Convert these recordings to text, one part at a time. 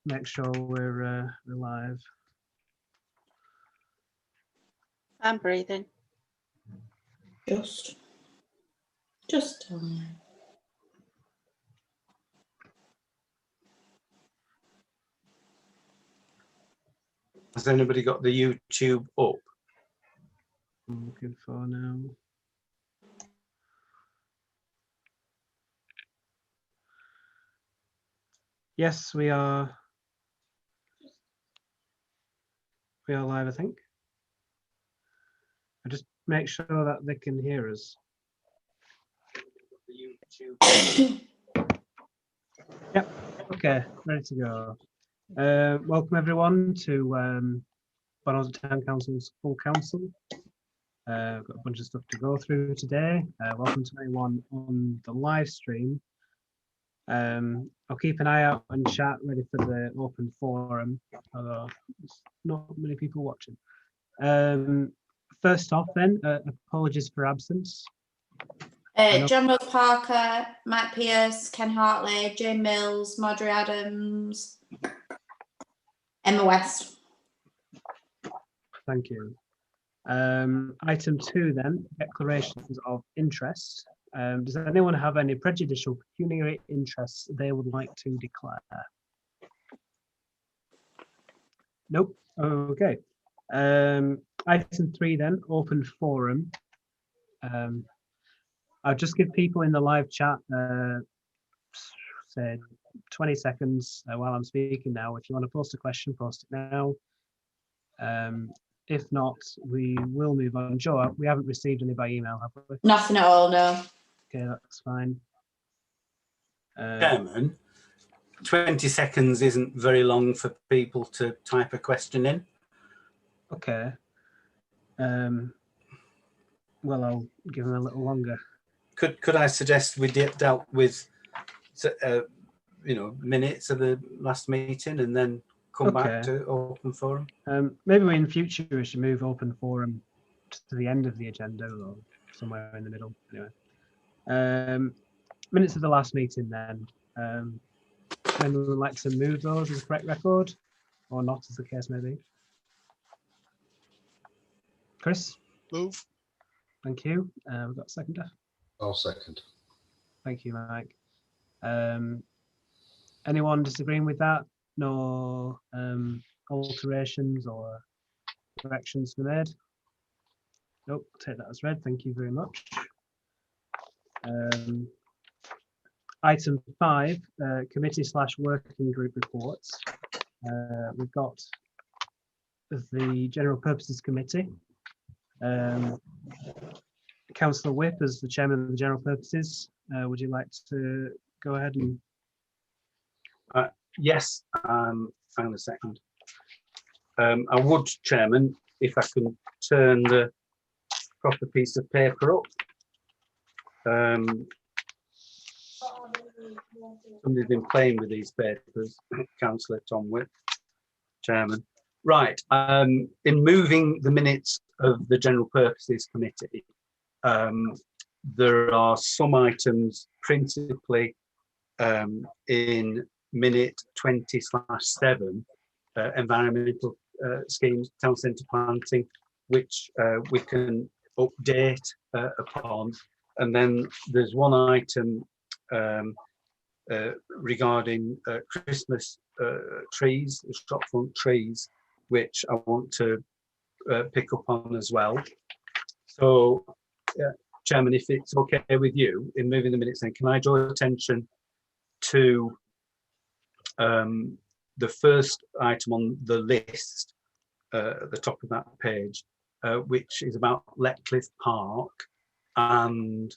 make sure we're live. I'm breathing. Just time. Has anybody got the YouTube up? I'm looking for now. Yes, we are. We are live, I think. I just make sure that they can hear us. Yep. Okay, ready to go. Welcome everyone to Barnoldswick Town Council's full council. Got a bunch of stuff to go through today. Welcome to anyone on the live stream. I'll keep an eye out on chat ready for the open forum, although there's not many people watching. First off then, apologies for absence. John Rose Parker, Mike Pierce, Ken Hartley, Jane Mills, Marjorie Adams, Emma West. Thank you. Item 2 then, declarations of interest. Does anyone have any prejudicial pecuniary interests they would like to declare? Nope. Okay. Item 3 then, open forum. I'll just give people in the live chat say 20 seconds while I'm speaking now. If you want to post a question, post it now. If not, we will move on. Joe, we haven't received any by email, have we? Nothing at all, no. Okay, that's fine. Chairman, 20 seconds isn't very long for people to type a question in. Okay. Well, I'll give them a little longer. Could I suggest we dealt with, minutes of the last meeting and then come back to open forum? Maybe in future we should move open forum to the end of the agenda or somewhere in the middle. Anyway, minutes of the last meeting then. Anyone would like to move those as a correct record or not, as the case may be? Chris? Move. Thank you. We've got a seconder. I'll second. Thank you, Mike. Anyone disagreeing with that? No alterations or corrections to be made? Nope, take that as read. Thank you very much. Item 5, committee/working group reports. We've got the General Purposes Committee. Councillor Whip, as the chairman of the General Purposes, would you like to go ahead and? Yes, hang on a second. I would, Chairman, if I can turn the proper piece of paper up. Somebody's been playing with these papers, Councillor Tom Whip, Chairman. Right, in moving the minutes of the General Purposes Committee, there are some items principally in minute 20/7, environmental schemes, town centre planting, which we can update upon. And then there's one item regarding Christmas trees, shopfront trees, which I want to pick up on as well. So, Chairman, if it's okay with you, in moving the minutes, then can I draw attention to the first item on the list at the top of that page, which is about Letcliffe Park, and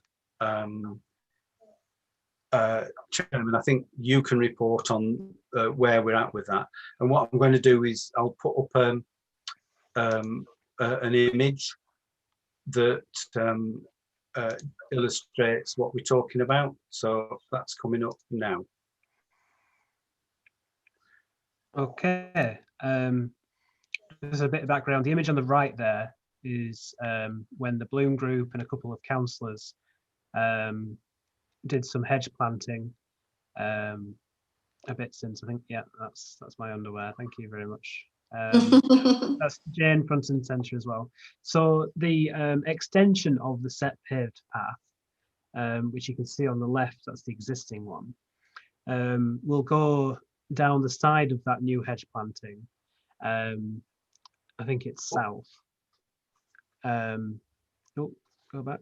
Chairman, I think you can report on where we're at with that. And what I'm going to do is I'll put up an image that illustrates what we're talking about. So that's coming up now. Okay. There's a bit of background. The image on the right there is when the Bloom Group and a couple of councillors did some hedge planting a bit since. I think, yeah, that's my underwear. Thank you very much. That's Jane front and centre as well. So the extension of the set paved path, which you can see on the left, that's the existing one, will go down the side of that new hedge planting. I think it's south. Oh, go back.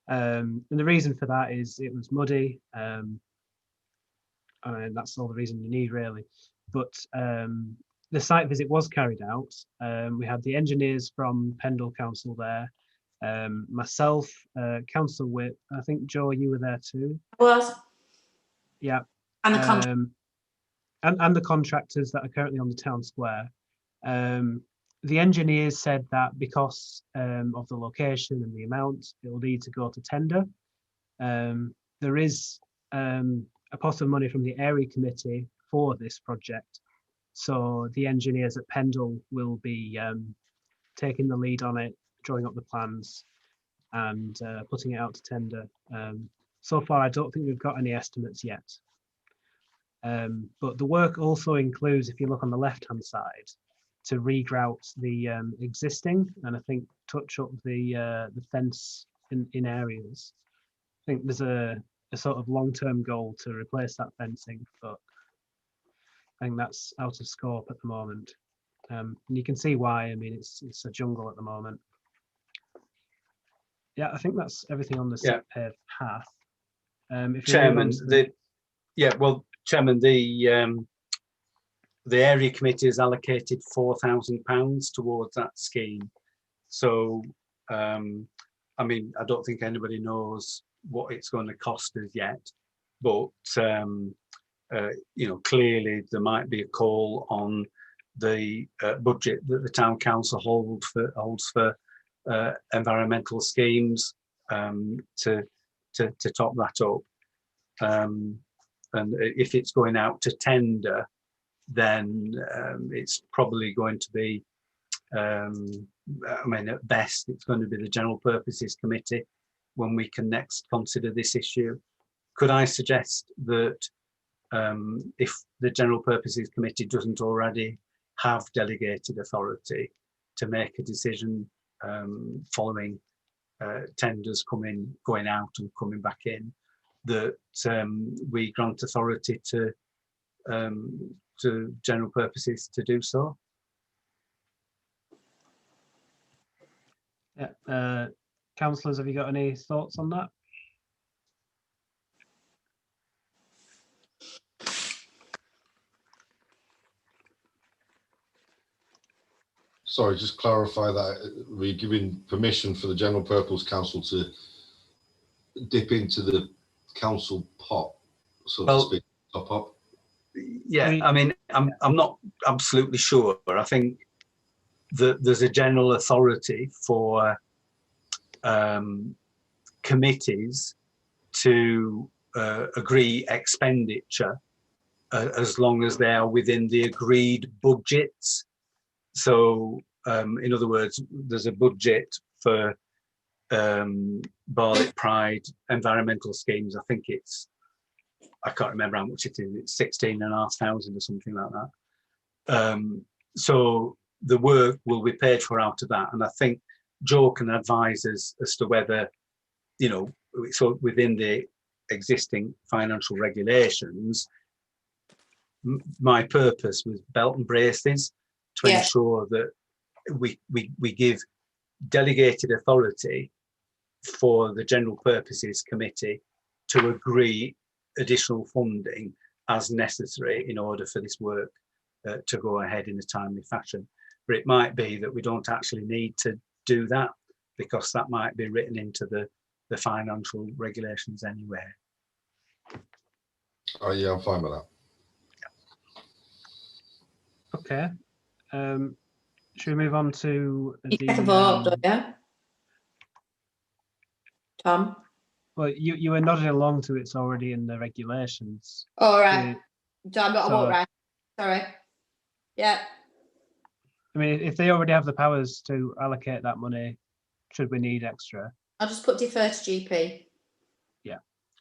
And the reason for that is it was muddy. And that's all the reason you need, really. But the site visit was carried out. We had the engineers from Pendle Council there, myself, Council Whip. I think Joe, you were there too. Was. Yeah. And the contract. And the contractors that are currently on the town square. The engineers said that because of the location and the amount, it will need to go to tender. There is a pot of money from the area committee for this project. So the engineers at Pendle will be taking the lead on it, drawing up the plans and putting it out to tender. So far, I don't think we've got any estimates yet. But the work also includes, if you look on the left-hand side, to regrout the existing, and I think touch up the fence in areas. I think there's a sort of long-term goal to replace that fencing, but I think that's out of scope at the moment. And you can see why. I mean, it's a jungle at the moment. Yeah, I think that's everything on the set paved path. If you move on Chairman, Chairman, the area committee has allocated £4,000 towards that scheme. So, I mean, I don't think anybody knows what it's going to cost us yet, but you know, clearly there might be a call on the budget that the town council holds for environmental schemes to top that up. And if it's going out to tender, then it's probably going to be, I mean, at best, it's going to be the General Purposes Committee when we can next consider this issue. Could I suggest that if the General Purposes Committee doesn't already have delegated authority to make a decision following tenders going out and coming back in, that we grant authority to General Purposes to do so? Yeah, councillors, have you got any thoughts on that? Sorry, just clarify that we're giving permission for the General Purpose Council to dip into the council pot, so to speak, top up. Yeah, I mean, I'm not absolutely sure. I think that there's a general authority for committees to agree expenditure as long as they are within the agreed budgets. So, in other words, there's a budget for Barlett Pride environmental schemes. I think I can't remember how much it is. It's 16,500 or something like that. So the work will be paid for out of that. And I think Joe can advise us as to whether, you know, so within the existing financial regulations, my purpose was belt and braces to ensure that we give delegated authority for the General Purposes Committee to agree additional funding as necessary in order for this work to go ahead in a timely fashion. But it might be that we don't actually need to do that because that might be written into the financial regulations anyway. Oh yeah, I'm fine with that. Okay. Should we move on to You take a vote, don't you? Tom? Well, you were nodding along to it's already in the regulations. All right. So I'm not a vote, right? Sorry. Yeah. I mean, if they already have the powers to allocate that money, should we need extra? I'll just put defer to GP.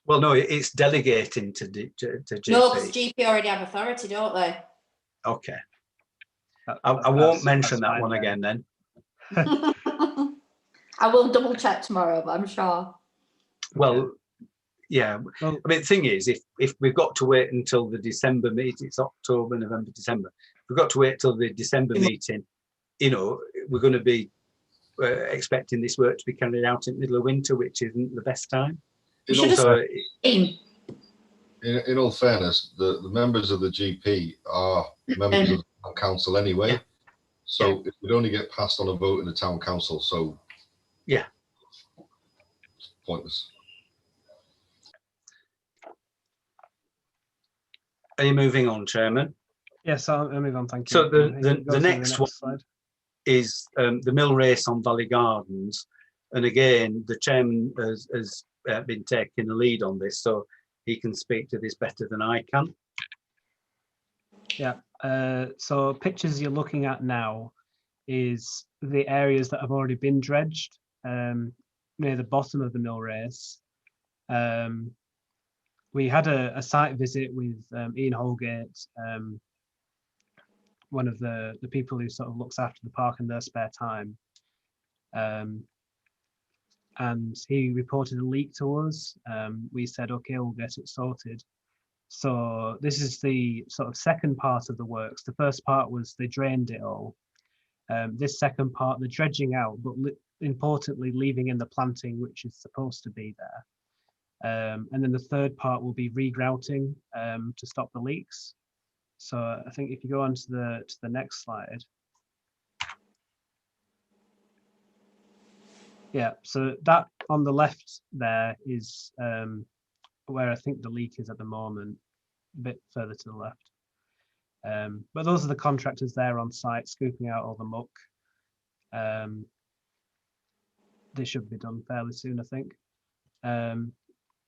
Well, no, it's delegating to GP. No, because GP already have authority, don't they? Okay, That- I won't mention that's that one fine again then. I will double check tomorrow, but I'm sure. Well, yeah. Well, I mean, the thing is, if we've got to wait until the December meeting, it's October, November, December. We've got to wait till the December meeting. You know, we're going to be expecting this work to be carried out in the middle of winter, which isn't the best time. We should have So, In all fairness, the members of the GP are members of the town council anyway. Yeah. So it would only get passed on a vote in the town council. So yeah. it's pointless. Are you moving on, Chairman? yes, I'll move on. Thank you. So the- You can the- go the to next one- slide. Is the mill race on Valley Gardens, and again the chairman has been taking the lead on this, so he can speak to this better than I can. So pictures you're looking at now is the areas that have already been dredged near the bottom of the mill race. We had a site visit with Ian Holgate, one of the people who sort of looks after the park in their spare time. And he reported a leak to us. We said, okay, we'll get it sorted. So this is the sort of second part of the works. The first part was they drained it all. This second part, the dredging out, but importantly, leaving in the planting, which is supposed to be there. And then the third part will be regrouting to stop the leaks. So I think if you go on to the next slide. Yeah, so that on the left there is where I think the leak is at the moment, a bit further to the left. But those are the contractors there on site scooping out all the muck. They should be done fairly soon, I think. And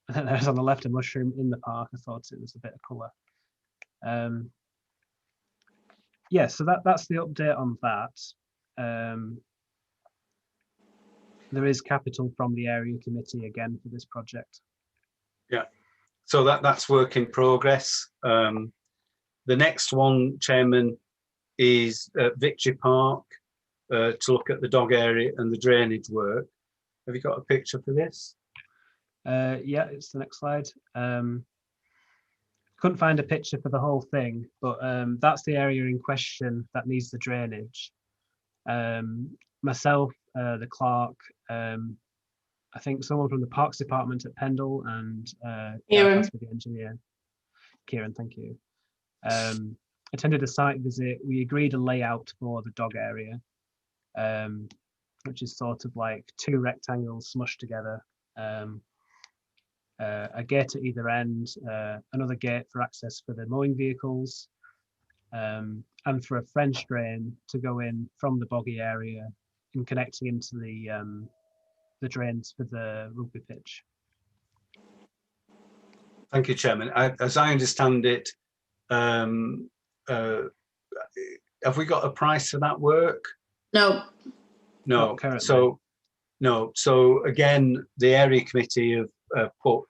then there's on the left a mushroom in the park. I thought it was a bit of colour. Yeah, so that's the update on that. There is capital from the area committee again for this project. Yeah, so that's work in progress. The next one, Chairman, is Victory Park to look at the dog area and the drainage work. Have you got a picture for this? Yeah, it's the next slide. Couldn't find a picture for the whole thing, but that's the area in question that needs the drainage. Myself, the clerk, I think someone from the Parks Department at Pendle, and Kieran. the engineer. Kieran, thank you. Attended a site visit. We agreed a layout for the dog area, which is sort of like two rectangles smushed together. A gate at either end, another gate for access for the mowing vehicles, and for a French drain to go in from the boggy area and connecting into the drains for the rugby pitch. Thank you, Chairman. As I understand it, have we got a price for that work? No. No. Not currently. So no. So again, the area committee have put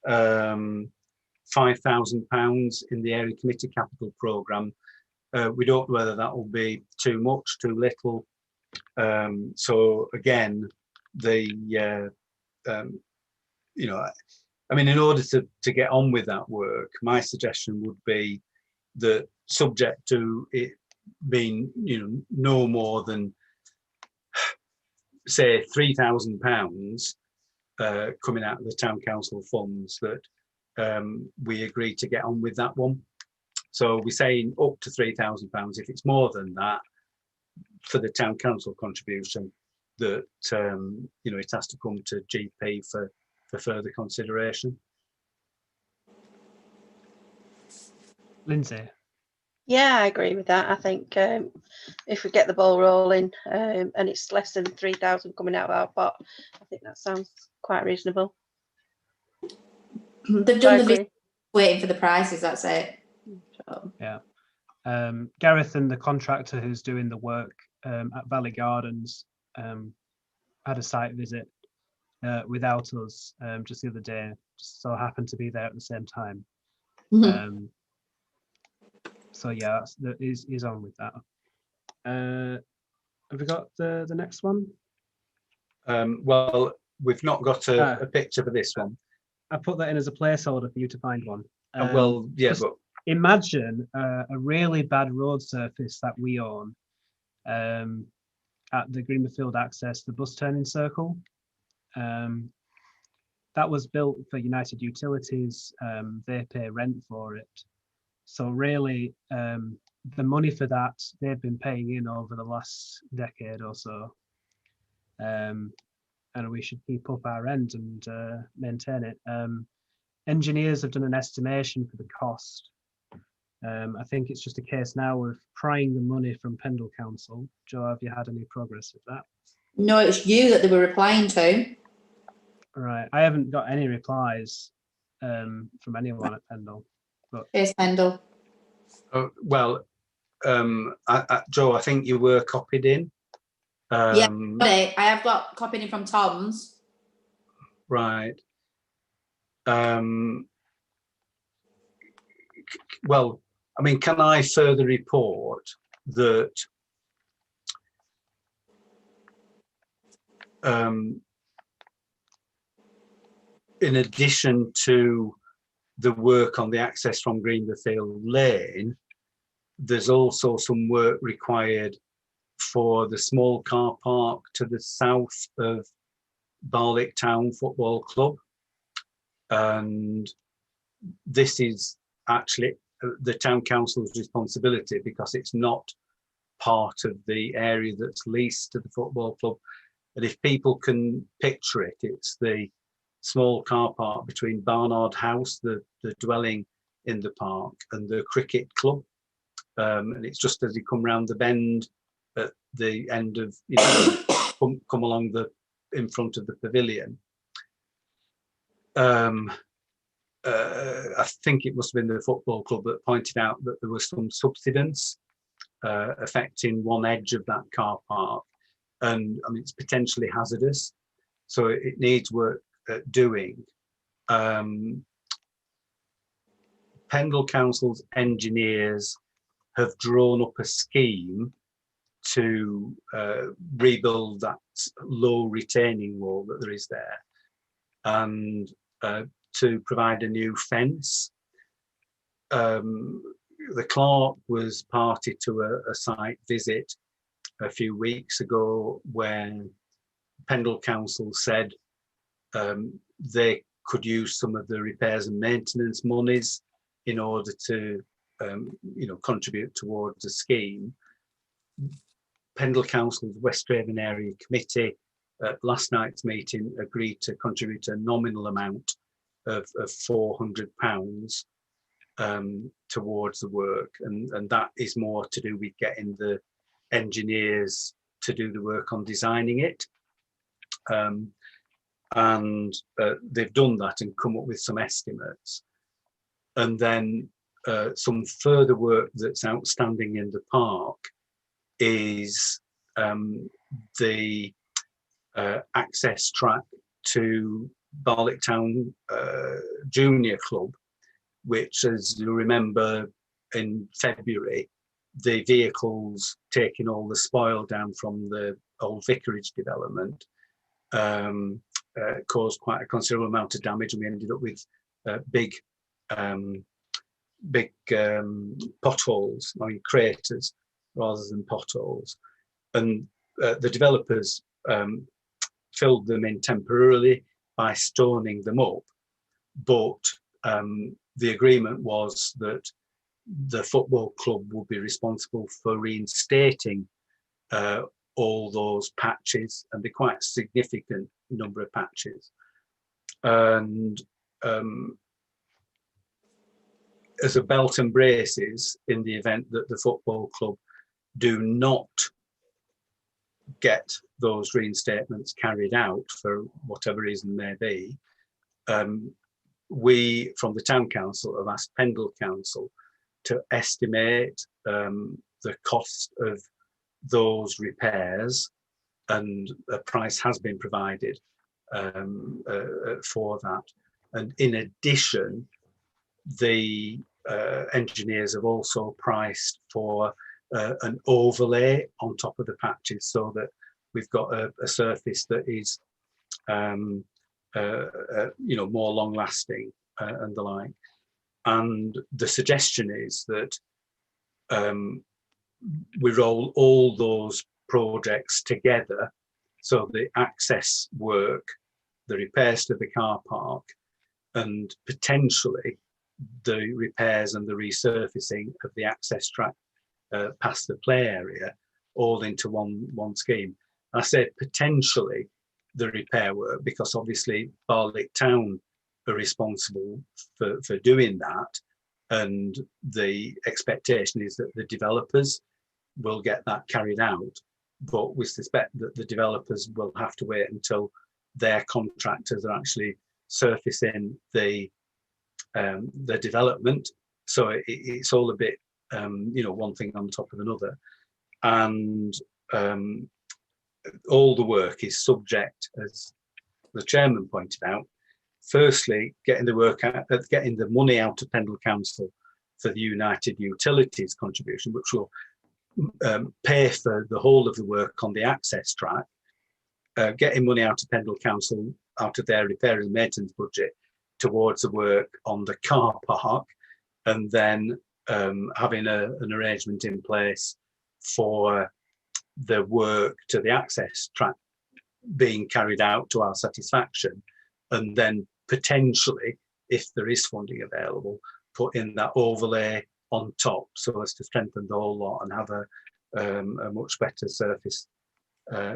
£5,000 in the area committee capital programme. We don't know whether that will be too much, too little. So again, you know, I mean, in order to get on with that work, my suggestion would be that, subject to it being, you know, no more than, say, £3,000 coming out of the town council funds, that we agree to get on with that one. So we're saying up to £3,000. If it's more than that for the town council contribution, that you know, it has to come to GP for further consideration. Lindsay. Yeah, I agree with that. I think if we get the ball rolling and it's less than 3,000 coming out of our pot, I think that sounds quite reasonable. They've So I done the agree. visit, waiting for the prices, that's it. So, Yeah. Gareth and the contractor who's doing the work at Valley Gardens had a site visit without us just the other day. Just so happened to be there at the same time. Mhm. So yeah, he's on with that. Have we got the next one? Well, we've not got Ah. a picture for this one. I put that in as a placeholder for you to find one. Well, yeah, just but imagine a really bad road surface that we own at the Greenfield access, the bus turning circle. That was built for United Utilities. They pay rent for it. So really, the money for that, they've been paying in over the last decade or so. And we should keep up our end and maintain it. Engineers have done an estimation for the cost. I think it's just a case now of prying the money from Pendle Council. Joe, have you had any progress with that? No, it's you that they were replying to. Right, I haven't got any replies from anyone at Pendle. Here's Pendle. well, Joe, I think you were copied in. Yeah, I have got copied in from Tom's. Right. Well, I mean, can I further report that in addition to the work on the access from Greenfield Lane, there's also some work required for the small car park to the south of Barlick Town Football Club. And this is actually the town council's responsibility because it's not part of the area that's leased to the football club. And if people can picture it, it's the small car park between Barnard House, the dwelling in the park, and the cricket club. And it's just as you come round the bend at the end of, you know, come along in front of the pavilion. I think it must have been the football club that pointed out that there was some subsidence affecting one edge of that car park, and I mean it's potentially hazardous, so it needs work doing. Pendle Council's engineers have drawn up a scheme to rebuild that low retaining wall that there is there, and to provide a new fence. The clerk was party to a site visit a few weeks ago where Pendle Council said they could use some of the repairs and maintenance monies in order to contribute towards a scheme. Pendle Council's West Raven Area Committee at last night's meeting agreed to contribute a nominal amount of £400 towards the work, and that is more to do with getting the engineers to do the work on designing it. They've done that and come up with some estimates. And then some further work that's outstanding in the park is the access track to Barlick Town Junior Club, which, as you remember, in February, the vehicles taking all the spoil down from the old vicarage development caused quite a considerable amount of damage, and we ended up with big potholes, I mean craters rather than potholes. And the developers filled them in temporarily by stoning them up, but the agreement was that the football club would be responsible for reinstating all those patches, and they're quite a significant number of patches. And as a belt and braces, in the event that the football club do not get those reinstatements carried out for whatever reason may be, we from the town council have asked Pendle Council to estimate the cost of those repairs, and a price has been provided. for that. And in addition, the engineers have also priced for an overlay on top of the patches, so that we've got a surface that is more long lasting and the like. And the suggestion is that we roll all those projects together, so the access work, the repairs to the car park, and potentially the repairs and the resurfacing of the access track past the play area, all into one scheme. I say potentially the repair work because obviously Barlick Town are responsible for doing that, and the expectation is that the developers will get that carried out, but we suspect that the developers will have to wait until their contractors are actually surfacing the development. So it's all a bit one thing on top of another, and all the work is subject, as the chairman pointed out, firstly getting the money out of Pendle Council for the United Utilities contribution, which will pay for the whole of the work on the access track, getting money out of Pendle Council out of their repair and maintenance budget towards the work on the car park, and then having an arrangement in place for the work to the access track being carried out to our satisfaction, and then potentially, if there is funding available, put in that overlay on top so as to strengthen the whole lot and have a much better surface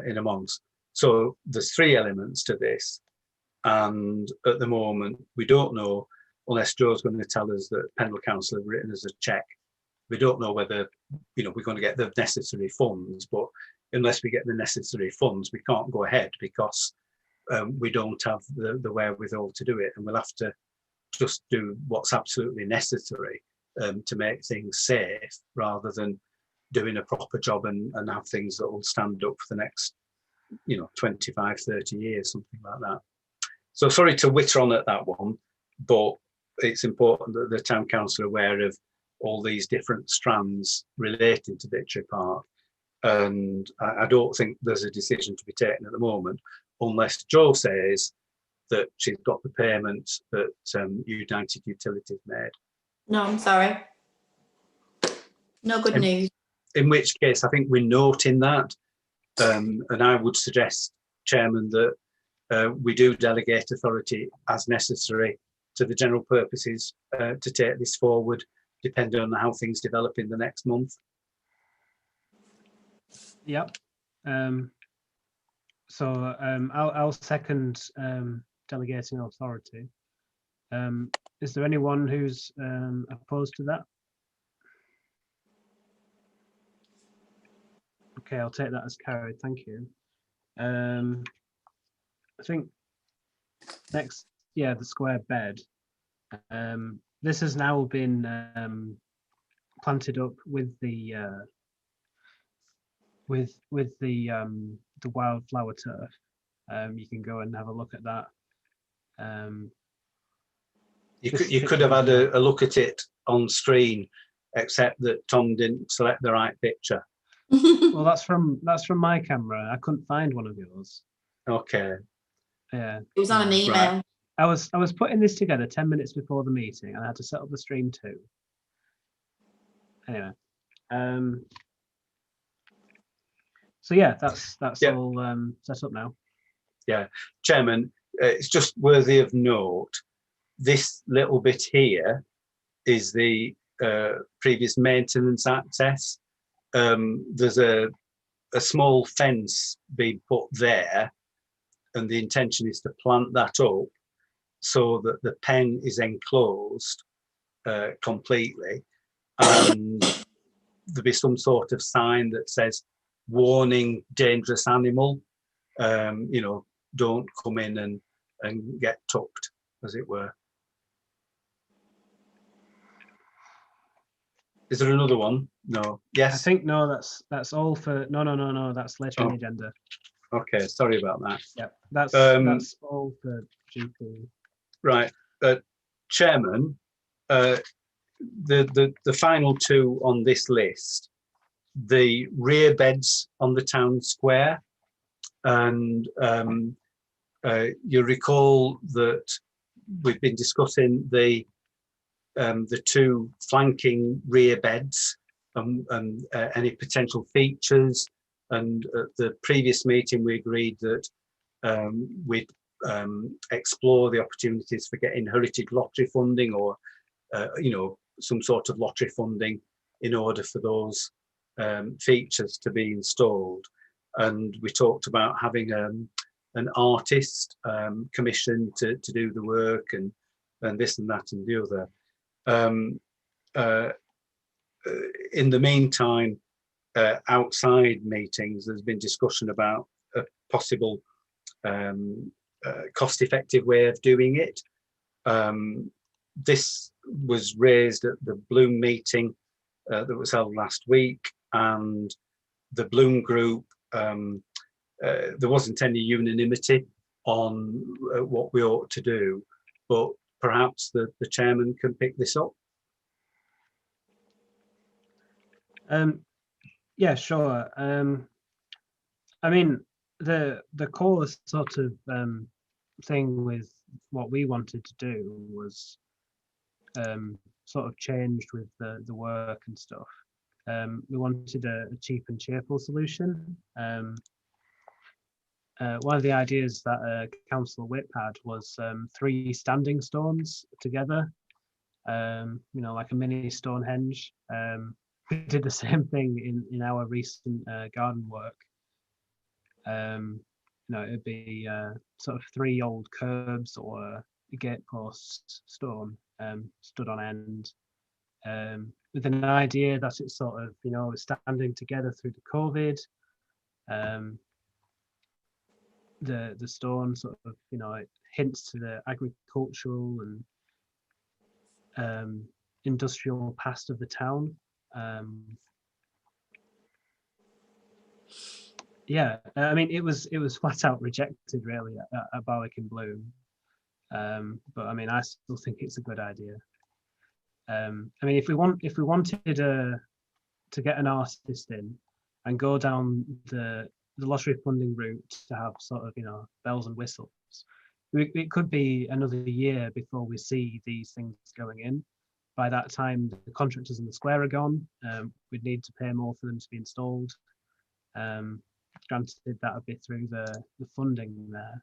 in amongst. So there's three elements to this, and at the moment we don't know, unless Joe's going to tell us that Pendle Council have written us a cheque. We don't know whether we're going to get the necessary funds, but unless we get the necessary funds, we can't go ahead because we don't have the wherewithal to do it, and we'll have to just do what's absolutely necessary to make things safe, rather than doing a proper job and have things that will stand up for the next 25, 30 years, something like that. So sorry to witter on at that one, but it's important that the town council are aware of all these different strands relating to Victory Park. And I don't think there's a decision to be taken at the moment, unless Joe says that she's got the payment that United Utilities made. No, I'm sorry. No good news. In which case, I think we're noting that. And I would suggest, Chairman, that we do delegate authority as necessary to the general purposes to take this forward, depending on how things develop in the next month. Yep. So I'll second delegating authority. Is there anyone who's opposed to that? Okay, I'll take that as carried. Thank you. I think next, the square bed. This has now been planted up with the wildflower turf. You can go and have a look at that. You could have had a look at it on screen, except that Tom didn't select the right picture. Well, that's from my camera. I couldn't find one of yours. Okay. Yeah. It was on an email. Right. I was putting this together 10 minutes before the meeting, and I had to set up the stream too. Anyway. So yeah, that's all set up now. Yeah, Chairman, it's just worthy of note. This little bit here is the previous maintenance access. There's a small fence being put there, and the intention is to plant that up so that the pen is enclosed completely, and there'll be some sort of sign that says warning dangerous animal, don't come in and get tucked, as it were. Is there another one? No. Yes. I think no. That's all for no. That's later on the agenda. Okay, sorry about that. Yeah, that's Um, all for GP. Right, Chairman, the final two on this list, the rear beds on the town square, and you recall that we've been discussing the two flanking rear beds and any potential features. And at the previous meeting, we agreed that we'd explore the opportunities for getting heritage lottery funding or, some sort of lottery funding in order for those features to be installed. And we talked about having an artist commissioned to do the work and this and that and the other. In the meantime, outside meetings, there's been discussion about a possible cost-effective way of doing it. This was raised at the Bloom meeting that was held last week, and the Bloom group, there wasn't any unanimity on what we ought to do, but perhaps the chairman can pick this up. Yeah, sure. I mean, the core sort of thing with what we wanted to do was sort of changed with the work and stuff. We wanted a cheap and cheerful solution. One of the ideas that Councillor Whip had was 3 standing stones together, like a mini Stonehenge. We did the same thing in our recent garden work. It'd be sort of 3 old curbs or a gatepost stone stood on end, with an idea that it's sort of standing together through the COVID. The stone sort of it hints to the agricultural and industrial past of the town. Yeah, I mean, it was flat out rejected really at Barwick and Bloom, but I mean, I still think it's a good idea. I mean, if we wanted to get an artist in and go down the lottery funding route to have sort of bells and whistles, it could be another year before we see these things going in. By that time, the contractors in the square are gone. We'd need to pay more for them to be installed. Granted, that would be through the funding there.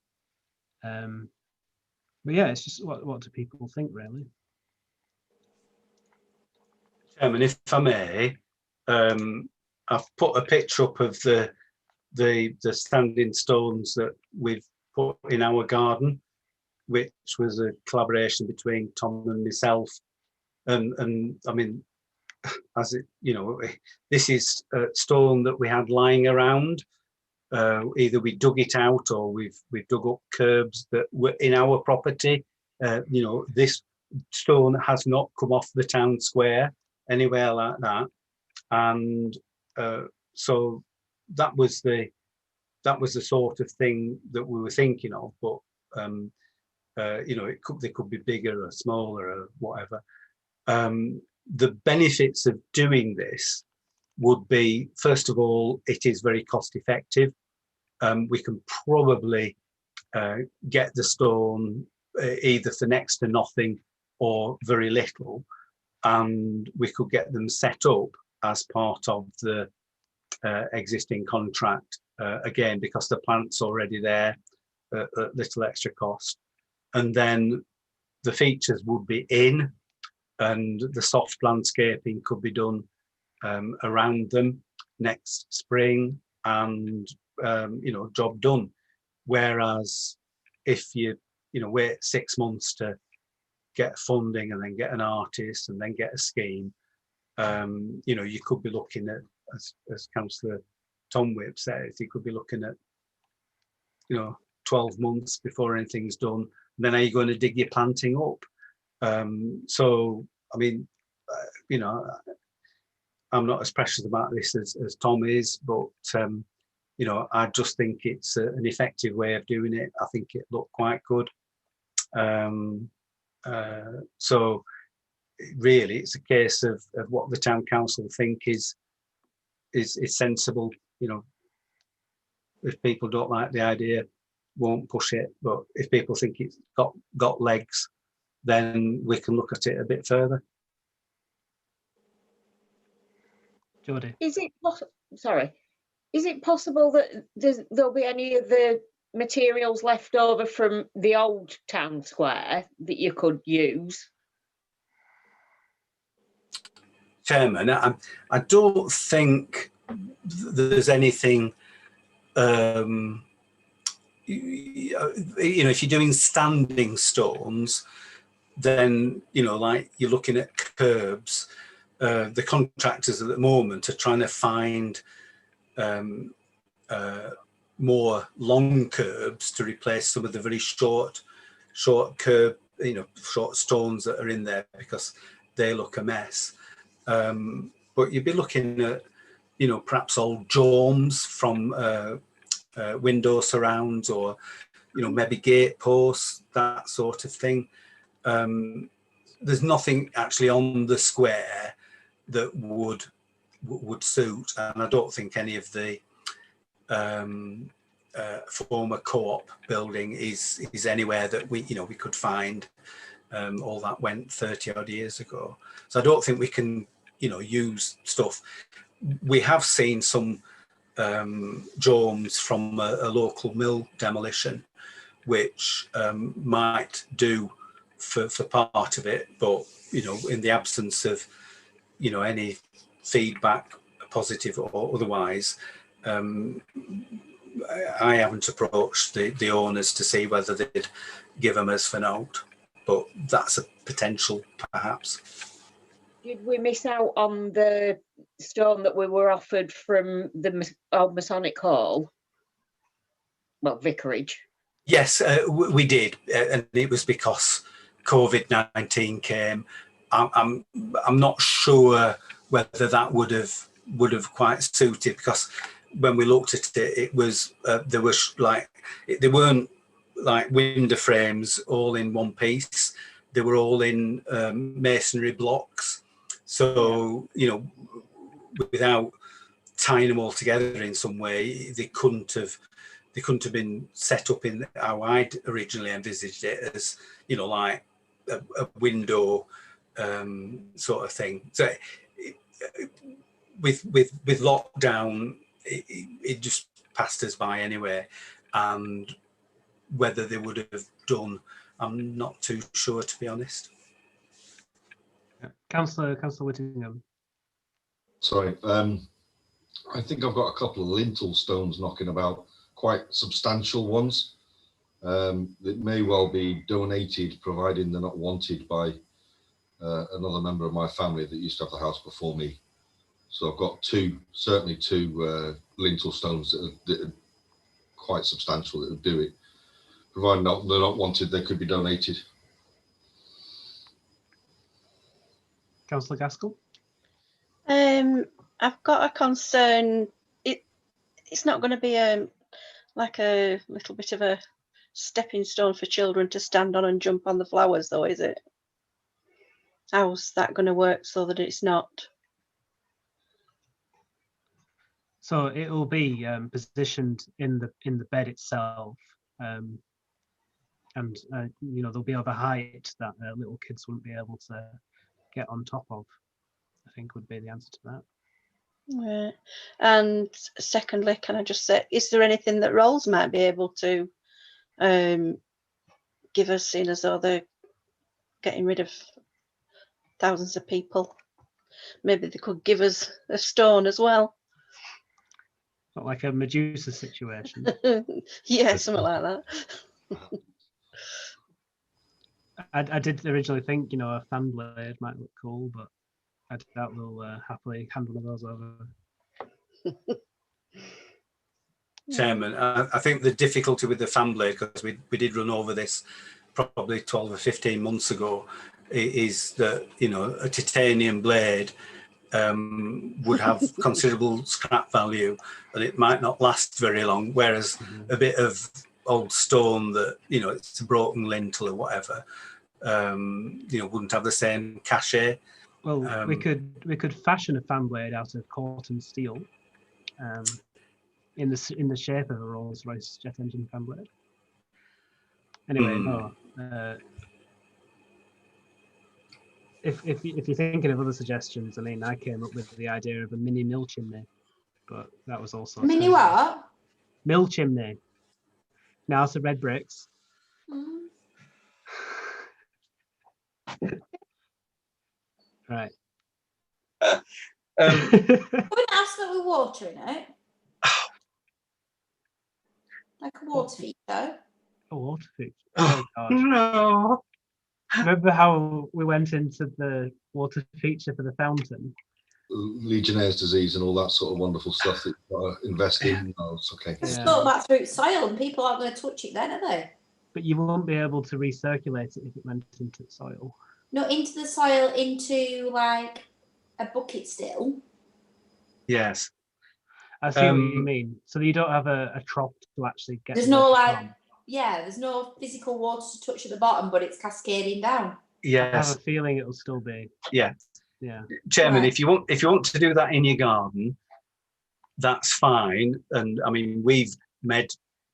But yeah, it's just what do people think, really? Chairman, if I may, I've put a picture up of the standing stones that we've put in our garden, which was a collaboration between Tom and myself. And I mean, as it, this is a stone that we had lying around. Either we dug it out or we've dug up curbs that were in our property. This stone has not come off the town square anywhere like that, and so that was the sort of thing that we were thinking of. But they could be bigger or smaller or whatever. The benefits of doing this would be, first of all, it is very cost effective. We can probably get the stone either for next to nothing or very little, and we could get them set up as part of the existing contract, again, because the plant's already there at little extra cost. And then the features would be in, and the soft landscaping could be done around them next spring, and job done. Whereas if you wait 6 months to get funding and then get an artist and then get a scheme, you could be looking at, as Councillor Tom Whip says, you could be looking at 12 months before anything's done. And then are you going to dig your planting up? So I mean, I'm not as precious about this as Tom is, but you know, I just think it's an effective way of doing it. I think it looked quite good. So really, it's a case of what the town council think is sensible. You know, if people don't like the idea, won't push it. But if people think it's got legs, then we can look at it a bit further. Jodie. Is it possible that there'll be any of the materials left over from the old town square that you could use? Chairman, I don't think there's anything, you know, if you're doing standing stones, then, you know, like you're looking at curbs, the contractors at the moment are trying to find more long curbs to replace some of the very short curb, you know, short stones that are in there because they look a mess. But you'd be looking at, you know, perhaps old jorms from window surrounds, or, you know, maybe gate posts, that sort of thing. There's nothing actually on the square that would suit, and I don't think any of the former co-op building is anywhere that we could find. All that went 30 odd years ago, so I don't think we can, you know, use stuff. We have seen some jorms from a local mill demolition, which might do for part of it, but, you know, in the absence of, you know, any feedback, positive or otherwise, I haven't approached the owners to see whether they'd give them as for note, but that's a potential perhaps. Did we miss out on the stone that we were offered from the old Masonic Hall? Well, Vicarage. Yes, we did, and it was because COVID-19 came. I'm not sure whether that would have quite suited, because when we looked at it, it was there weren't like window frames all in one piece. They were all in masonry blocks. So, you know, without tying them all together in some way, they couldn't have been set up in how I'd originally envisaged it, as, you know, like a window sort of thing. So with lockdown, it just passed us by anyway, and whether they would have done, I'm not too sure, to be honest. Councillor Whittingham. Sorry, I think I've got a couple of lintel stones knocking about, quite substantial ones, that may well be donated, providing they're not wanted by another member of my family that used to have the house before me. So I've got certainly two lintel stones that are quite substantial that would do it. Providing they're not wanted, they could be donated. Councillor Gaskell. I've got a concern. It's not going to be like a little bit of a stepping stone for children to stand on and jump on the flowers, though, is it? How's that going to work so that it's not? So it will be positioned in the bed itself, and you know, they'll be of a height that little kids wouldn't be able to get on top of, I think would be the answer to that. And secondly, can I just say, is there anything that Rolls might be able to give us, seeing as though they're getting rid of thousands of people? Maybe they could give us a stone as well. Not like a Medusa situation. Yeah, something like that. I did originally think, you know, a fan blade might look cool, but I doubt they'll happily hand one of those over. Chairman, I think the difficulty with the fan blade, because we did run over this probably 12 or 15 months ago, is that, you know, a titanium blade would have considerable scrap value, and it might not last very long. Whereas a bit of old stone that, you know, it's a broken lintel or whatever, you know, wouldn't have the same cachet. Well, we could fashion a fan blade out of Corten steel, in the shape of a Rolls-Royce jet engine fan blade. Anyway, no. If you're thinking of other suggestions, I mean, I came up with the idea of a mini mill chimney, but that was also Mini terrible. what? Mill chimney. Now it's the red bricks. Mm. Right. Wouldn't ask that with water in it. Like a water feature. A water feature. Oh God. No. Remember how we went into the water feature for the fountain? Legionnaire's disease and all that sort of wonderful stuff that you've got to invest in. No, it's okay. It's Yeah. not that through soil and people aren't going to touch it then, are they? But you won't be able to recirculate it if it went into the soil. Not into the soil, into like a bucket still. Yes. I see what you mean. So you don't have a trough to actually get. There's the no water like, from. yeah, there's no physical water to touch at the bottom, but it's cascading down. I Yes. have a feeling it'll still be. Yeah. Yeah. Chairman, Right. if you want to do that in your garden, that's fine. And I mean, we've made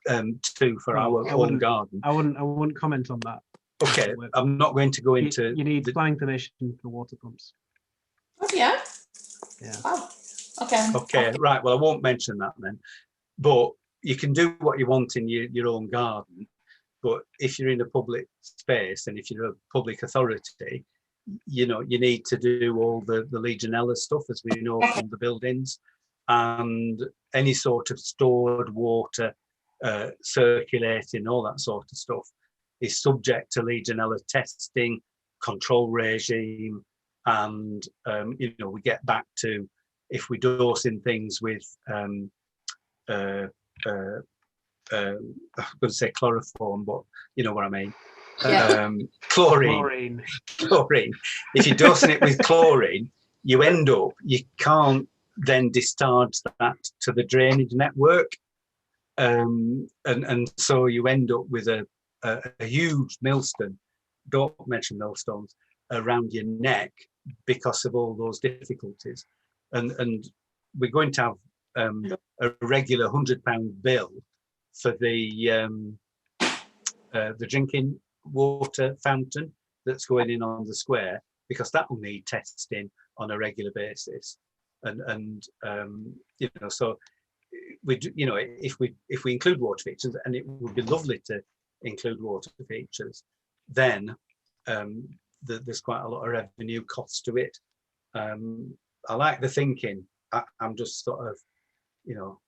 two for Well, our I own wouldn't- garden. I wouldn't comment on that. Okay, I'm not going to go into. You need the- planning permission for water pumps. Oh yeah. Yeah. Wow. Okay. Okay, right. Well, I won't mention that then. But you can do what you want in your own garden. But if you're in a public space and if you're a public authority, you know, you need to do all the Legionella stuff, as we know from the buildings, and any sort of stored water, circulating, all that sort of stuff is subject to Legionella testing, control regime, and you know, we get back to if we dose in things with I'm going to say chloroform, but you know what I mean. Yeah. Chlorine. If you're dosing it with chlorine, you can't then discharge that to the drainage network, and so you end up with a huge millstone. Don't mention millstones around your neck because of all those difficulties, and we're going to have a regular £100 bill for the drinking water fountain that's going in on the square, because that will need testing on a regular basis, and you know, so we do, you know, if we include water features, and it would be lovely to include water features, then there's quite a lot of revenue costs to it. I like the thinking. I'm just sort of, you know,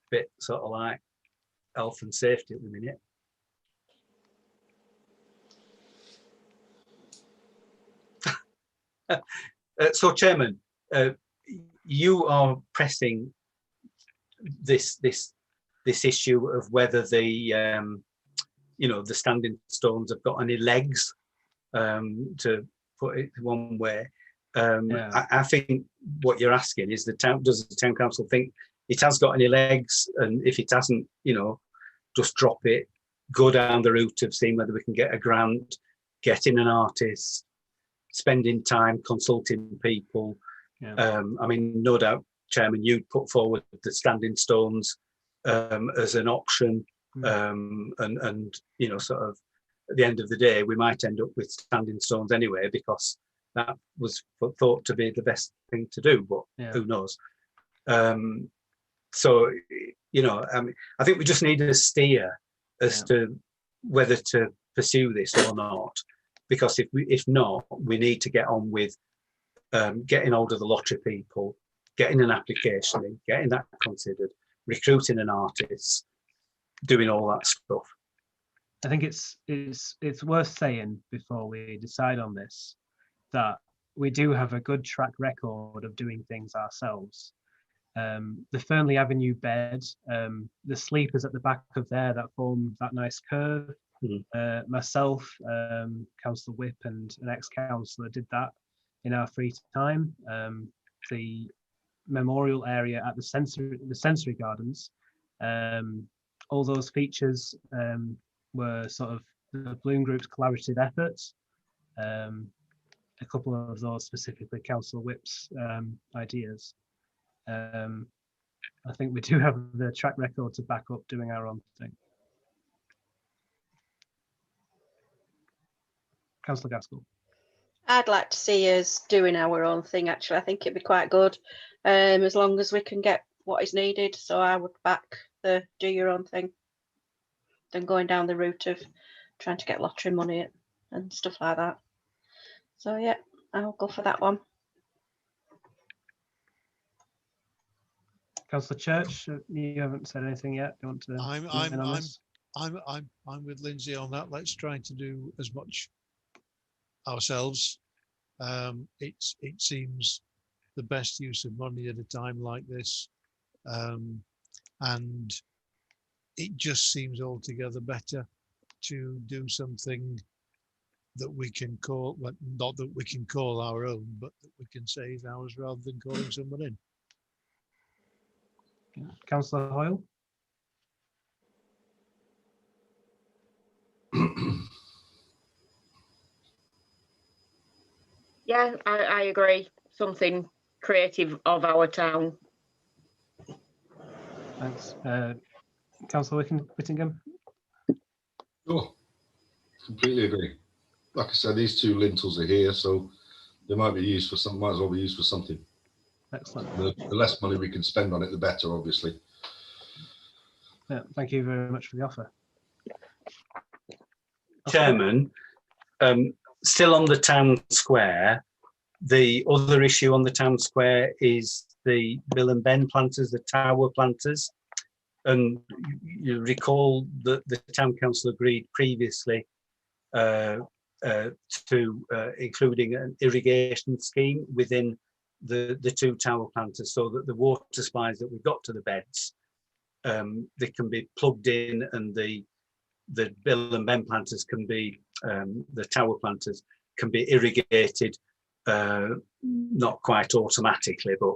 bit sort of like health and safety at the minute. So, Chairman, you are pressing this issue of whether the you know, the standing stones have got any legs, to put it one way. Yeah. I think what you're asking is does the town council think it has got any legs, and if it hasn't, you know, just drop it, go down the route of seeing whether we can get a grant, getting an artist, spending time consulting people. Yeah. I mean, no doubt, Chairman, you'd put forward the standing stones as an option, and you know, sort of at the end of the day, we might end up with standing stones anyway, because that was thought to be the best thing to do, but Yeah. who knows? So, you know, I mean, I think we just need a steer as to whether to pursue this or not, because if not, we need to get on with getting hold of the lottery people, getting an application in, getting that considered, recruiting an artist, doing all that stuff. I think it's worth saying before we decide on this that we do have a good track record of doing things ourselves. The Fernley Avenue bed, the sleepers at the back of there that form that nice curve. Myself, Councillor Whip, and an ex-councillor did that in our free time. the memorial area at the sensory gardens. All those features were sort of the Bloom Group's collaborative efforts. A couple of those specifically Council Whip's ideas. I think we do have the track record to back up doing our own thing. Councillor Gaskell. I'd like to see us doing our own thing, actually. I think it'd be quite good, as long as we can get what is needed. So I would back the do your own thing than going down the route of trying to get lottery money and stuff like that. So yeah, I'll go for that one. Councillor Church, you haven't said anything yet. Do you want to? I'm with Lindsay on that. Let's try to do as much ourselves. It seems the best use of money at a time like this, and it just seems altogether better to do something that we can call, well, not that we can call our own, but that we can say is ours rather than calling someone in. Councillor Hoyle. Yeah, I agree. Something creative of our town. Thanks. Councillor Whittingham. Sure, completely agree. Like I said, these two lintels are here, so they might be used for some. Might as well be used for something. Excellent. The less money we can spend on it, the better, obviously. Yeah, thank you very much for the offer. Chairman, still on the town square, the other issue on the town square is the Bill and Ben planters, the tower planters. And you recall that the town council agreed previously to including an irrigation scheme within the two tower planters, so that the water supplies that we've got to the beds, they can be plugged in, and the Bill and Ben planters can be, the tower planters can be irrigated, not quite automatically, but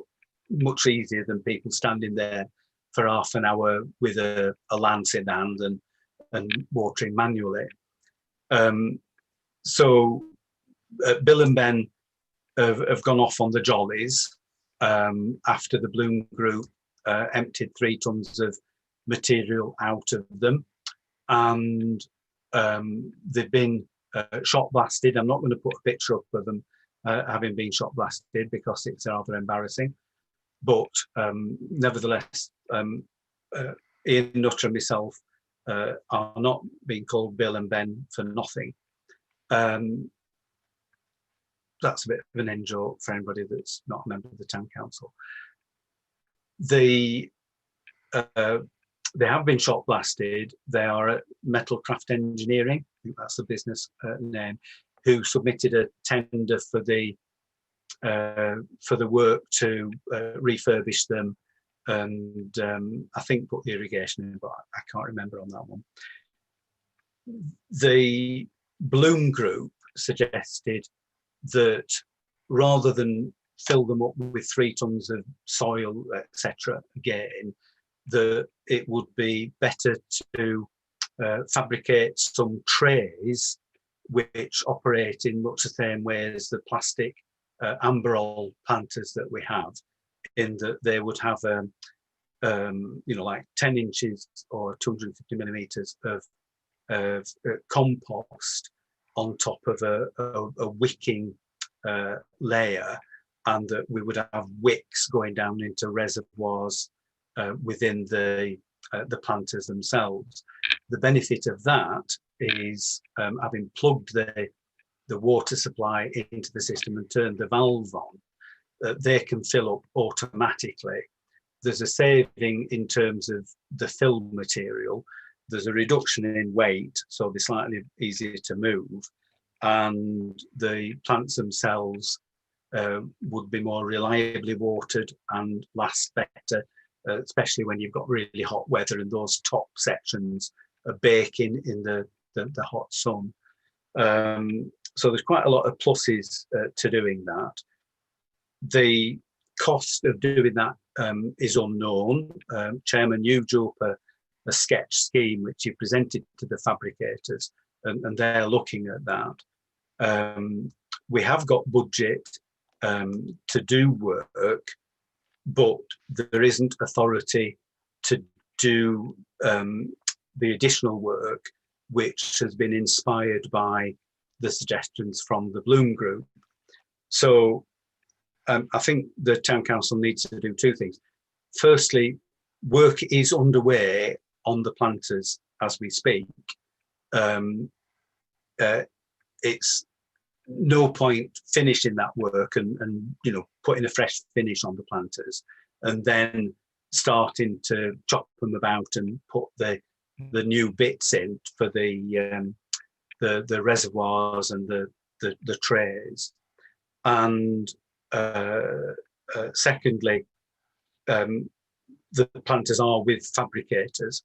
much easier than people standing there for half an hour with a lance in hand and watering manually. So Bill and Ben have gone off on the jollies after the Bloom Group emptied 3 tons of material out of them, and they've been shot blasted. I'm not going to put a picture up of them having been shot blasted because it's rather embarrassing, but nevertheless, Ian Nutter and myself are not being called Bill and Ben for nothing. That's a bit of an in-joke for anybody that's not a member of the town council. They have been shot blasted. They are at Metalcraft Engineering, I think that's the business name, who submitted a tender for the work to refurbish them, and I think put the irrigation in, but I can't remember on that one. The Bloom Group suggested that rather than fill them up with 3 tons of soil, etc., again, that it would be better to fabricate some trays which operate in much the same way as the plastic amberol planters that we have, in that they would have like 10 inches or 250 millimeters of compost on top of a wicking layer, and that we would have wicks going down into reservoirs within the planters themselves. The benefit of that is having plugged the water supply into the system and turned the valve on, they can fill up automatically. There's a saving in terms of the fill material. There's a reduction in weight, so they're slightly easier to move, and the plants themselves would be more reliably watered and last better, especially when you've got really hot weather and those top sections are baking in the hot sun. So there's quite a lot of pluses to doing that. The cost of doing that is unknown. Chairman, you drew up a sketch scheme which you presented to the fabricators, and they're looking at that. We have got budget to do work, but there isn't authority to do the additional work which has been inspired by the suggestions from the Bloom Group. So I think the Town Council needs to do two things. Firstly, work is underway on the planters as we speak. It's no point finishing that work and you know, putting a fresh finish on the planters and then starting to chop them about and put the new bits in for the reservoirs and the trays. And secondly, the planters are with fabricators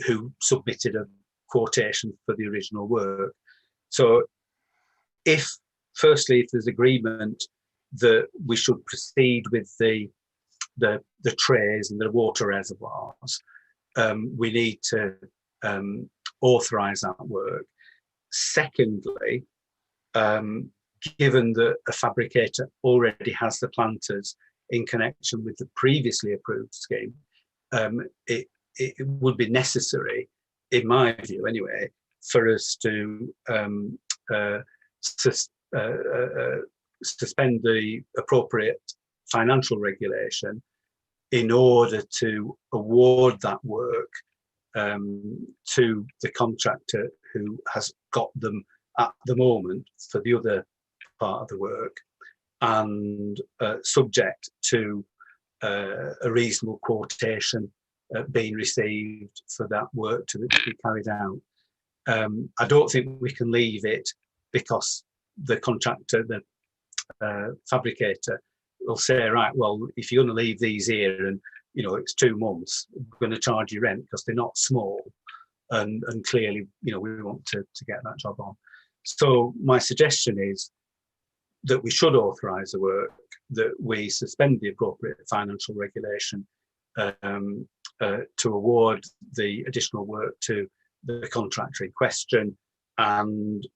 who submitted a quotation for the original work. So if there's agreement that we should proceed with the trays and the water reservoirs, we need to authorise that work. Secondly, given that a fabricator already has the planters in connection with the previously approved scheme, it would be necessary, in my view anyway, for us to suspend the appropriate financial regulation in order to award that work to the contractor who has got them at the moment for the other part of the work, and subject to a reasonable quotation being received for that work to be carried out. I don't think we can leave it because the contractor, the fabricator, will say, right, well, if you're going to leave these here and you know it's 2 months, we're going to charge you rent because they're not small, and clearly, you know, we want to get that job on. So my suggestion is that we should authorise the work, that we suspend the appropriate financial regulation to award the additional work to the contractor in question, and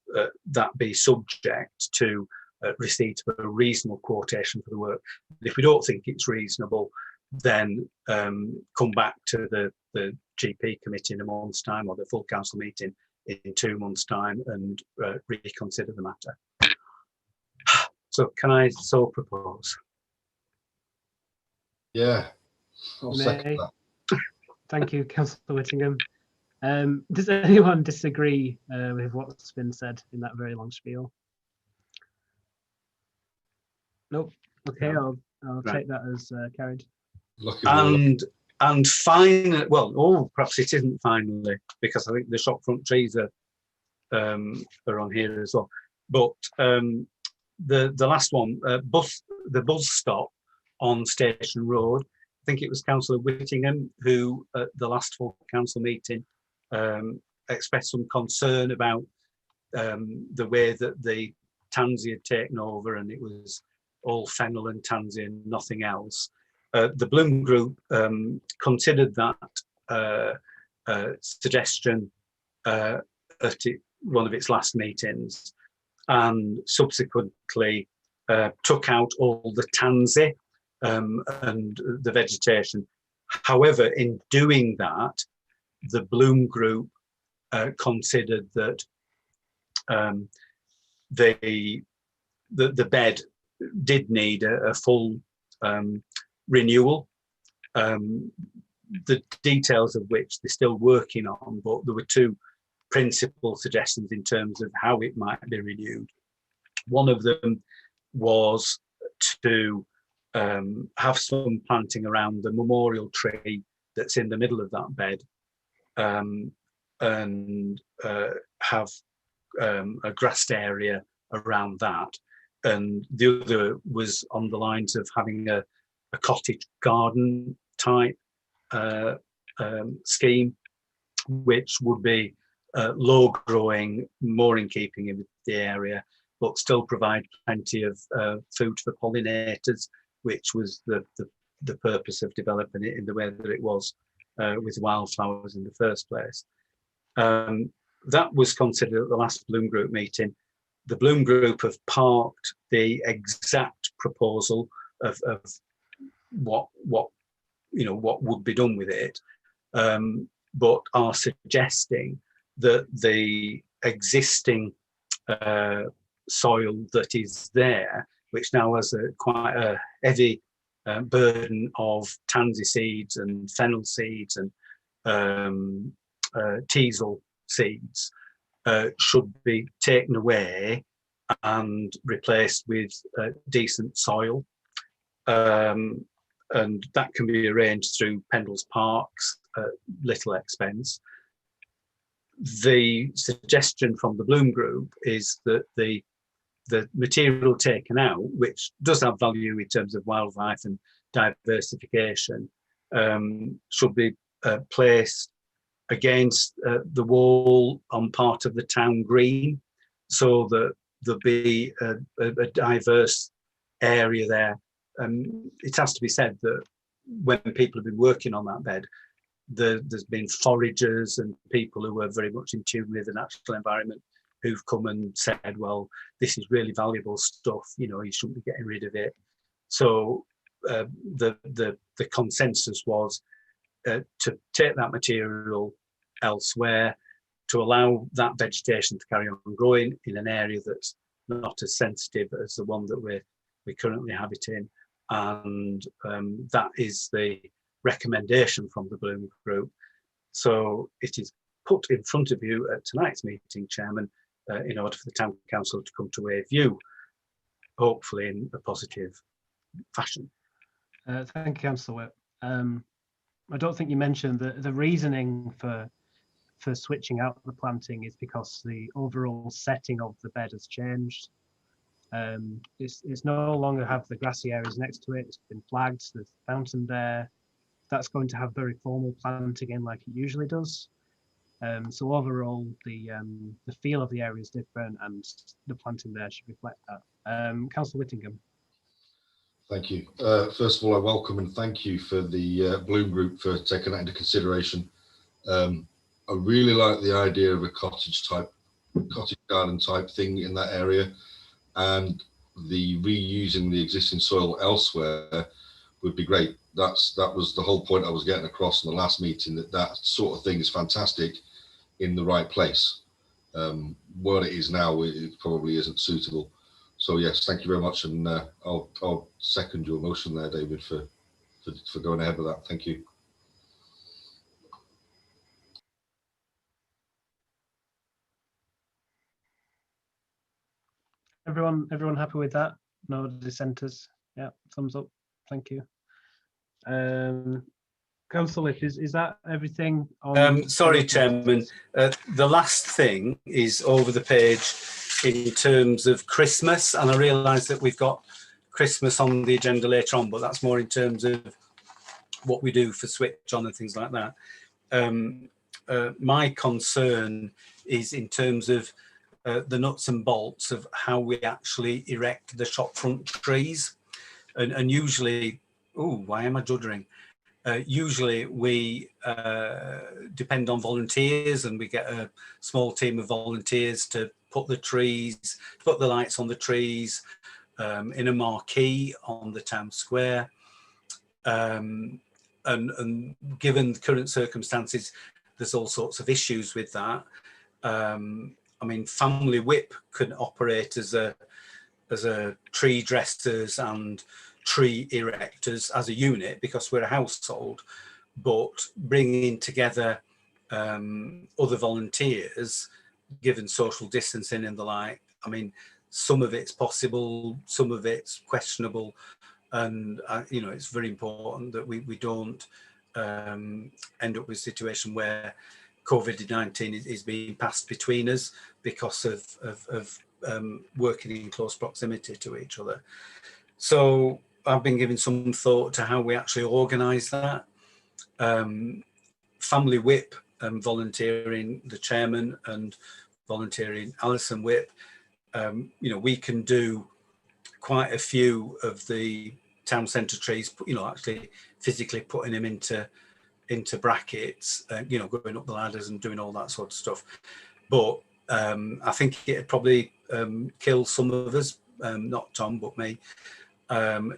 that be subject to receipt of a reasonable quotation for the work. If we don't think it's reasonable, then come back to the GP committee in a month's time, or the full council meeting in 2 months' time, and reconsider the matter. So can I so propose? Yeah, I'll second May. that. Thank you, Councillor Whittingham. Does anyone disagree with what's been said in that very long spiel? Nope. Okay, I'll Right. take that as carried. Lucky we And finally, well, perhaps it isn't finally, because I think the shop front trees are on here as well. But the last one, the bus stop on Station Road. I think it was Councillor Whittingham who, at the last full council meeting, expressed some concern about the way that the tansy had taken over, and it was all fennel and tansy and nothing else. The Bloom Group considered that suggestion at one of its last meetings, and subsequently took out all the tansy and the vegetation. However, in doing that, the Bloom Group considered that the bed did need a full renewal, the details of which they're still working on, but there were two principal suggestions in terms of how it might be renewed. One of them was to have some planting around the memorial tree that's in the middle of that bed, and have a grassed area around that. And the other was on the lines of having a cottage garden type scheme, which would be low growing, more in keeping with the area, but still provide plenty of food for pollinators which was the purpose of developing it in the way that it was with wildflowers in the first place. That was considered at the last Bloom Group meeting. The Bloom Group have parked the exact proposal of what would be done with it, but are suggesting that the existing soil that is there, which now has quite a heavy burden of tansy seeds and fennel seeds and teasel seeds, should be taken away and replaced with decent soil. And that can be arranged through Pendles Parks at little expense. The suggestion from the Bloom Group is that the material taken out, which does have value in terms of wildlife and diversification, should be placed against the wall on part of the town green, so that there'll be a diverse area there. It has to be said that when people have been working on that bed, there's been foragers and people who are very much in tune with the natural environment who've come and said, well, this is really valuable stuff, you shouldn't be getting rid of it. So the consensus was to take that material elsewhere, to allow that vegetation to carry on growing in an area that's not as sensitive as the one that we currently habit in. And that is the recommendation from the Bloom Group. So it is put in front of you at tonight's meeting, Chairman, in order for the Town Council to come to a view, hopefully in a positive fashion. Thank you, Councillor Whip. I don't think you mentioned the reasoning for switching out the planting is because the overall setting of the bed has changed. It's no longer have the grassy areas next to it. It's been flagged. There's a fountain there. That's going to have very formal planting in like it usually does. So overall, the feel of the area is different, and the planting there should reflect that. Councillor Whittingham. Thank you. First of all, I welcome and thank you for the Bloom Group for taking that into consideration. I really like the idea of a cottage garden type thing in that area, and the reusing the existing soil elsewhere would be great. That was the whole point I was getting across in the last meeting, that sort of thing is fantastic in the right place. Where it is now, it probably isn't suitable. So yes, thank you very much, and I'll second your motion there, David, for going ahead with that. Thank you. Everyone happy with that? No dissenters? Yeah, thumbs up. Thank you. Councillor Whip, is that everything? Sorry, Chairman. The last thing is over the page in terms of Christmas, and I realise that we've got Christmas on the agenda later on, but that's more in terms of what we do for switch on and things like that. My concern is in terms of the nuts and bolts of how we actually erect the shopfront trees, and usually, why am I juddering? Usually we depend on volunteers, and we get a small team of volunteers to put the lights on the trees, in a marquee on the town square. And given the current circumstances, there's all sorts of issues with that. I mean, Family Whip can operate as a tree dressers and tree erectors as a unit because we're a household, but bringing together other volunteers, given social distancing and the like, I mean, some of it's possible, some of it's questionable, and it's very important that we don't end up with a situation where COVID-19 is being passed between us because of working in close proximity to each other. So I've been giving some thought to how we actually organise that. Family Whip volunteering the chairman and volunteering Alison Whip. We can do quite a few of the town centre trees, you know, actually physically putting them into brackets, you know, going up the ladders and doing all that sort of stuff. But I think it'd probably kill some of us, not Tom, but me,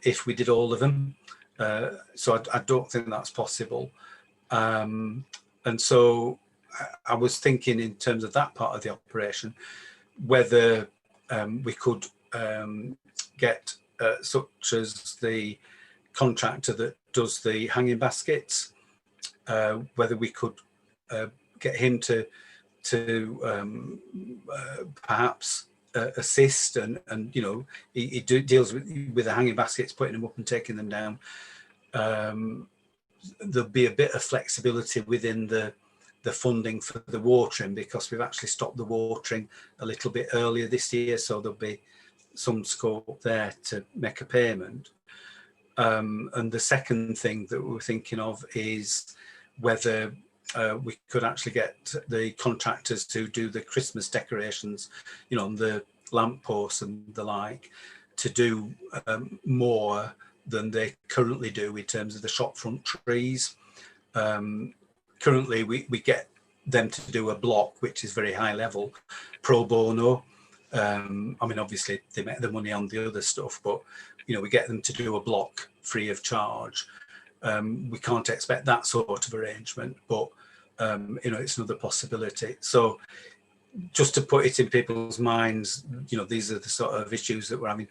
if we did all of them. So I don't think that's possible. And so I was thinking in terms of that part of the operation, whether we could get such as the contractor that does the hanging baskets, whether we could get him to perhaps assist, and you know, he deals with the hanging baskets, putting them up and taking them down. There'll be a bit of flexibility within the funding for the watering, because we've actually stopped the watering a little bit earlier this year, so there'll be some scope there to make a payment. And the second thing that we're thinking of is whether we could actually get the contractors to do the Christmas decorations, you know, on the lampposts and the like, to do more than they currently do in terms of the shop front trees. Currently, we get them to do a block, which is very high level, pro bono. I mean, obviously they make the money on the other stuff, but you know, we get them to do a block free of charge. We can't expect that sort of arrangement, but you know, it's another possibility. So just to put it in people's minds, you know, these are the sort of issues that we're having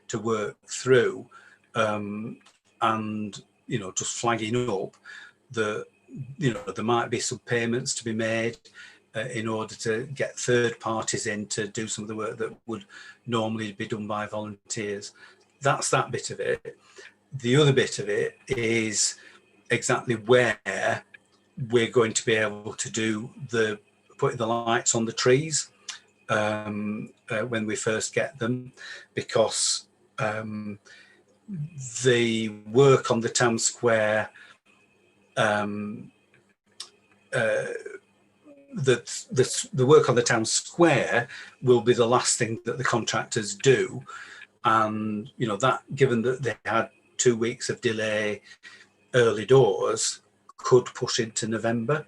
to work through, and you know, just flagging up that, you know, there might be some payments to be made in order to get third parties in to do some of the work that would normally be done by volunteers. That's that bit of it. The other bit of it is exactly where we're going to be able to do putting the lights on the trees when we first get them, because the work on the town square, the work on the town square will be the last thing that the contractors do. And you know, that, given that they had 2 weeks of delay early doors, could push into November.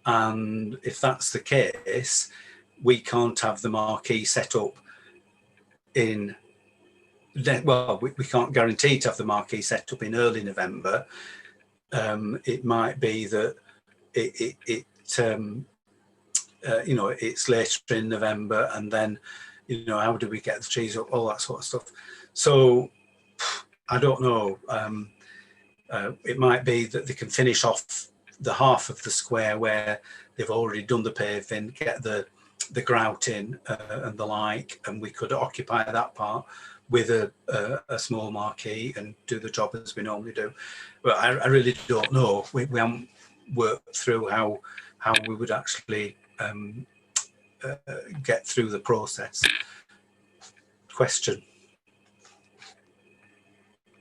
And if that's the case, we can't have the marquee set up in, well, we can't guarantee to have the marquee set up in early November. It might be that you know, it's later in November, and then, you know, how do we get the trees up, all that sort of stuff. So I don't know. It might be that they can finish off the half of the square where they've already done the paving, get the grout in and the like, and we could occupy that part with a small marquee and do the job as we normally do. But I really don't know. We haven't worked through how we would actually get through the process. Question.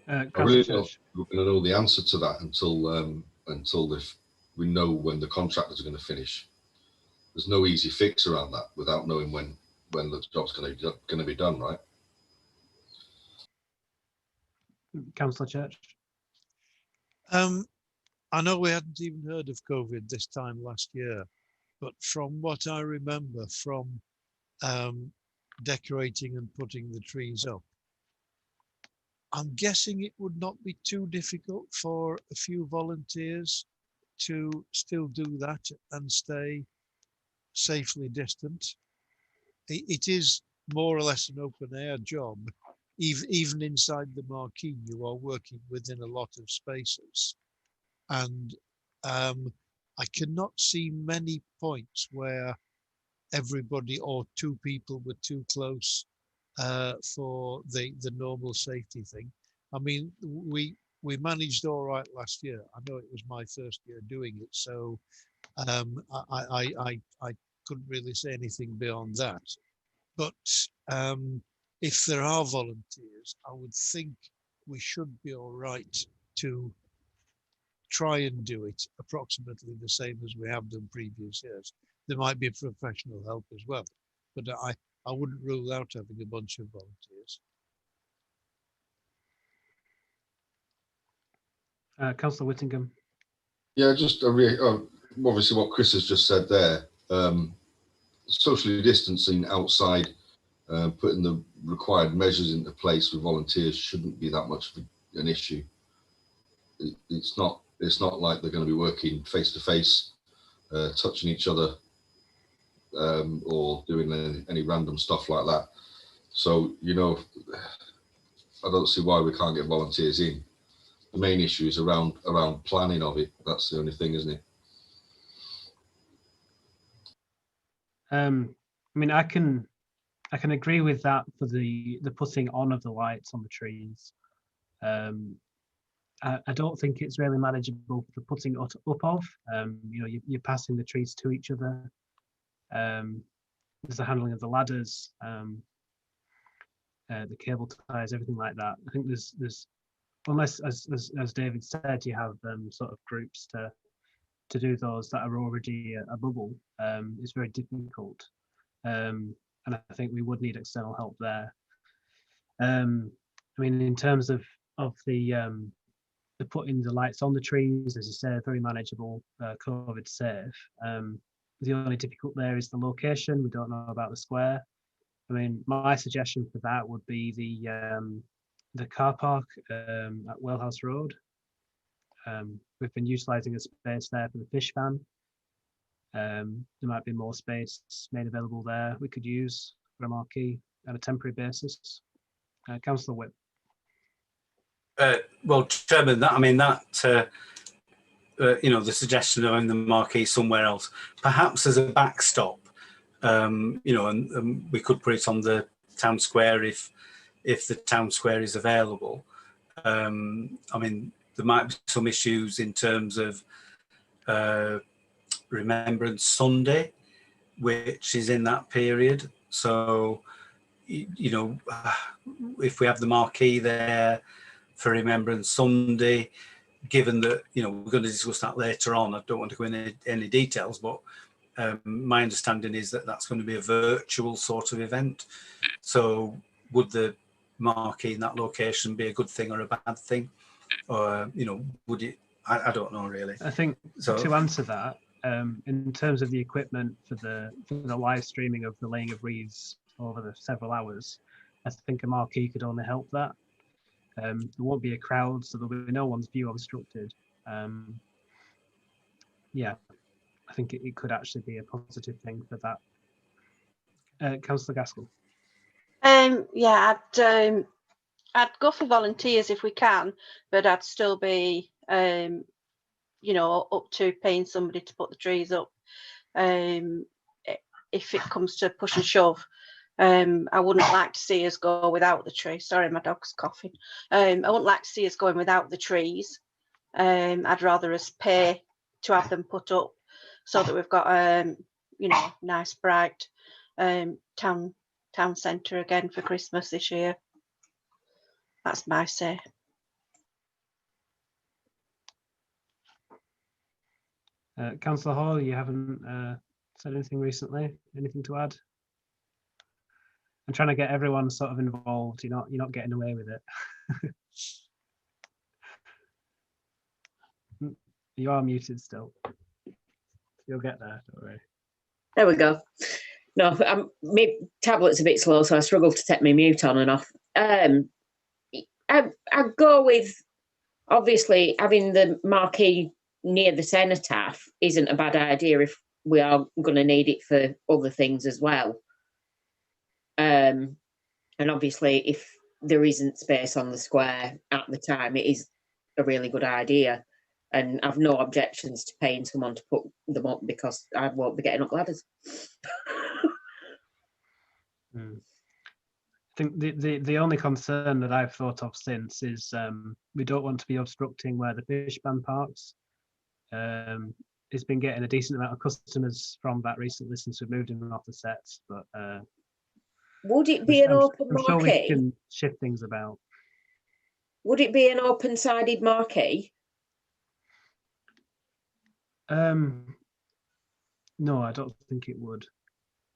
I really don't think we're going to know the answer to that until if we know when the contractors are going to finish. There's no easy fix around that without knowing when the job's going to be done, right? Councillor Church. I know we hadn't even heard of COVID this time last year, but from what I remember from decorating and putting the trees up, I'm guessing it would not be too difficult for a few volunteers to still do that and stay safely distant. It is more or less an open air job. Even inside the marquee, you are working within a lot of spaces. And I cannot see many points where everybody or two people were too close for the normal safety thing. I mean, we managed all right last year. I know it was my first year doing it, so I couldn't really say anything beyond that. But if there are volunteers, I would think we should be all right to try and do it approximately the same as we have done previous years. There might be professional help as well, but I wouldn't rule out having a bunch of volunteers. Councillor Whittingham. Yeah, just obviously what Chris has just said there. Socially distancing outside, putting the required measures into place with volunteers shouldn't be that much of an issue. It's not like they're going to be working face to face, touching each other, or doing any random stuff like that. So, you know, I don't see why we can't get volunteers in. The main issue is around planning of it. That's the only thing, isn't it? I mean, I can agree with that for the putting on of the lights on the trees. I don't think it's really manageable for putting up of. You know, you're passing the trees to each other. There's the handling of the ladders, the cable ties, everything like that. I think there's unless, as David said, you have sort of groups to do those that are already a bubble. It's very difficult, and I think we would need external help there. I mean, in terms of the putting the lights on the trees, as you said, very manageable, COVID safe. The only difficult there is the location. We don't know about the square. I mean, my suggestion for that would be the car park at Wellhouse Road. We've been utilising a space there for the fish van. There might be more space made available there we could use for a marquee on a temporary basis. Councillor Whip. Well, Chairman, you know, the suggestion of having the marquee somewhere else, perhaps as a backstop, you know, and we could put it on the town square if the town square is available. I mean, there might be some issues in terms of Remembrance Sunday, which is in that period. So, you know, if we have the marquee there for Remembrance Sunday, given that, you know, we're going to discuss that later on, I don't want to go into any details, but my understanding is that that's going to be a virtual sort of event. So would the marquee in that location be a good thing or a bad thing? Or, you know, would it, I don't know really. I think So to answer that, in terms of the equipment for the live streaming of the laying of wreaths over the several hours, I think a marquee could only help that. There won't be a crowd, so there'll be no one's view obstructed. Yeah, I think it could actually be a positive thing for that. Councillor Gaskell. Yeah, I'd go for volunteers if we can, but I'd still be, you know, up to paying somebody to put the trees up. If it comes to push and shove, I wouldn't like to see us go without the tree. Sorry, my dog's coughing. I wouldn't like to see us going without the trees. I'd rather us pay to have them put up so that we've got, you know, nice bright town centre again for Christmas this year. That's my say. Councillor Hall, you haven't said anything recently. Anything to add? I'm trying to get everyone sort of involved. You're not getting away with it. You are muted still. You'll get there, don't worry. There we go. No, my tablet's a bit slow, so I struggle to take my mute on and off. I'd go with, obviously, having the marquee near the cenotaph isn't a bad idea if we are going to need it for other things as well. And obviously, if there isn't space on the square at the time, it is a really good idea. And I've no objections to paying someone to put them up because I won't be getting up ladders. I think the only concern that I've thought of since is we don't want to be obstructing where the fish ban parks. It's been getting a decent amount of customers from that recently since we've moved in off the sets, but would it be an open I'm sure we marquee? can shift things about. Would it be an open-sided marquee? No, I don't think it would.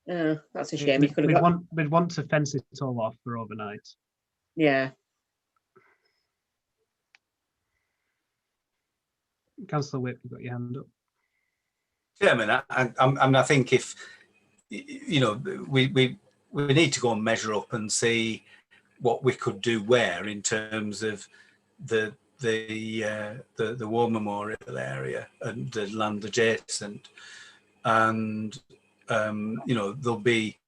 That's a shame. We'd want to fence it all off for overnight. Yeah. Councillor Whip, you've got your hand up. Chairman, I think if you know, we need to go and measure up and see what we could do where in terms of the war memorial area and the land adjacent, and you know, there'll be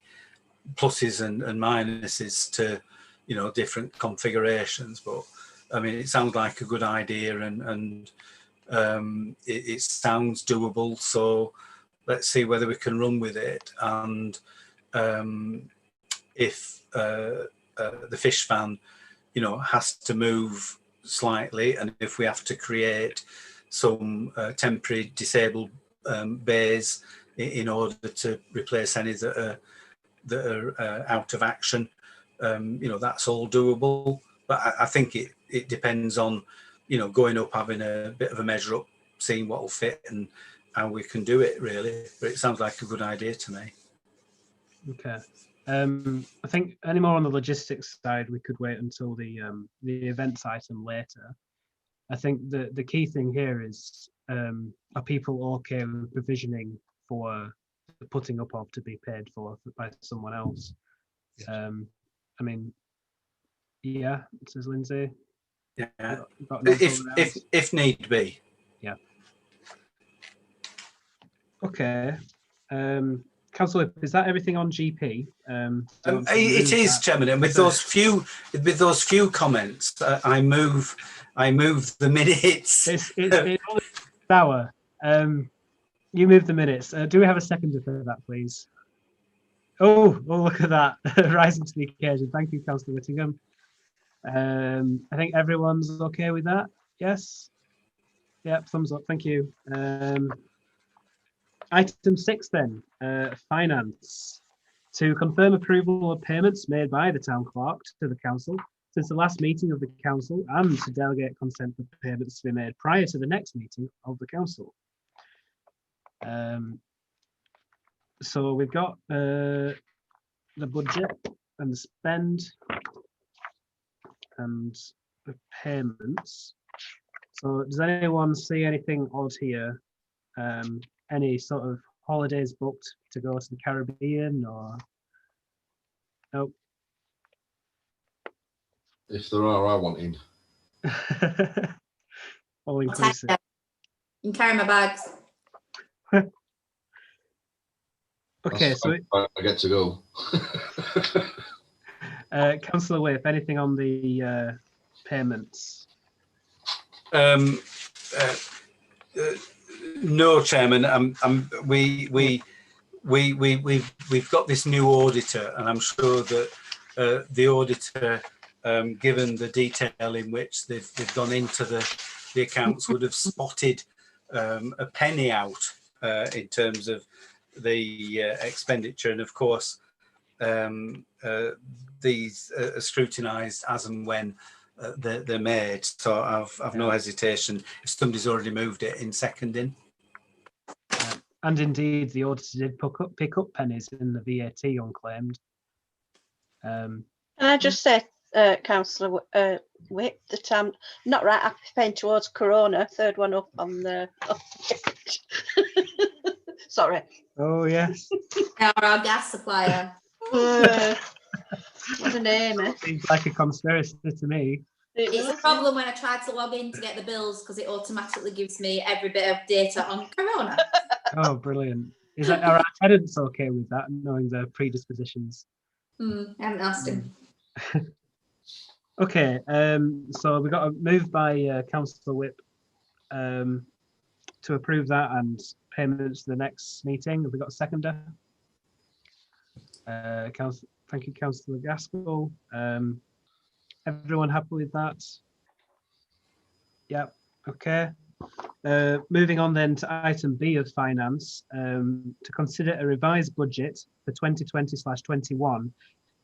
pluses and minuses to, you know, different configurations, but I mean, it sounds like a good idea, and it sounds doable, so let's see whether we can run with it. And if the fish fan, you know, has to move slightly, and if we have to create some temporary disabled bays in order to replace any that are out of action, you know, that's all doable. But I think it depends on, you know, going up, having a bit of a measure up, seeing what will fit and how we can do it, really. But it sounds like a good idea to me. Okay. I think any more on the logistics side, we could wait until the events item later. I think the key thing here is, are people okay with provisioning for the putting up of to be paid for by someone else? Yes. I mean, yeah, says Lindsay. Yeah, Got no if need be. Yeah. Okay. Councillor, is that everything on GP? Do you want to It move is, that? Chairman, and with those few comments, I move the minutes. It's only an hour. You move the minutes. Do we have a seconder for that, please? Oh, look at that. Rising to the occasion. Thank you, Councillor Whittingham. I think everyone's okay with that. Yes. Yep, thumbs up. Thank you. Item 6 then, finance. To confirm approval of payments made by the town clerk to the council since the last meeting of the council, and to delegate consent for payments to be made prior to the next meeting of the council. So we've got the budget and the spend and the payments. So does anyone see anything odd here? Any sort of holidays booked to go to the Caribbean, or nope? If there are, I want in. All I'll take inclusive. them. You can carry my bags. Okay, That's so fine, I get to go. Councillor Whip, anything on the payments? No, Chairman. We've got this new auditor, and I'm sure that the auditor, given the detail in which they've gone into the accounts, would have spotted a penny out in terms of the expenditure, and of course these are scrutinised as and when they're made. So I've no hesitation if somebody's already moved it in seconding. And indeed, the auditor did pick up pennies in the VAT unclaimed. Can I just say, Councillor Whip, that I'm not right happy paying towards Corona, third one up on the sorry. Oh yes. Our gas supplier. What a name, eh? Seems like a conspiracy to me. It's a problem when I try to log in to get the bills because it automatically gives me every bit of data on Corona. Oh, brilliant. Are our tenants okay with that, knowing their predispositions? I haven't asked him. Okay, so we got a move by Councillor Whip to approve that and payments to the next meeting. Have we got a seconder? Thank you, Councillor Gaskell. Everyone happy with that? Yep, okay. Moving on then to item B of finance, to consider a revised budget for 2020/21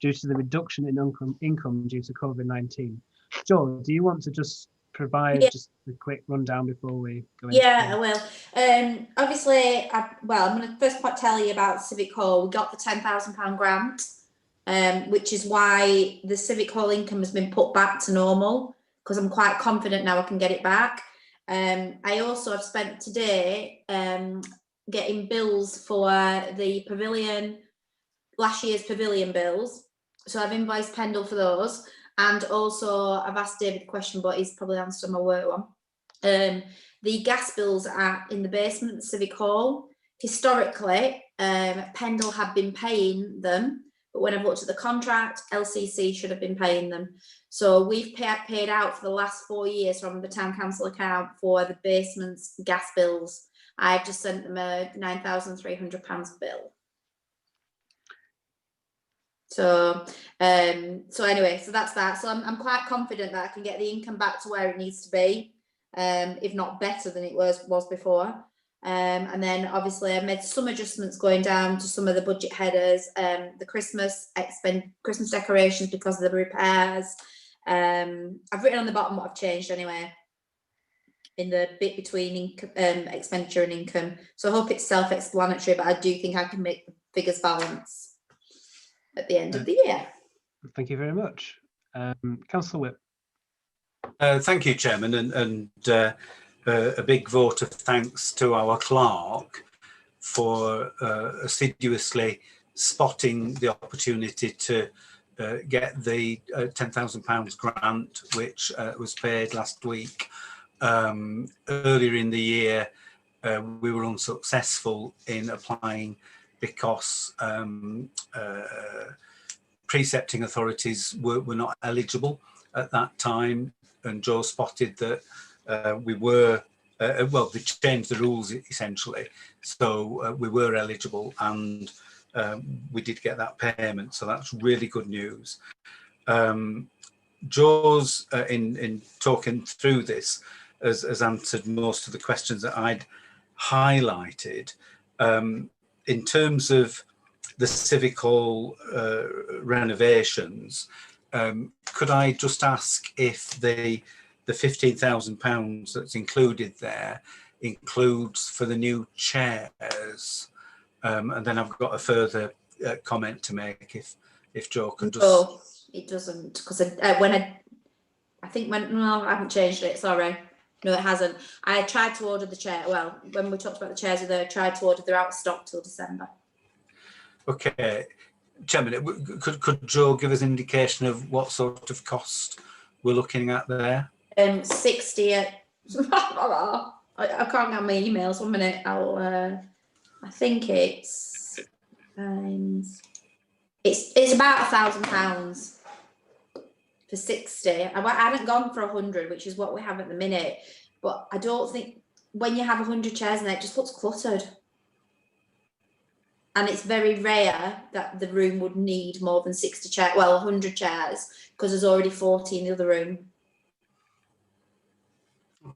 due to the reduction in income due to COVID-19. Joe, do you want to just provide just a quick rundown before we go into I will. Obviously, I'm going to first tell you about Civic Hall. We got the £10,000 grant, which is why the Civic Hall income has been put back to normal, because I'm quite confident now I can get it back. I also have spent today getting bills for the pavilion, last year's pavilion bills. So I've invoiced Pendle for those. And also I've asked David a question, but he's probably answered my work one. The gas bills are in the basement at Civic Hall. Historically, Pendle had been paying them, but when I've looked at the contract, LCC should have been paying them. So we've paid out for the last 4 years from the town council account for the basement's gas bills. I've just sent them a £9,300 bill. So anyway, so that's that. So I'm quite confident that I can get the income back to where it needs to be, if not better than it was before. And then obviously I've made some adjustments going down to some of the budget headers, the Christmas decorations because of the repairs. I've written on the bottom what I've changed anyway in the bit between expenditure and income. So I hope it's self-explanatory, but I do think I can make the figures balance at the end of the year. Thank you very much. Councillor Whip. Thank you, Chairman, and a big vote of thanks to our clerk for assiduously spotting the opportunity to get the £10,000 grant, which was paid last week. Earlier in the year, we were unsuccessful in applying because precepting authorities were not eligible at that time, and Joe spotted that we were, well, they changed the rules essentially, so we were eligible, and we did get that payment, so that's really good news. Joe's, in talking through this, has answered most of the questions that I'd highlighted. In terms of the Civic Hall renovations, could I just ask if the £15,000 that's included there includes for the new chairs? And then I've got a further comment to make if Joe could just... Oh, it doesn't, because I haven't changed it, sorry. No, it hasn't. I tried to order the chair. Well, when we talked about the chairs, I tried to order. They're out of stock till December. Okay. Chairman, could Joe give us an indication of what sort of cost we're looking at there? 60 at... I can't get my emails. 1 minute. I think it's about £1,000 for 60. I haven't gone for 100, which is what we have at the minute. But I don't think when you have 100 chairs in there, it just looks cluttered. And it's very rare that the room would need more than 60 chairs, well, 100 chairs, because there's already 40 in the other room.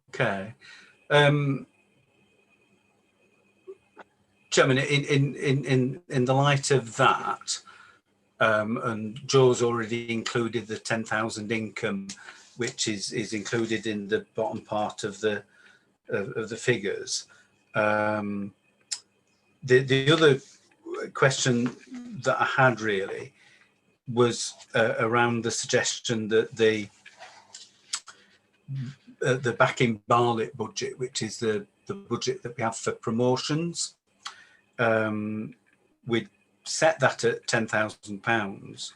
Okay. Chairman, in the light of that, and Joe's already included the 10,000 income, which is included in the bottom part of the figures. The other question that I had really was around the suggestion that the backing Bartlett budget, which is the budget that we have for promotions, we set that at £10,000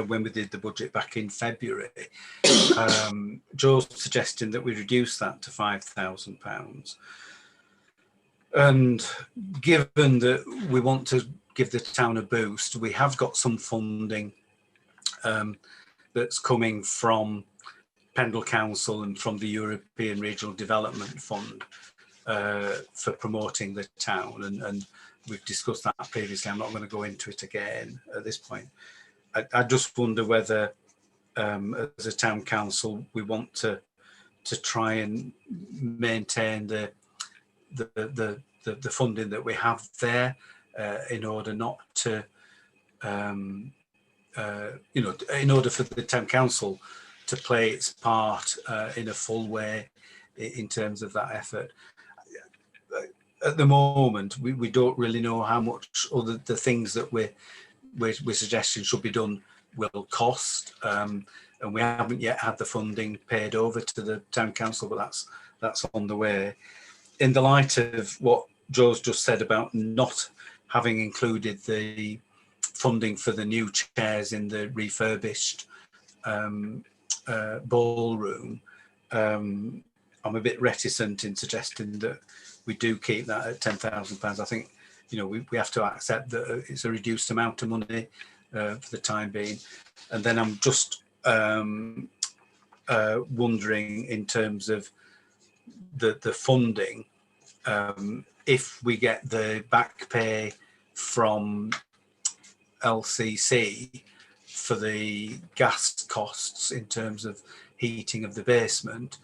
when we did the budget back in February. Joe's suggesting that we reduce that to £5,000. And given that we want to give the town a boost, we have got some funding that's coming from Pendle Council and from the European Regional Development Fund for promoting the town, and we've discussed that previously. I'm not going to go into it again at this point. I just wonder whether, as a town council, we want to try and maintain the funding that we have there in order not to, in order for the town council to play its part in a full way in terms of that effort. At the moment, we don't really know how much other the things that we're suggesting should be done will cost, and we haven't yet had the funding paid over to the town council, but that's on the way. In the light of what Joe's just said about not having included the funding for the new chairs in the refurbished ballroom, I'm a bit reticent in suggesting that we do keep that at £10,000. I think, you know, we have to accept that it's a reduced amount of money for the time being. And then I'm just wondering in terms of the funding, if we get the back pay from LCC for the gas costs in terms of heating of the basement,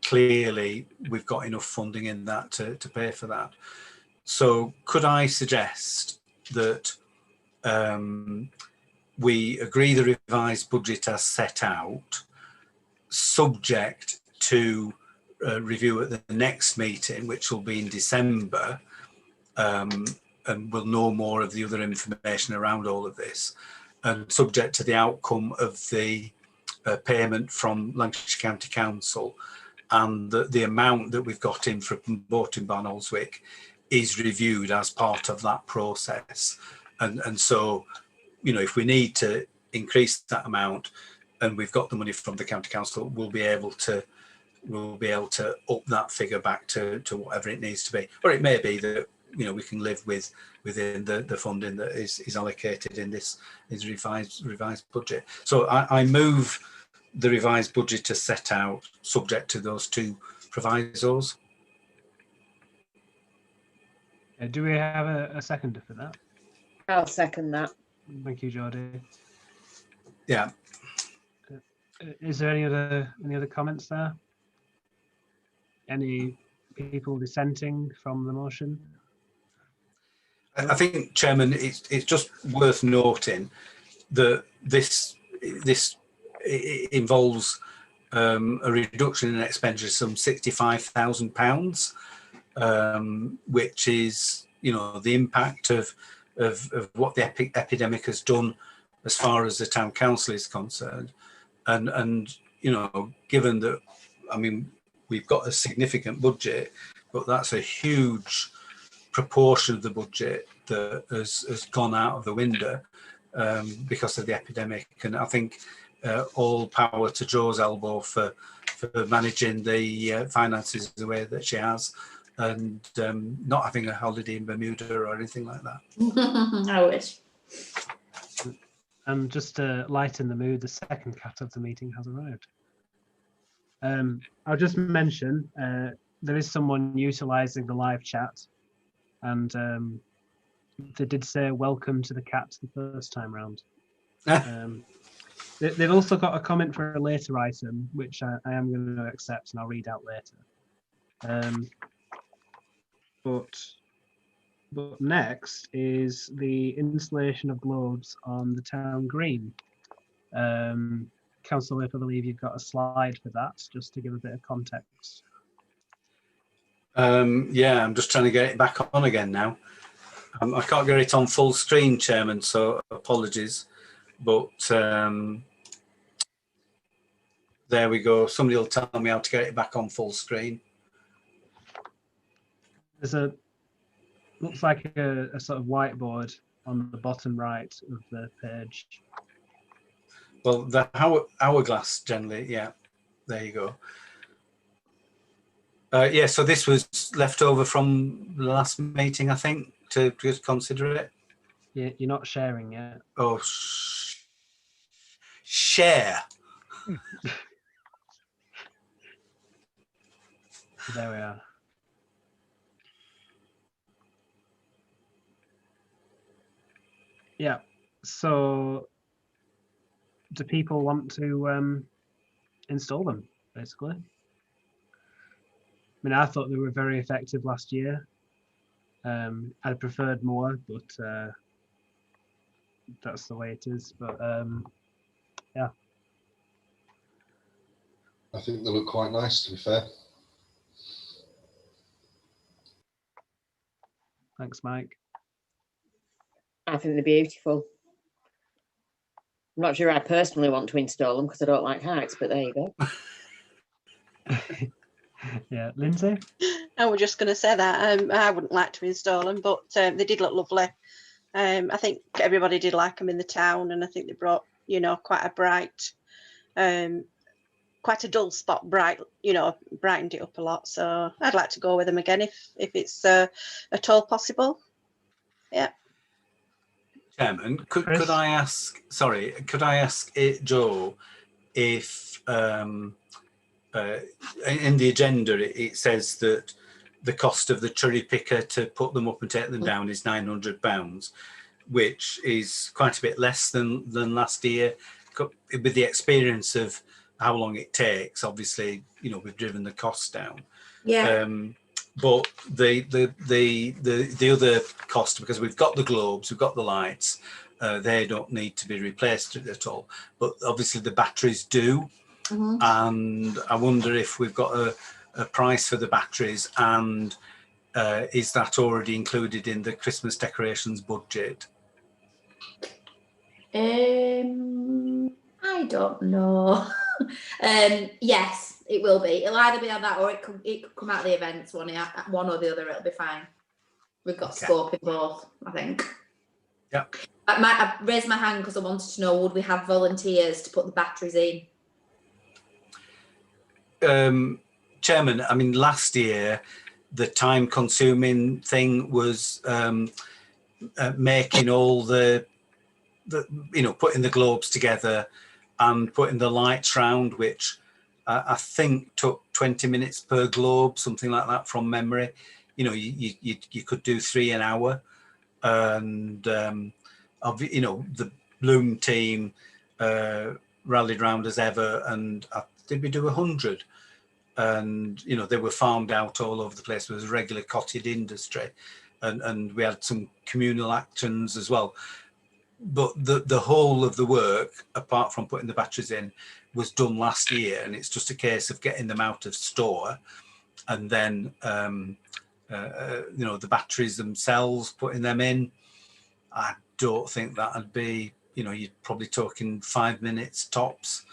clearly we've got enough funding in that to pay for that. So could I suggest that we agree the revised budget as set out, subject to review at the next meeting, which will be in December, and we'll know more of the other information around all of this, and subject to the outcome of the payment from Lancashire County Council, and the amount that we've got in for voting Barn Oldswick is reviewed as part of that process. And so, you know, if we need to increase that amount and we've got the money from the County Council, we'll be able to up that figure back to whatever it needs to be. Or it may be that, you know, we can live within the funding that is allocated in this revised budget. So I move the revised budget to set out, subject to those two provisos. Do we have a seconder for that? I'll second that. Thank you, Geordie. Yeah. Is there any other comments there? Any people dissenting from the motion? I think, Chairman, it's just worth noting that this involves a reduction in expenditure of some £65,000, which is, you know, the impact of what the epidemic has done as far as the town council is concerned, and you know, given that, I mean, we've got a significant budget, but that's a huge proportion of the budget that has gone out of the window because of the epidemic. And I think all power to Joe's elbow for managing the finances the way that she has, and not having a holiday in Bermuda or anything like that. I wish. And just to lighten the mood, the second cat of the meeting has arrived. I'll just mention there is someone utilising the live chat, and they did say welcome to the cat the first time round. They've also got a comment for a later item, which I am going to accept and I'll read out later. But next is the installation of globes on the town green. Councillor Whip, I believe you've got a slide for that, just to give a bit of context. Yeah, I'm just trying to get it back on again now. I can't get it on full screen, Chairman, so apologies. But there we go. Somebody will tell me how to get it back on full screen. There's looks like a sort of whiteboard on the bottom right of the page. Well, the hourglass generally, yeah, there you go. Yeah, so this was left over from the last meeting, I think, to just consider it. Yeah, you're not sharing yet. Oh, share. There we are. Yeah, so do people want to install them, basically? I mean, I thought they were very effective last year. I'd preferred more, but that's the way it is. But yeah. I think they look quite nice, to be fair. Thanks, Mike. I think they're beautiful. I'm not sure I personally want to install them because I don't like heights, but there you go. Yeah, Lindsay? I was just going to say that I wouldn't like to install them, but they did look lovely. I think everybody did like them in the town, and I think they brought, quite a bright, quite a dull spot, bright, brightened it up a lot. So I'd like to go with them again if it's at all possible. Yeah. Chairman, could Chris? I ask? Sorry, could I ask Joe if in the agenda it says that the cost of the cherry picker to put them up and take them down is £900, which is quite a bit less than last year. With the experience of how long it takes, obviously, we've driven the cost down. Yeah. But the other cost, because we've got the globes, we've got the lights, they don't need to be replaced at all. But obviously the batteries do. Mhm. And I wonder if we've got a price for the batteries, and is that already included in the Christmas decorations budget? I don't know. Yes, it will be. It'll either be on that, or it could come out of the events one or the other. It'll be fine. We've got scope in both, I think. Yeah. I raised my hand because I wanted to know, would we have volunteers to put the batteries in? Chairman, I mean, last year the time-consuming thing was making all the putting the globes together and putting the lights round, which I think took 20 minutes per globe, something like that from memory. You could do 3 an hour, and the Bloom team rallied round as ever, and did we do 100? And they were farmed out all over the place. There was a regular cottage industry, and we had some communal actions as well. But the whole of the work, apart from putting the batteries in, was done last year, and it's just a case of getting them out of store, and then the batteries themselves, putting them in. I don't think that'd be, you're probably talking 5 minutes tops.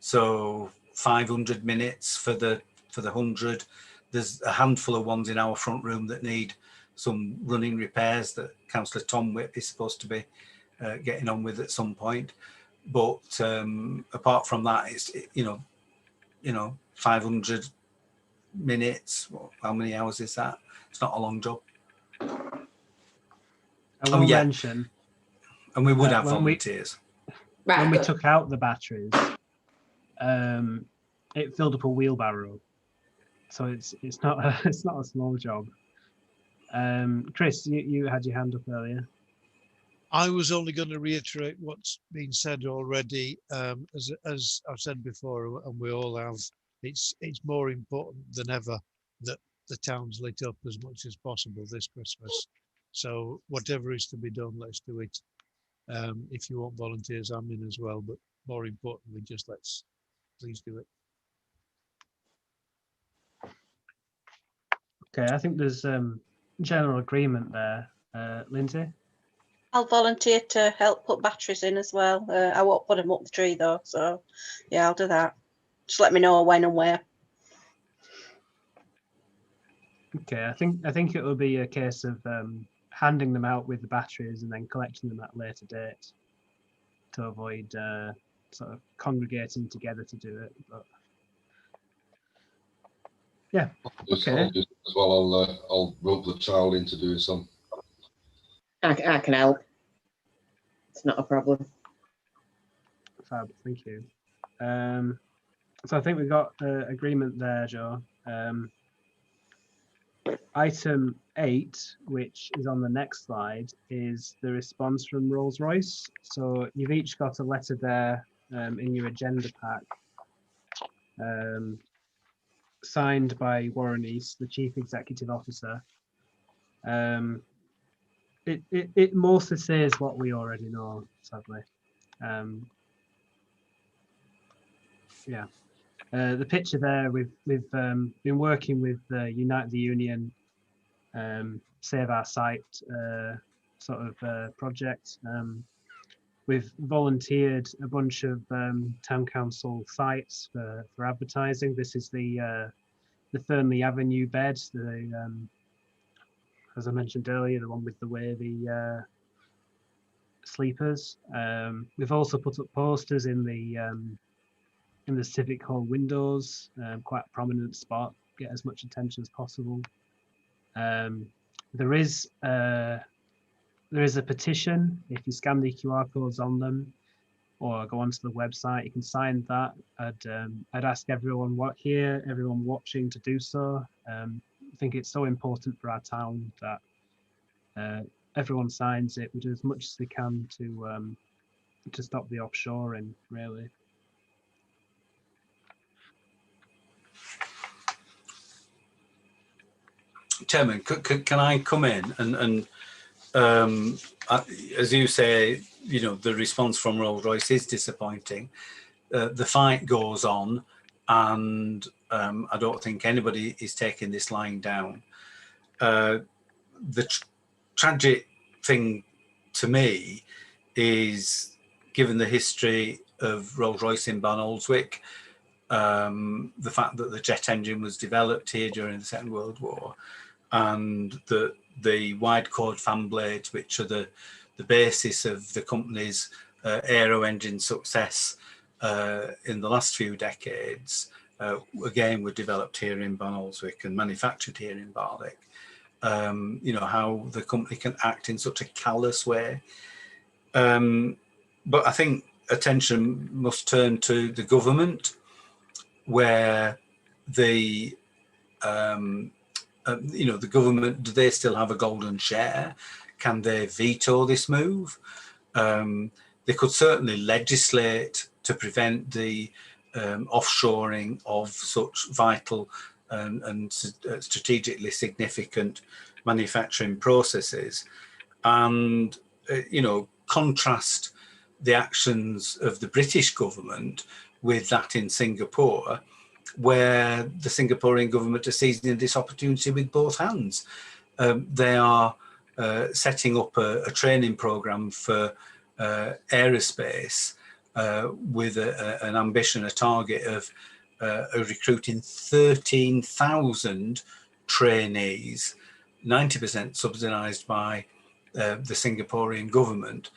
So 500 minutes for the 100. There's a handful of ones in our front room that need some running repairs that Councillor Tom Whip is supposed to be getting on with at some point. But apart from that, it's 500 minutes. How many hours is that? It's not a long job. I will yeah. mention, And we would have when we- volunteers. Right. when we good. took out the batteries, it filled up a wheelbarrow. So it's not it's not a small job. Chris, you had your hand up earlier. I was only going to reiterate what's been said already. As I've said before, and we all have, it's more important than ever that the town's lit up as much as possible this Christmas. So whatever is to be done, let's do it. If you want volunteers, I'm in as well. But more importantly, just please do it. Okay, I think there's general agreement there. Lindsay? I'll volunteer to help put batteries in as well. I won't put them up the tree though, so yeah, I'll do that. Just let me know when and where. Okay, I think it will be a case of handing them out with the batteries and then collecting them at a later date to avoid sort of congregating together to do it. But yeah, okay. As well, I'll rope the child into doing some. I can help. It's not a problem. Fab, thank you. So I think we've got agreement there, Joe. Item 8, which is on the next slide, is the response from Rolls-Royce. So you've each got a letter there in your agenda pack, signed by Warren East, the Chief Executive Officer. It mostly says what we already know, sadly. Yeah. The picture there, we've been working with Unite the Union, Save Our Site sort of project. We've volunteered a bunch of town council sites for advertising. This is the the Fernley Avenue bed, as I mentioned earlier, the one with the wavy sleepers. We've also put up posters in the Civic Hall windows, quite a prominent spot, get as much attention as possible. There is a petition. If you scan the QR codes on them or go onto the website, you can sign that. I'd ask everyone everyone watching to do so. I think it's so important for our town that everyone signs it. We do as much as we can to stop the offshoring, really. Chairman, can I come in and as you say, you know, the response from Rolls-Royce is disappointing. The fight goes on, and I don't think anybody is taking this lying down. The tragic thing to me is, given the history of Rolls-Royce in Barnoldswick, the fact that the jet engine was developed here during the Second World War, and the wide chord fan blades, which are the basis of the company's aero engine success in the last few decades, again were developed here in Barnoldswick and manufactured here in Barwick. You know, how the company can act in such a callous way. But I think attention must turn to the government, where the you know, the government, do they still have a golden share? Can they veto this move? They could certainly legislate to prevent the offshoring of such vital and strategically significant manufacturing processes, and you know, contrast the actions of the British government with that in Singapore, where the Singaporean government are seizing this opportunity with both hands. They are setting up a training program for aerospace with an ambition, a target of recruiting 13,000 trainees, 90% subsidised by the Singaporean government,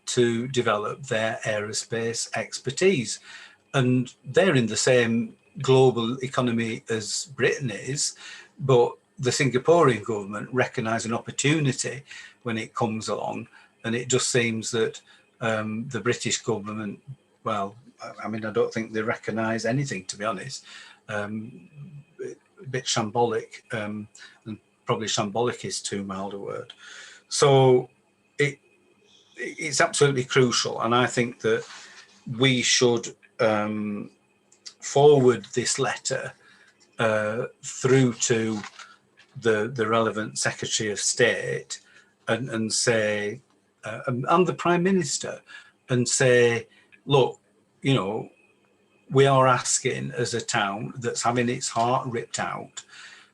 to develop their aerospace expertise. And they're in the same global economy as Britain is, but the Singaporean government recognise an opportunity when it comes along, and it just seems that the British government, well, I mean, I don't think they recognise anything, to be honest. A bit shambolic, and probably shambolic is too mild a word. So it's absolutely crucial, and I think that we should forward this letter through to the relevant Secretary of State and say, and the Prime Minister, and say, look, you know, we are asking as a town that's having its heart ripped out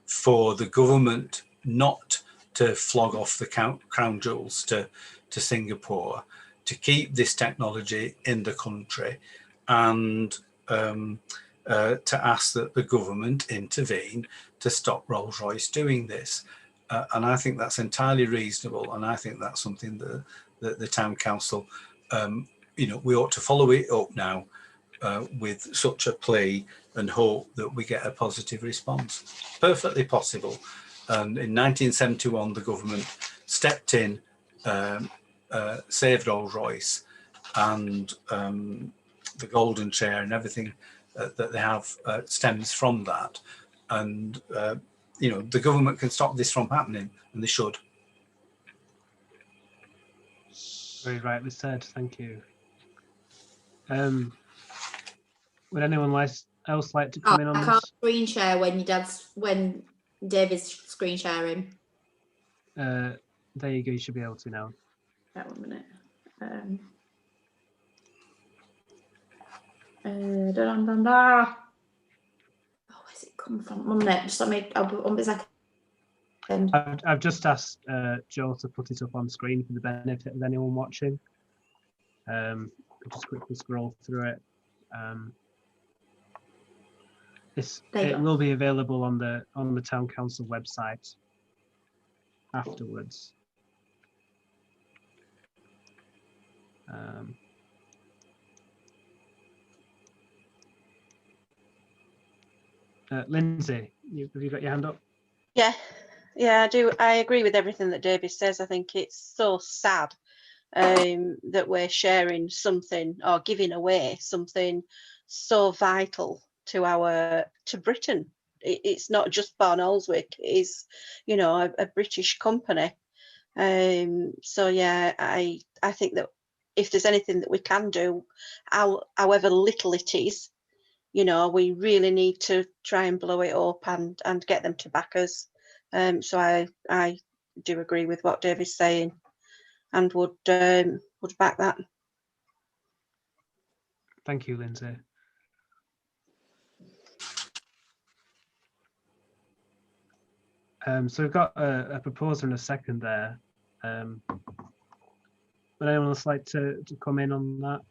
for the government not to flog off the crown jewels to Singapore, to keep this technology in the country, and to ask that the government intervene to stop Rolls-Royce doing this. And I think that's entirely reasonable, and I think that's something that the Town Council, you know, we ought to follow it up now with such a plea and hope that we get a positive response. Perfectly possible. In 1971, the government stepped in, saved Rolls-Royce, and the golden chair and everything that they have stems from that. And you know, the government can stop this from happening, and they should. Very rightly said. Thank you. Would anyone else like to come in on I this? can't screen share when David's screen sharing. There you go. You should be able to now. That 1 minute. Oh, where's it come from? 1 minute. Just let me. I'll be 1 second. I've just asked Joe to put it up on screen for the benefit of anyone watching. I'll just quickly scroll through it. There you it go. will be available on the town council website afterwards. Lindsay, have you got your hand up? Yeah, yeah, I do. I agree with everything that David says. I think it's so sad that we're sharing something or giving away something so vital to Britain. It's not just Barnoldswick, it is, you know, a British company. So yeah, I think that if there's anything that we can do, however little it is, you know, we really need to try and blow it up and get them to back us. So I do agree with what David's saying and would back that. Thank you, Lindsay. So we've got a proposer and a second there. Would anyone else like to come in on that?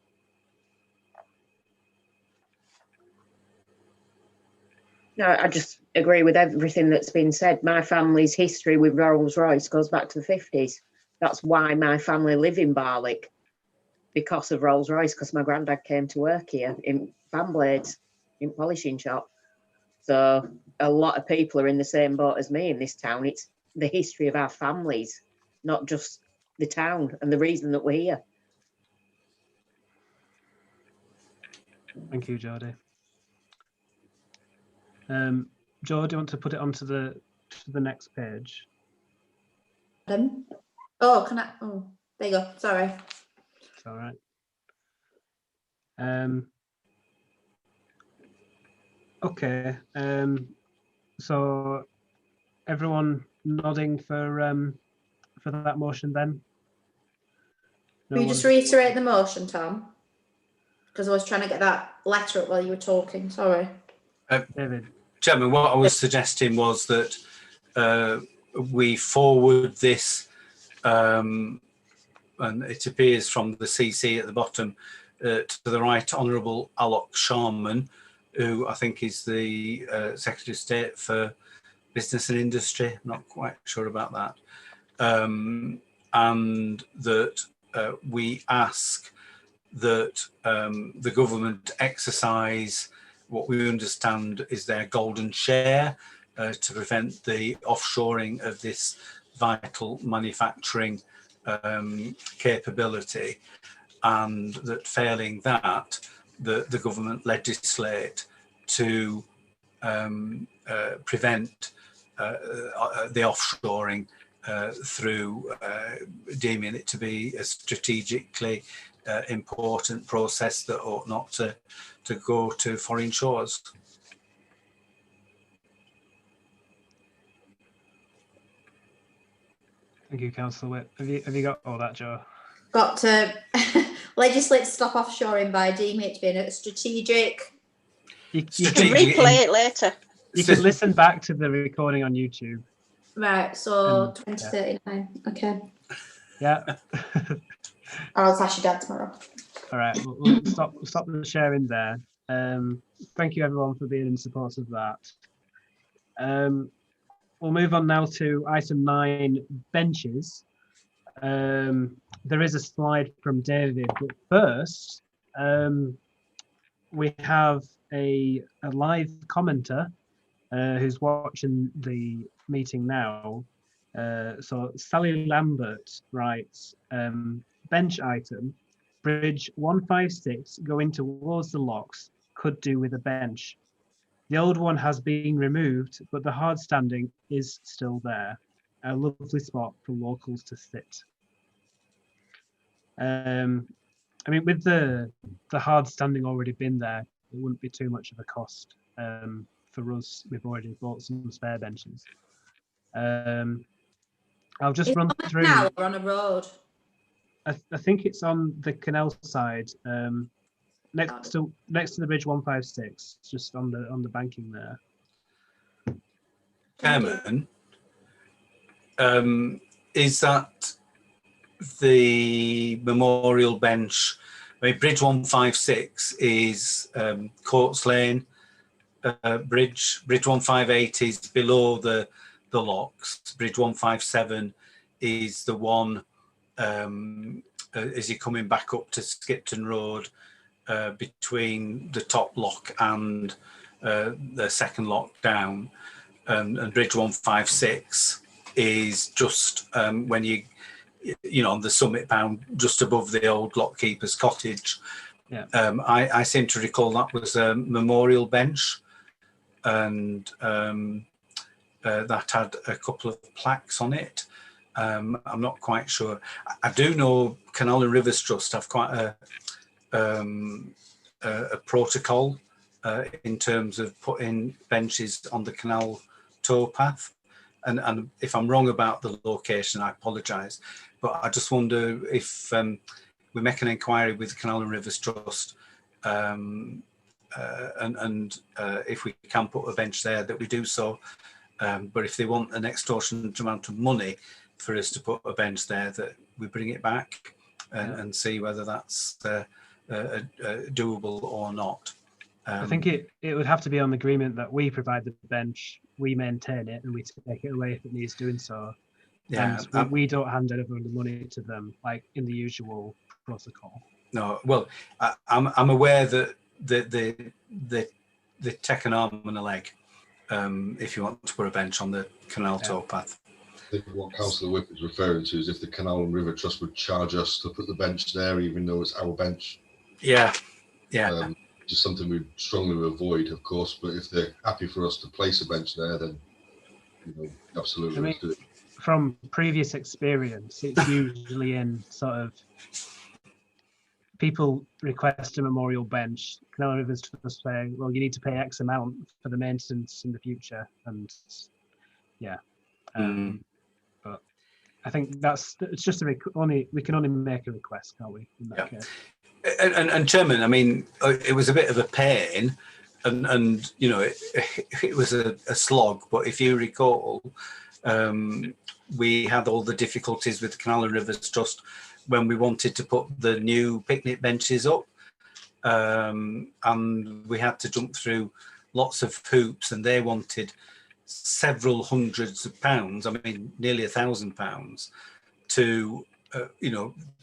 No, I just agree with everything that's been said. My family's history with Rolls-Royce goes back to the 50s. That's why my family live in Barlick, because of Rolls-Royce, because my granddad came to work here in fan blades, in polishing shop. So a lot of people are in the same boat as me in this town. It's the history of our families, not just the town and the reason that we're here. Thank you, Jodie. Jo, do you want to put it onto the next page? Oh, can I? Oh, there you go. Sorry. It's all right. Okay. So everyone nodding for that motion then? No Will you just one- reiterate the motion, Tom? Because I was trying to get that letter up while you were talking. Sorry. David. Chairman, what I was suggesting was that we forward this, and it appears from the CC at the bottom, to the Right Honourable Alok Sharman, who I think is the Secretary of State for Business and Industry. Not quite sure about that. And that we ask that the government exercise what we understand is their golden share to prevent the offshoring of this vital manufacturing capability, and that failing that, the government legislate to prevent the offshoring through deeming it to be a strategically important process that ought not to go to foreign shores. Thank you, Councillor Whip. Have you got all that, Joe? Got to legislate to stop offshoring by deeming it to be a strategic. You You can Strategic replay it later. can listen back to the recording on YouTube. Right, so And, 2039. Okay. Yeah. I'll ask your dad tomorrow. All right. We'll stop the sharing there. Thank you, everyone, for being in support of that. We'll move on now to item 9, benches. There is a slide from David, but first, we have a live commenter who's watching the meeting now. So Sally Lambert writes, bench item, bridge 156 going towards the locks, could do with a bench. The old one has been removed, but the hard standing is still there. A lovely spot for locals to sit. I mean, with the hard standing already been there, it wouldn't be too much of a cost for us. We've already bought some spare benches. I'll just run through. Now we're on a road. I think it's on the canal side, next to the bridge 156, just on the banking there. Chairman, is that the memorial bench? I mean, bridge 156 is Courts Lane, bridge 158 is below the locks. Bridge 157 is the one as you're coming back up to Skipton Road, between the top lock and the second lock down, and Bridge 156 is just when you know, on the summit bound, just above the old lockkeeper's cottage. Yeah. I seem to recall that was a memorial bench, and that had a couple of plaques on it. I'm not quite sure. I do know Canal and Rivers Trust have quite a protocol in terms of putting benches on the canal towpath. And if I'm wrong about the location, I apologise. But I just wonder if we make an inquiry with the Canal and Rivers Trust, and if we can put a bench there, that we do so. But if they want an extortionate amount of money for us to put a bench there, that we bring it back and see whether that's doable or not. I think it would have to be on the agreement that we provide the bench, we maintain it, and we take it away if it needs doing so. Yeah, And we don't hand over the money to them like in the usual protocol. No, well, I'm aware that they take an arm and a leg if you want to put a bench on the canal towpath. I think what Councillor Whip is referring to is if the Canal and River Trust would charge us to put the bench there, even though it's our bench. Yeah. Just something we'd strongly avoid, of course. But if they're happy for us to place a bench there, then absolutely. I mean, let's do it. from previous experience, it's usually in sort of people request a memorial bench. Canal and Rivers Trust say, well, you need to pay X amount for the maintenance in the future, and yeah. But I think it's just we can only make a request, can't we? In that case. And Chairman, I mean, it was a bit of a pain, and you know, it was a slog. But if you recall, we had all the difficulties with the Canal and Rivers Trust when we wanted to put the new picnic benches up, and we had to jump through lots of hoops, and they wanted several hundreds of pounds. I mean, nearly £1,000 to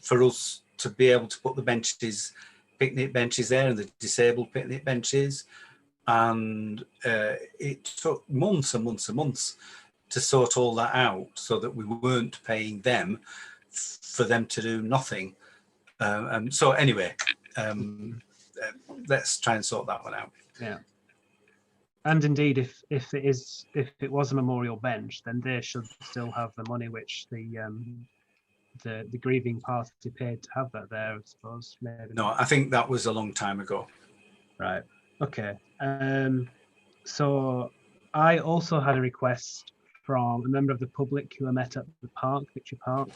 for us to be able to put the picnic benches there, and the disabled picnic benches, and it took months and months and months to sort all that out, so that we weren't paying them for them to do nothing. So anyway, let's try and sort that one out. Yeah. And indeed, if it was a memorial bench, then they should still have the money which the grieving party paid to have that there, I suppose. Maybe. No, I think that was a long time ago. Right. Okay. So I also had a request from a member of the public who I met at the park, Victory Park.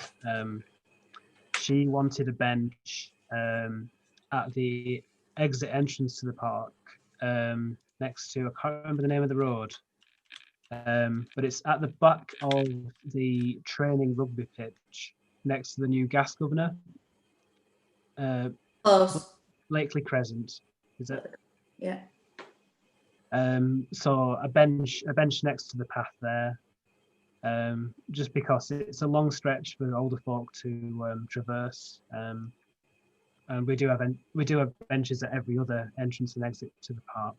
She wanted a bench at the exit entrance to the park, next to, I can't remember the name of the road, but it's at the back of the training rugby pitch, next to the new gas governor. Close. Lakely Crescent, is it? Yeah. So a bench next to the path there, just because it's a long stretch for older folk to traverse, and we do have benches at every other entrance and exit to the park.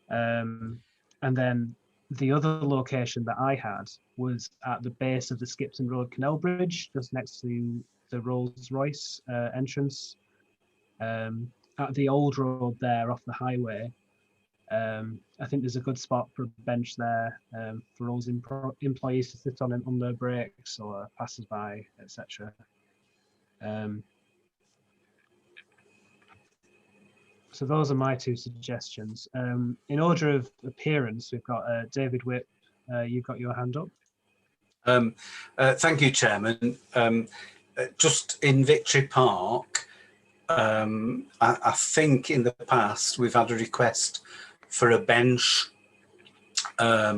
And then the other location that I had was at the base of the Skipton Road Canal Bridge, just next to the Rolls-Royce entrance. At the old road there off the highway, I think there's a good spot for a bench there for all employees to sit on their breaks, or passers-by, etc. So those are my two suggestions. In order of appearance, we've got David Whip. You've got your hand up. Thank you, Chairman. Just in Victory Park, I think in the past we've had a request for a bench at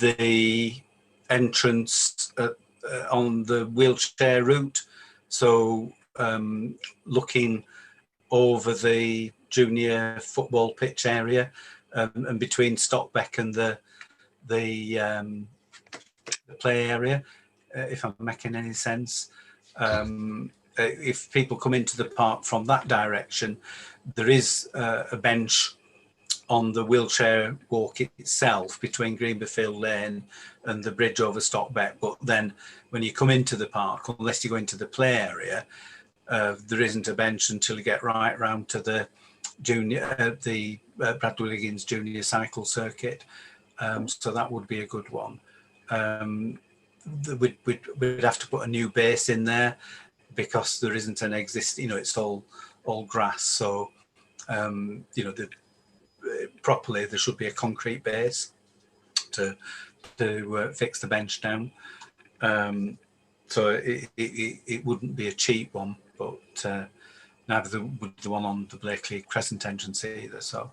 the entrance on the wheelchair route. So looking over the junior football pitch area, and between Stockbeck and the play area, if I'm making any sense. If people come into the park from that direction, there is a bench on the wheelchair walk itself between Greenberfield Lane and the bridge over Stockbeck. But then when you come into the park, unless you go into the play area, there isn't a bench until you get right round to the Bradley Wiggins Junior Cycle Circuit. So that would be a good one. We'd have to put a new base in there because there isn't an existing, it's all grass. So, properly there should be a concrete base to fix the bench down. So it wouldn't be a cheap one, but neither would the one on the Blakely Crescent entrance either. So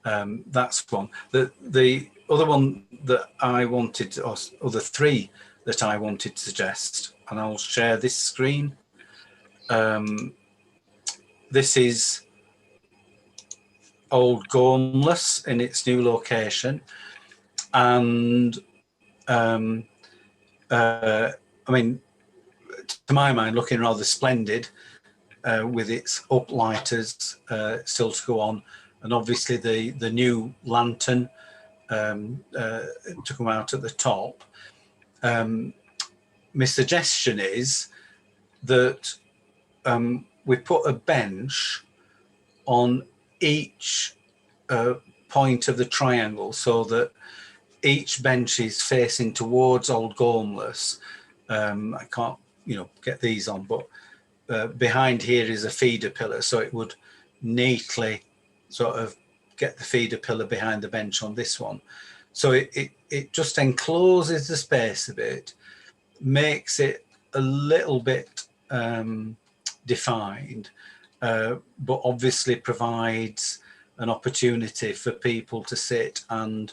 that's one. The other one that I wanted, or the three that I wanted to suggest, and I'll share this screen. This is Old Gormless in its new location, and I mean, to my mind, looking rather splendid with its uplighters still to go on, and obviously the new lantern to come out at the top. My suggestion is that we put a bench on each point of the triangle so that each bench is facing towards Old Gormless. I can't, get these on, but behind here is a feeder pillar, so it would neatly sort of get the feeder pillar behind the bench on this one. So it just encloses the space a bit, makes it a little bit defined, but obviously provides an opportunity for people to sit and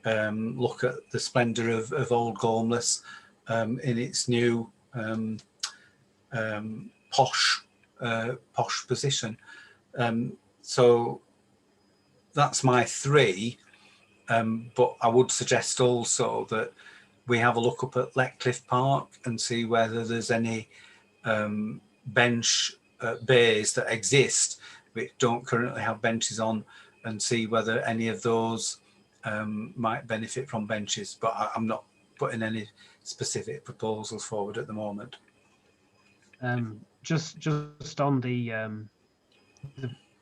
look at the splendour of Old Gormless in its new posh position. So that's my three, but I would suggest also that we have a look up at Letcliffe Park and see whether there's any bench bays that exist which don't currently have benches on, and see whether any of those might benefit from benches. But I'm not putting any specific proposals forward at the moment. Just on the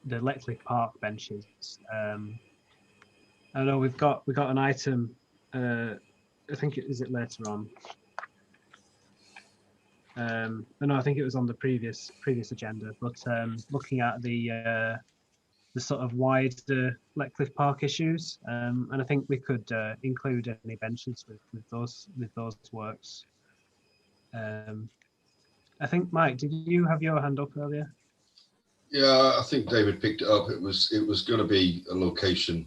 Letcliffe Park benches, I know we've got an item. I think is it later on. No, I think it was on the previous agenda. But looking at the sort of wider Letcliffe Park issues, and I think we could include any benches with those works. I think, Mike, did you have your hand up earlier? Yeah, I think David picked it up. It was going to be a location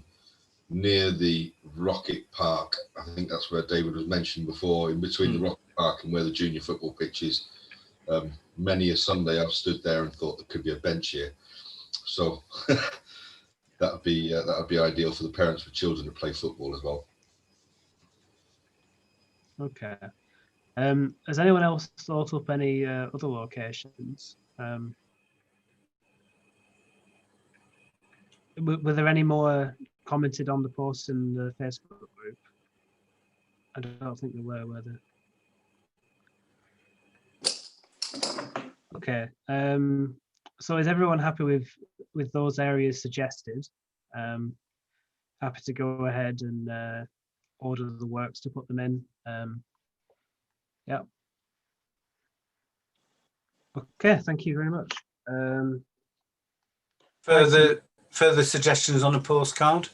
near the Rocket Park. I think that's where David was mentioned before, in between the Rocket Park and where the junior football pitch is. Many a Sunday I've stood there and thought there could be a bench here. So that would be ideal for the parents with children to play football as well. Okay. Has anyone else thought up any other locations? Were there any more commented on the post in the Facebook group? I don't think there were there? Okay. So is everyone happy with those areas suggested? Happy to go ahead and order the works to put them in. Yeah. Okay, thank you very much. Further suggestions on a postcard?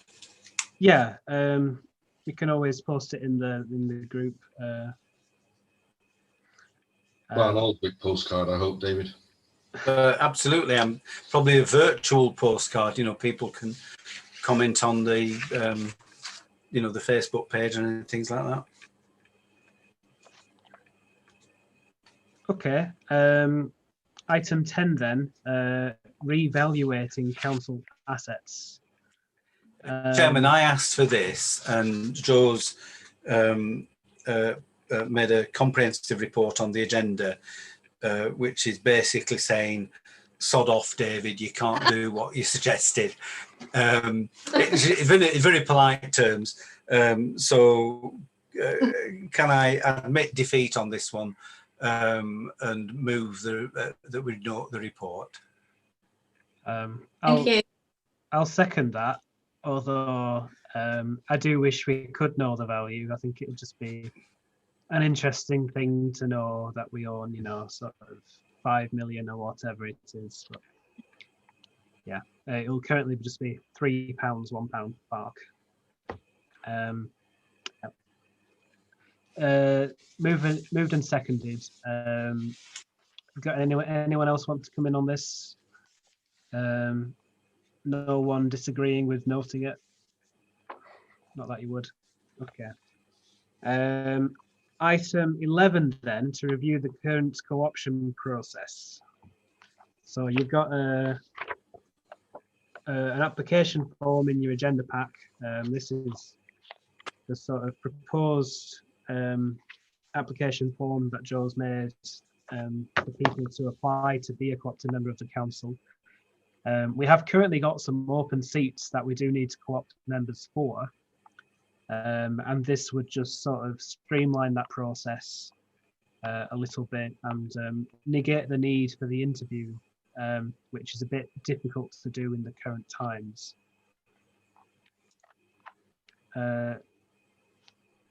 Yeah, you can always post it in the group. Well, an old big postcard, I hope, David. Absolutely. I'm probably a virtual postcard. People can comment on the the Facebook page and things like that. Okay. Item 10 then, reevaluating council assets. Chairman, I asked for this, and Joe's made a comprehensive report on the agenda, which is basically saying, sod off, David, you can't do what you suggested. It's in very polite terms. So can I admit defeat on this one and move that we note the report? Thank you. I'll second that, although I do wish we could know the value. I think it would just be an interesting thing to know that we own, you know, sort of 5 million or whatever it is. But yeah, it'll currently just be £3, £1 park. Moved and seconded. Got anyone else want to come in on this? No one disagreeing with noting it? Not that you would. Okay. Item 11 then, to review the current co-option process. So you've got an application form in your agenda pack. This is the sort of proposed application form that Joe's made for people to apply to be a co-opted member of the council. We have currently got some open seats that we do need to co-opt members for. And this would just sort of streamline that process a little bit and negate the need for the interview, which is a bit difficult to do in the current times.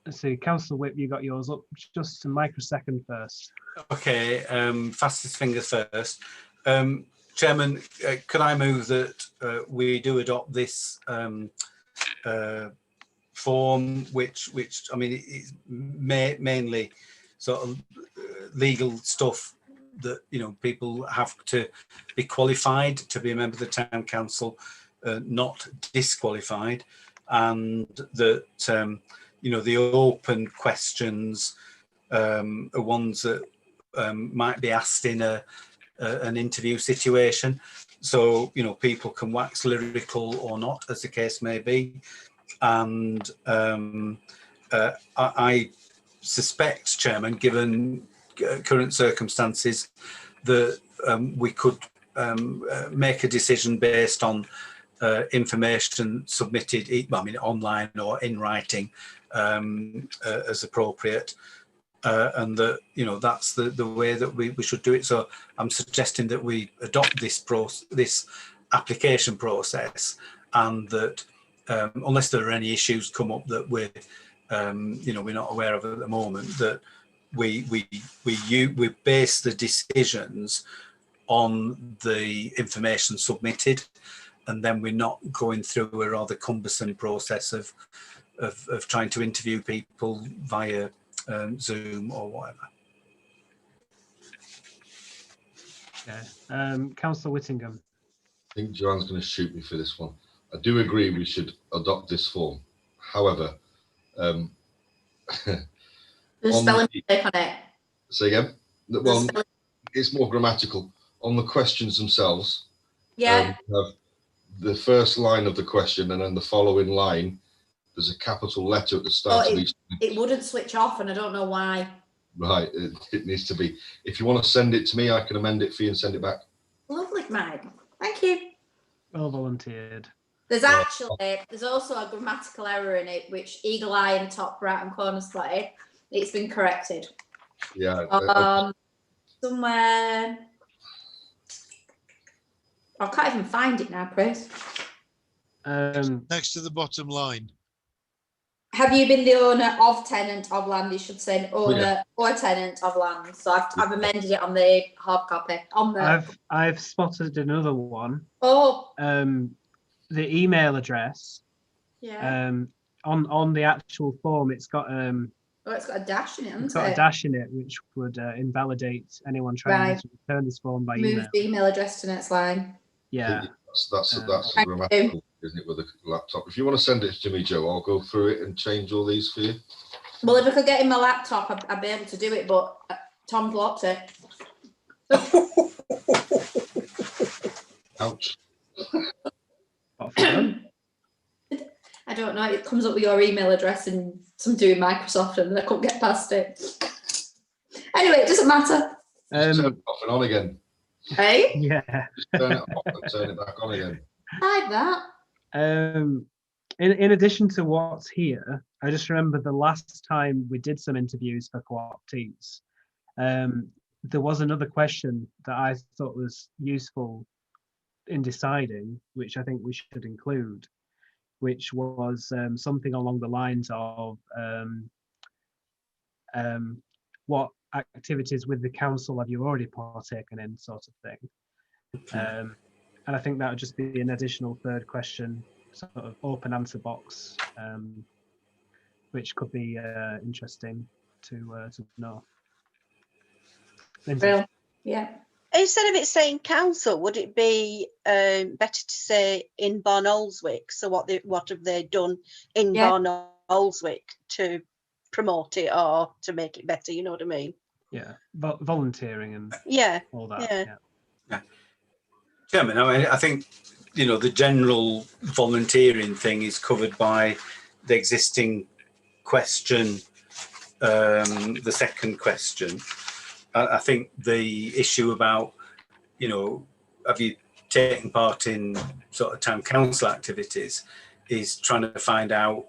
So, Councillor Whip, you got yours up. Just a microsecond first. Okay, fastest fingers first. Chairman, could I move that we do adopt this form, which I mean, it's mainly sort of legal stuff that, you know, people have to be qualified to be a member of the town council, not disqualified, and that you know, the open questions are ones that might be asked in an interview situation, so, you know, people can wax lyrical or not, as the case may be. And I suspect, Chairman, given current circumstances, that we could make a decision based on information submitted, I mean, online or in writing, as appropriate, and that, you know, that's the way that we should do it. So I'm suggesting that we adopt this application process, and that unless there are any issues come up that we're you know, we're not aware of at the moment, that we base the decisions on the information submitted, and then we're not going through a rather cumbersome process of trying to interview people via Zoom or whatever. Okay. Councillor Whittingham. I think Joanne's going to shoot me for this one. I do agree we should adopt this form. However, There's a spelling mistake on it. say again? Well, it's more grammatical. On the questions themselves, Yeah. have the first line of the question, and then the following line, there's a capital letter at the start of each. It wouldn't switch off, and I don't know why. Right, it needs to be. If you want to send it to me, I can amend it for you and send it back. Lovely, Mike. Thank you. Well volunteered. There's also a grammatical error in it, which eagle eye in the top right hand corner slightly. It's been corrected. Yeah. Somewhere. I can't even find it now, Chris. Next to the bottom line. Have you been the owner of tenant of land? You should say owner or tenant of land. So I've amended it on the hard copy. On the. I've spotted another one. Oh. The email address. Yeah. On the actual form, it's got it's got a dash in it, hasn't it's got it? a dash in it, which would invalidate anyone trying to return this form by email. Move the email address to next line. Yeah. That's grammatical, isn't it, with a laptop? If you want to send it to me, Joe, I'll go through it and change all these for you. Well, if I could get in my laptop, I'd be able to do it, but Tom's locked it. Ouch. What for them? don't know. It comes up with your email address and some doing Microsoft and I couldn't get past it. Anyway, it doesn't matter. Just turn it off and on again. Hey, Yeah. Just turn it off and turn it back on again. like that. In addition to what's here, I just remember the last time we did some interviews for co-optees, there was another question that I thought was useful in deciding, which I think we should include, which was something along the lines of what activities with the council have you already partaken in, sort of thing. And I think that would just be an additional third question, sort of open answer box, which could be interesting to know. Lindsay? Well, yeah. Instead of it saying council, would it be better to say in Barnoldswick? So what have they done in Yeah. Barnoldswick to promote it or to make it better? You know what I mean? Yeah, volunteering and Yeah. all that. Yeah. Yeah. Chairman, I mean, I think, you know, the general volunteering thing is covered by the existing question, the second question. I think the issue about, you know, have you taken part in sort of town council activities is trying to find out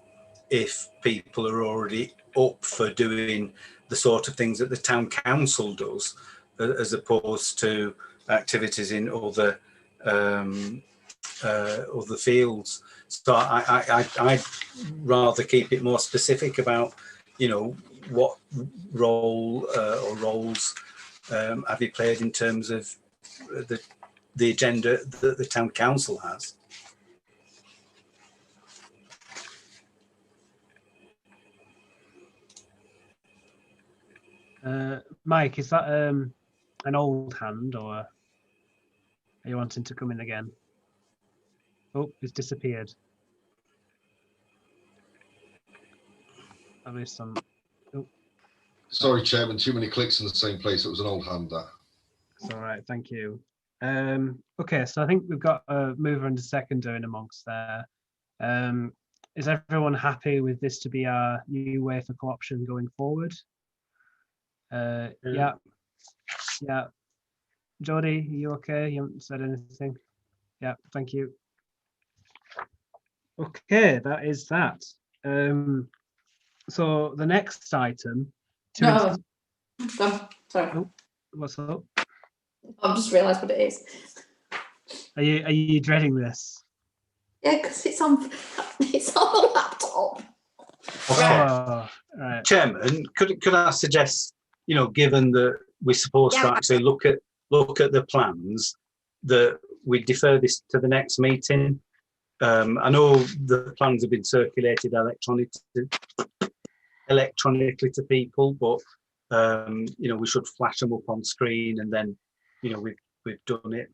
if people are already up for doing the sort of things that the town council does, as opposed to activities in other fields. So I'd rather keep it more specific about, you know, what role or roles have you played in terms of the agenda that the town council has. Mike, is that an old hand, or are you wanting to come in again? Oh, it's disappeared. At least some. Oh, Sorry, Chairman, too many clicks in the same place. It was an old hand, that. it's all right, thank you. Okay, so I think we've got a mover and a seconder in amongst there. Is everyone happy with this to be our new way for co-option going forward? Yeah. Jody, are you okay? You haven't said anything? Yeah, thank you. Okay, that is that. So the next item. No. Go. Sorry. Oh, what's up? I've just realised what it is. Are you dreading this? Yeah, because it's on the laptop. Okay. Oh, right. Chairman, could I suggest, you know, given that we're supposed to Yeah. actually look at the plans, that we defer this to the next meeting? I know the plans have been circulated electronically to people, but you know, we should flash them up on screen, and then, you know, we've done it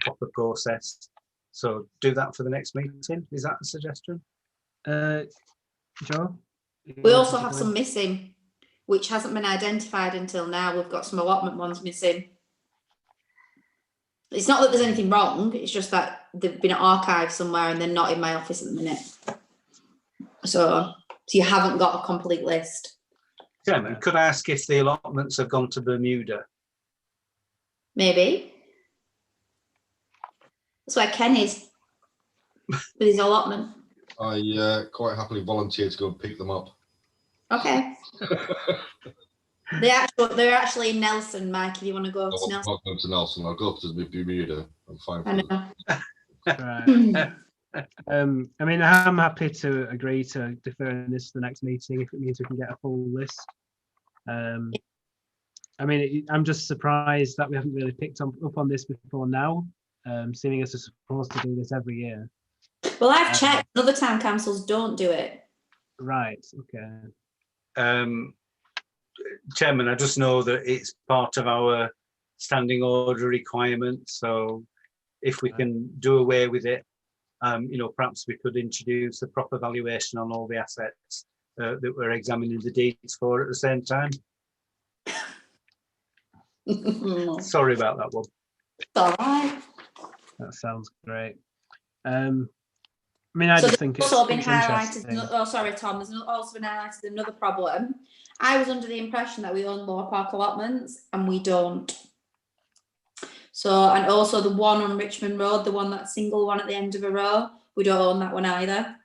proper process. So do that for the next meeting. Is that a suggestion? Joe? We also have some missing, which hasn't been identified until now. We've got some allotment ones missing. It's not that there's anything wrong, it's just that they've been archived somewhere and they're not in my office at the minute. So you haven't got a complete list. Chairman, could I ask if the allotments have gone to Bermuda? Maybe. That's where Ken is with his allotment. I quite happily volunteer to go and pick them up. Okay. They're actually in Nelson, Mike, if you want to go I to won't Nelson. go to Nelson. I'll go up to Bermuda. I'm fine. I For that. know. Right. I mean, I'm happy to agree to defer this to the next meeting if it means we can get a full list. I mean, I'm just surprised that we haven't really picked up on this before now, seeing as we're supposed to do this every year. Well, I've checked. Other town councils don't do it. Right. Okay. Chairman, I just know that it's part of our standing order requirement. So if we can do away with it, you know, perhaps we could introduce a proper valuation on all the assets that we're examining the deeds for at the same time. It's Sorry about that one. all right. That sounds great. I mean, I So just think there's it's, also been it's highlighted. interesting. Oh, sorry, Tom. There's also been highlighted another problem. I was under the impression that we own Lower Park allotments, and we don't. So, and also the one on Richmond Road, the one that single one at the end of a row, we don't own that one either.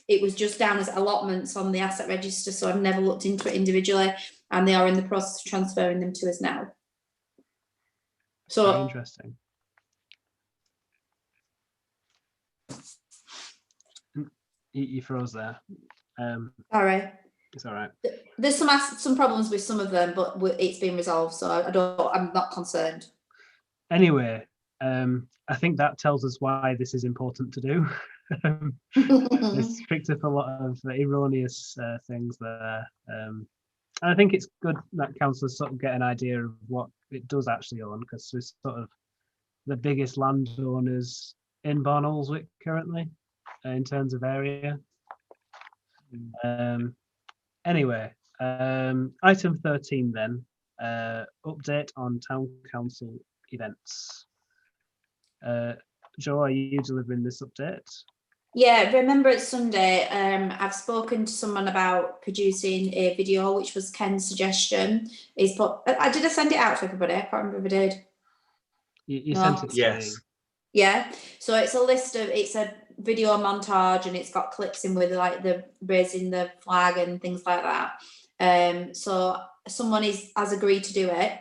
It was just down as allotments on the asset register, so I've never looked into it individually, and they are in the process of transferring them to us now. Very So interesting. You froze there. sorry. It's all right. There's some problems with some of them, but it's been resolved, so I'm not concerned. Anyway, I think that tells us why this is important to do. It's picked up a lot of erroneous things there. And I think it's good that councillors sort of get an idea of what it does actually own, because we're sort of the biggest landowners in Barnoldswick currently in terms of area. Anyway, item 13 then, update on town council events. Joe, are you delivering this update? Yeah, Remembrance Sunday. I've spoken to someone about producing a video, which was Ken's suggestion. Did I send it out to everybody? I can't remember if I did. You No. sent it to me. Yes. Yeah, so it's a video montage, and it's got clips in with like the raising the flag and things like that. So someone has agreed to do it.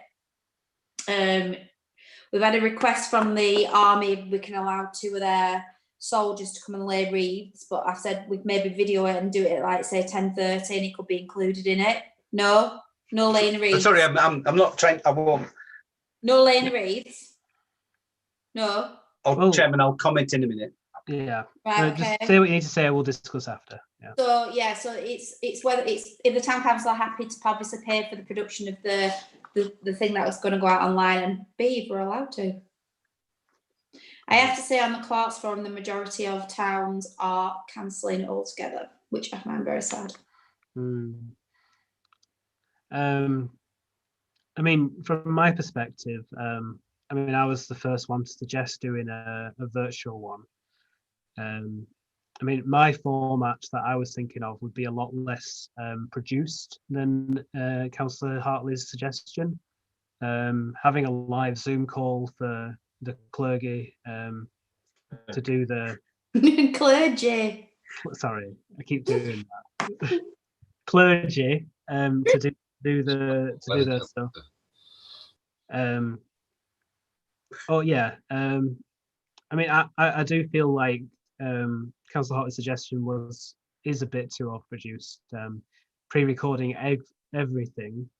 We've had a request from the army if we can allow 2 of their soldiers to come and lay wreaths, but I've said we'd maybe video it and do it at like say 10:30, and it could be included in it. No laying wreaths. Sorry, I'm not trying. I won't. No laying wreaths. No. Oh, Well- Chairman, I'll comment in a minute. Right. Yeah. So Okay. just say what you need to say. We'll discuss after. Yeah. So yeah, so it's whether it's if the town council are happy to obviously pay for the production of the thing that was going to go out online, and B, if we're allowed to. I have to say, on the Clerks Forum, the majority of towns are cancelling altogether, which I find very sad. I mean, from my perspective, I mean, I was the first one to suggest doing a virtual one. I mean, my format that I was thinking of would be a lot less produced than Councillor Hartley's suggestion. Having a live Zoom call for the clergy to do the Clergy. sorry, I keep doing that. Clergy to do the stuff. Oh yeah. I mean, I do feel like Councillor Hartley's suggestion is a bit too overproduced. Pre-recording everything.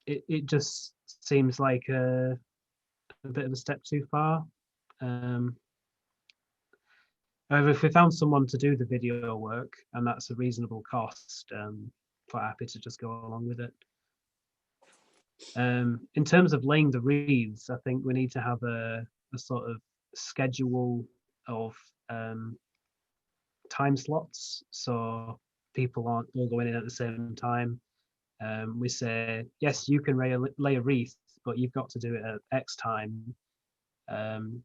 It just seems like a bit of a step too far. However, if we found someone to do the video work and that's a reasonable cost, quite happy to just go along with it. In terms of laying the wreaths, I think we need to have a sort of schedule of time slots, so people aren't all going in at the same time. We say, yes, you can lay a wreath, but you've got to do it at X time, and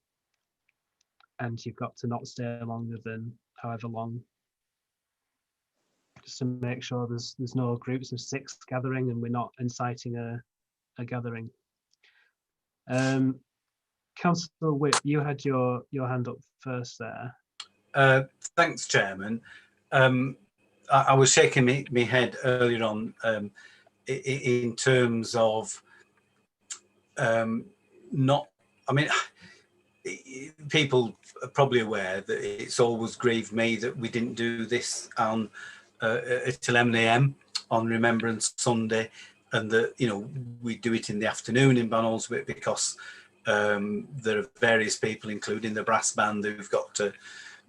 you've got to not stay longer than however long, just to make sure there's no groups of 6 gathering and we're not inciting a gathering. Councillor Whip, you had your hand up first there. Thanks, Chairman. I was shaking my head earlier on in terms of not. I mean, people are probably aware that it's always grieved me that we didn't do this on at 11 AM on Remembrance Sunday, and that we do it in the afternoon in Barnoldswick because there are various people, including the brass band, who've got to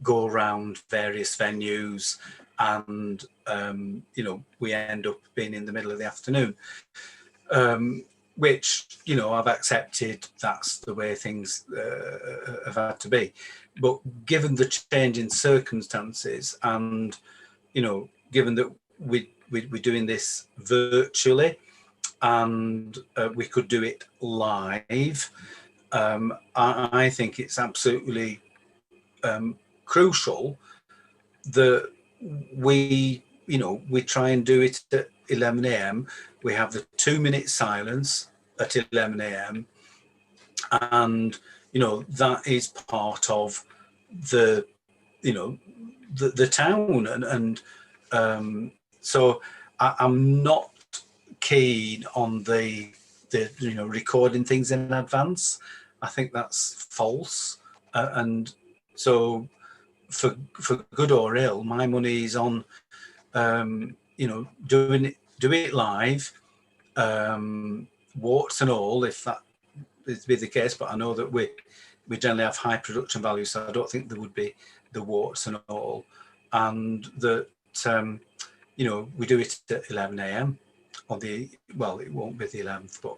go around various venues, and we end up being in the middle of the afternoon, which I've accepted. That's the way things have had to be. But given the change in circumstances, and given that we're doing this virtually, and we could do it live, I think it's absolutely crucial that we try and do it at 11 a.m. We have the 2-minute silence at 11 a.m. and that is part of the the town, and so I'm not keen on the recording things in advance. I think that's false, and so for good or ill, my money is on do it live, warts and all, if that is be the case. But I know that we generally have high production value, so I don't think there would be the warts and all, and that we do it at 11 a.m. on the, well, it won't be the 11th, but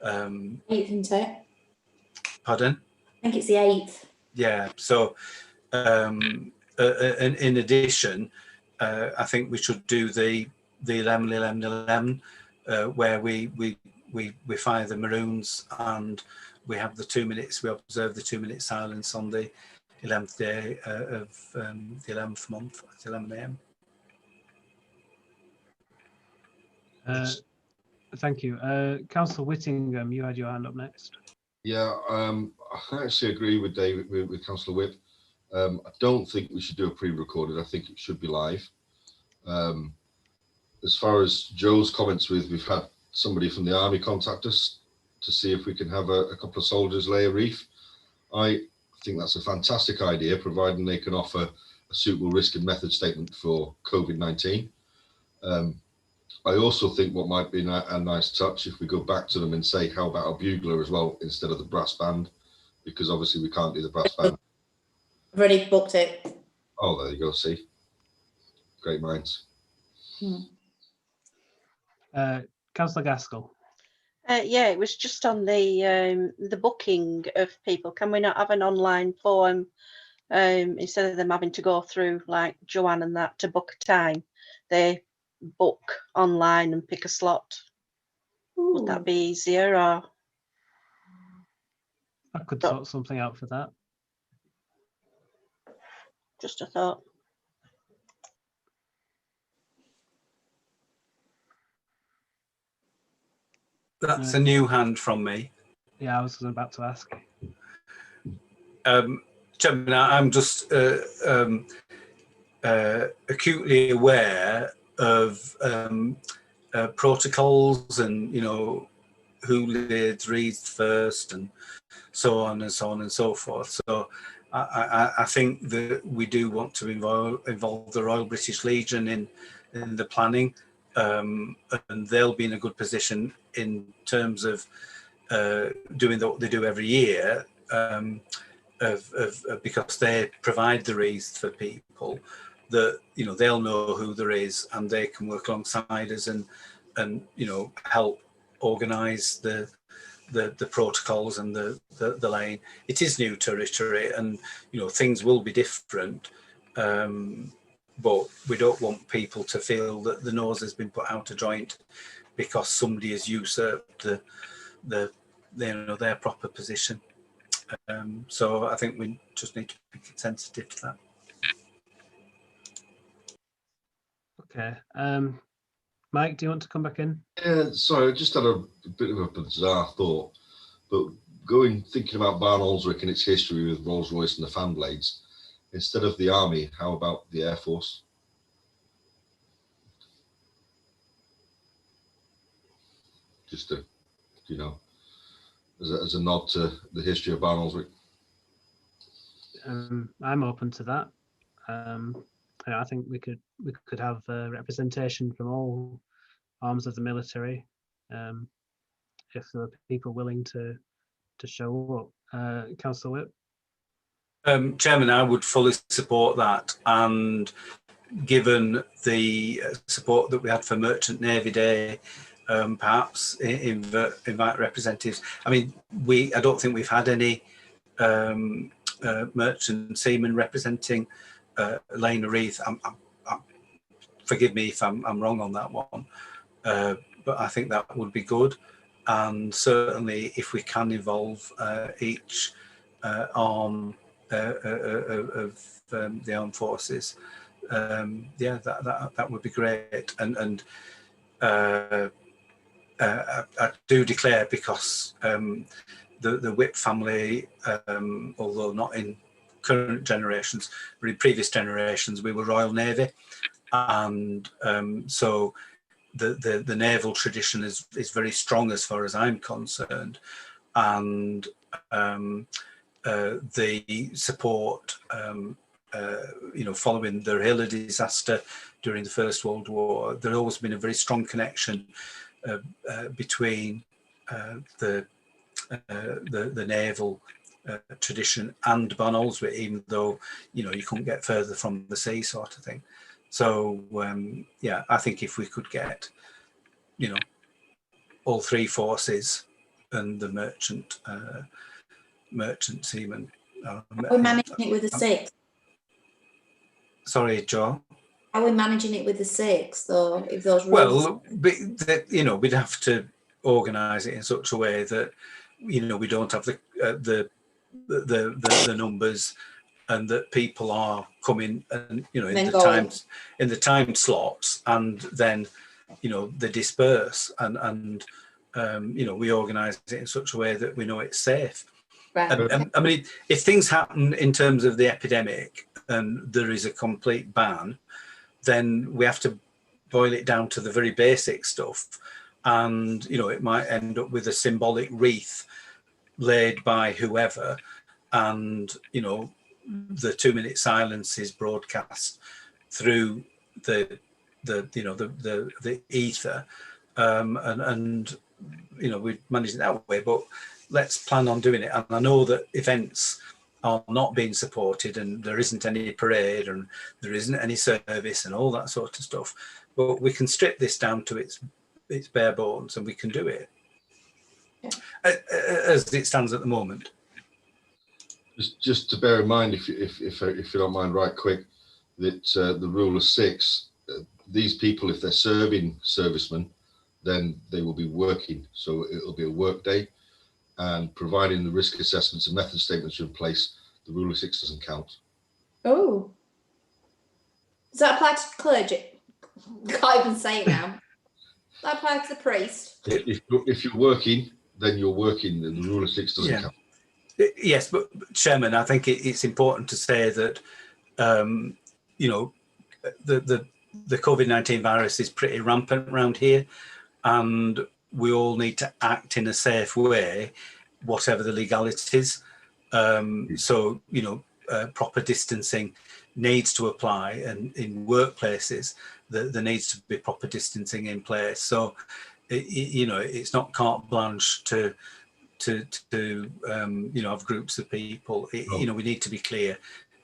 8th, isn't it? pardon? I think it's the 8th. Yeah, so in addition, I think we should do the 11 where we fire the Maroons and we have the 2 minutes, we observe the 2-minute silence on the 11th day of the 11th month at 11 a.m. Thank you. Councillor Whittingham, you had your hand up next. Yeah, I actually agree with David, with Councillor Whip. I don't think we should do a pre-recorded. I think it should be live. As far as Joe's comments we've had somebody from the army contact us to see if we can have a couple of soldiers lay a wreath. I think that's a fantastic idea, providing they can offer a suitable risk and method statement for COVID-19. I also think what might be a nice touch if we go back to them and say, how about a bugler as well instead of the brass band, because obviously we can't do the brass band. I've already booked it. Oh, there you go. See, great minds. Councillor Gaskell. Yeah, it was just on the booking of people. Can we not have an online form instead of them having to go through like Joanne and that to book a time? They book online and pick a slot. Would that be easier, or I could sort something out for that. just a thought? That's a new hand from me. Yeah, I was about to ask. Chairman, I'm just acutely aware of protocols and who laid wreaths first and so on and so on and so forth. So I think that we do want to involve the Royal British Legion in the planning, and they'll be in a good position in terms of doing what they do every year, because they provide the wreaths for people, that they'll know who there is and they can work alongside us and help organise the protocols and the laying. It is new territory, and things will be different, but we don't want people to feel that the nose has been put out of joint because somebody has usurped their proper position. So I think we just need to be sensitive to that. Okay. Mike, do you want to come back in? Yeah, sorry, I just had a bit of a bizarre thought, but thinking about Barn Aldswick and its history with Rolls-Royce and the fan blades, instead of the army, how about the Air Force? Just to, as a nod to the history of Barn Aldswick. I'm open to that. I think we could have representation from all arms of the military, if there are people willing to show up. Councillor Whip. Chairman, I would fully support that, and given the support that we had for Merchant Navy Day, perhaps invite representatives. I mean, I don't think we've had any merchant seamen representing laying a wreath. Forgive me if I'm wrong on that one, but I think that would be good. And certainly if we can involve each arm the armed forces. Yeah, that would be great. And I do declare, because the Whip family, although not in current generations, but in previous generations, we were Royal Navy, and so the naval tradition is very strong as far as I'm concerned, and the support, following the Hilla disaster during the First World War, there's always been a very strong connection between the naval tradition and Bonalswick, even though you couldn't get further from the sea, sort of thing. So yeah, I think if we could get all three forces and the merchant seamen. Are we managing it with the 6? Sorry, Joe. Are we managing it with the 6 though? If those rules... Well, we'd have to organise it in such a way that we don't have the numbers, and that people are coming and in the time slots, and then they disperse, and we organise it in such a way that we know it's safe. Right. I mean, if things happen in terms of the epidemic and there is a complete ban, then we have to boil it down to the very basic stuff, and it might end up with a symbolic wreath laid by whoever, and the 2-minute silence is broadcast through the ether, and we manage it that way. But let's plan on doing it. And I know that events are not being supported, and there isn't any parade, and there isn't any service, and all that sort of stuff. But we can strip this down to its bare bones, and we can do it as it stands at the moment. Just to bear in mind, if you don't mind, right quick, that the rule of 6, these people, if they're serving servicemen, then they will be working. So it'll be a work day, and providing the risk assessments and method statements are in place, the rule of 6 doesn't count. Oh, does that apply to clergy? Can't even say it now. Does that apply to the priest? If you're working, then you're working, and the rule of 6 doesn't count. Yes, but Chairman, I think it's important to say that the COVID-19 virus is pretty rampant around here, and we all need to act in a safe way, whatever the legalities. So proper distancing needs to apply, and in workplaces there needs to be proper distancing in place. So it's not carte blanche to have groups of people. We need to be clear.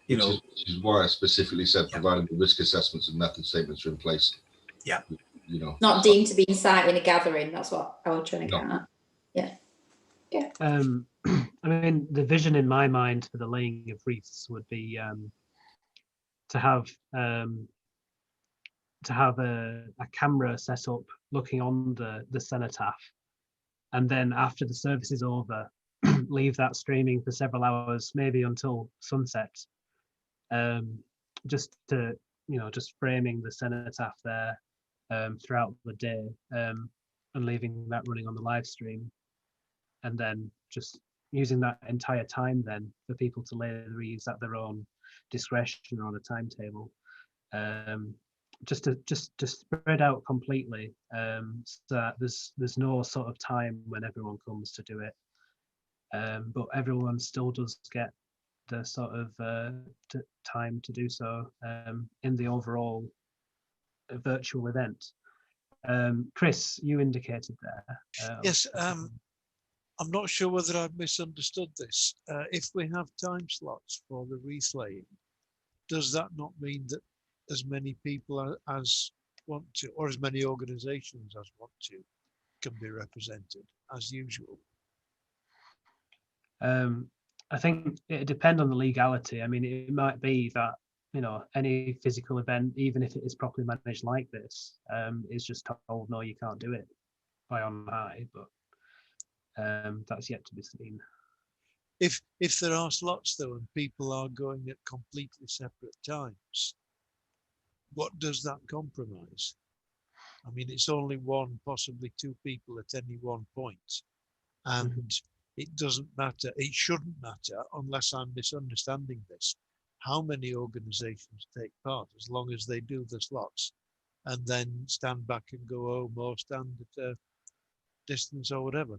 Which is why I specifically said providing the risk assessments and method statements are in place. Yeah. Not deemed to be inciting a gathering. That's what I was trying to get at. Yeah. I mean, the vision in my mind for the laying of wreaths would be to have a camera set up looking on the cenotaph, and then after the service is over, leave that streaming for several hours, maybe until sunset, just framing the cenotaph there throughout the day, and leaving that running on the live stream, and then just using that entire time then for people to lay the wreaths at their own discretion or on a timetable, just to spread out completely, so that there's no sort of time when everyone comes to do it, but everyone still does get the sort of time to do so in the overall virtual event. Chris, you indicated there. Yes, I'm not sure whether I've misunderstood this. If we have time slots for the wreath laying, does that not mean that as many people as want to, or as many organisations as want to, can be represented as usual? I think it depends on the legality. I mean, it might be that any physical event, even if it is properly managed like this, is just told no, you can't do it by on high, but that's yet to be seen. If there are slots though, and people are going at completely separate times, what does that compromise? I mean, it's only one, possibly two people at any one point, and it doesn't matter. It shouldn't matter, unless I'm misunderstanding this, how many organisations take part, as long as they do the slots and then stand back and go home or stand at a distance or whatever.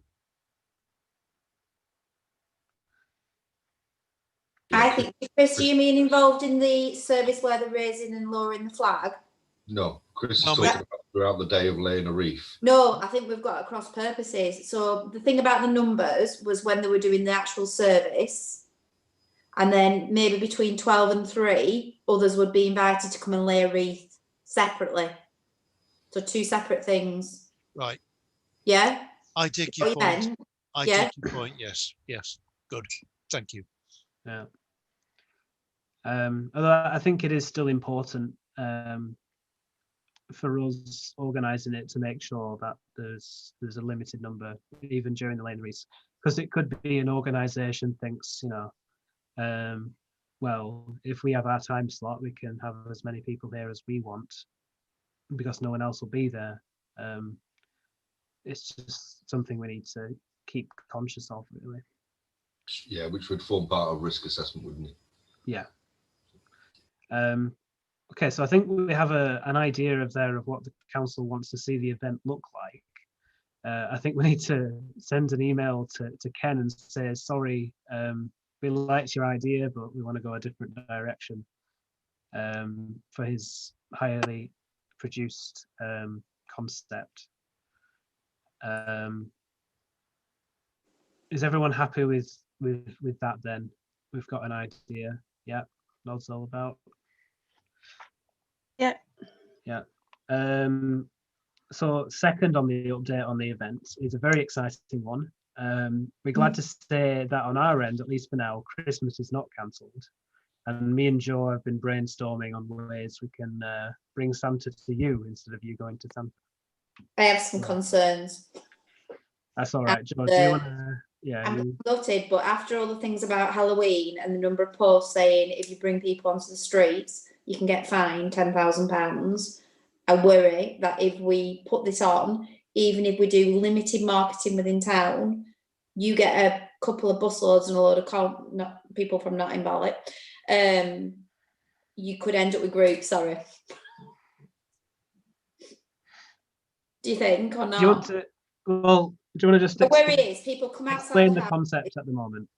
I think, Chris, do you mean involved in the service where they're raising and lowering the flag? No, Chris is No, talking about throughout the day of laying a wreath. No, I think we've got cross purposes. So the thing about the numbers was when they were doing the actual service, and then maybe between 12 and 3, others would be invited to come and lay a wreath separately. So 2 separate things. Right. Yeah? I take your Oh, point. yeah. I Yeah. take your point. Yes. Yes. Good. Thank you. Yeah. Although I think it is still important for us organising it to make sure that there's a limited number, even during the lane race, because it could be an organisation thinks, you know, well, if we have our time slot, we can have as many people here as we want, because no one else will be there. It's just something we need to keep conscious of, really. Yeah, which would form part of risk assessment, wouldn't it? Yeah. Okay, so I think we have an idea of what the council wants to see the event look like. I think we need to send an email to Ken and say, sorry, we liked your idea, but we want to go a different direction for his highly produced concept. Is everyone happy with that then? We've got an idea. Yeah, nods all about. Yeah. Yeah. So second on the update on the event is a very exciting one. We're glad to say that on our end, at least for now, Christmas is not cancelled. And me and Joe have been brainstorming on ways we can bring Santa to you instead of you going to Santa. I have some concerns. That's all right, Joe. Do you want to? Yeah. I'm gutted, but after all the things about Halloween and the number of posts saying if you bring people onto the streets, you can get fined £10,000, I worry that if we put this on, even if we do limited marketing within town, you get a couple of busloads and a load of people from Notting Ballet. You could end up with groups, sorry. Do you think or not? Do you want to? Well, do you want to just where it is, people come outside explain the concept at the moment?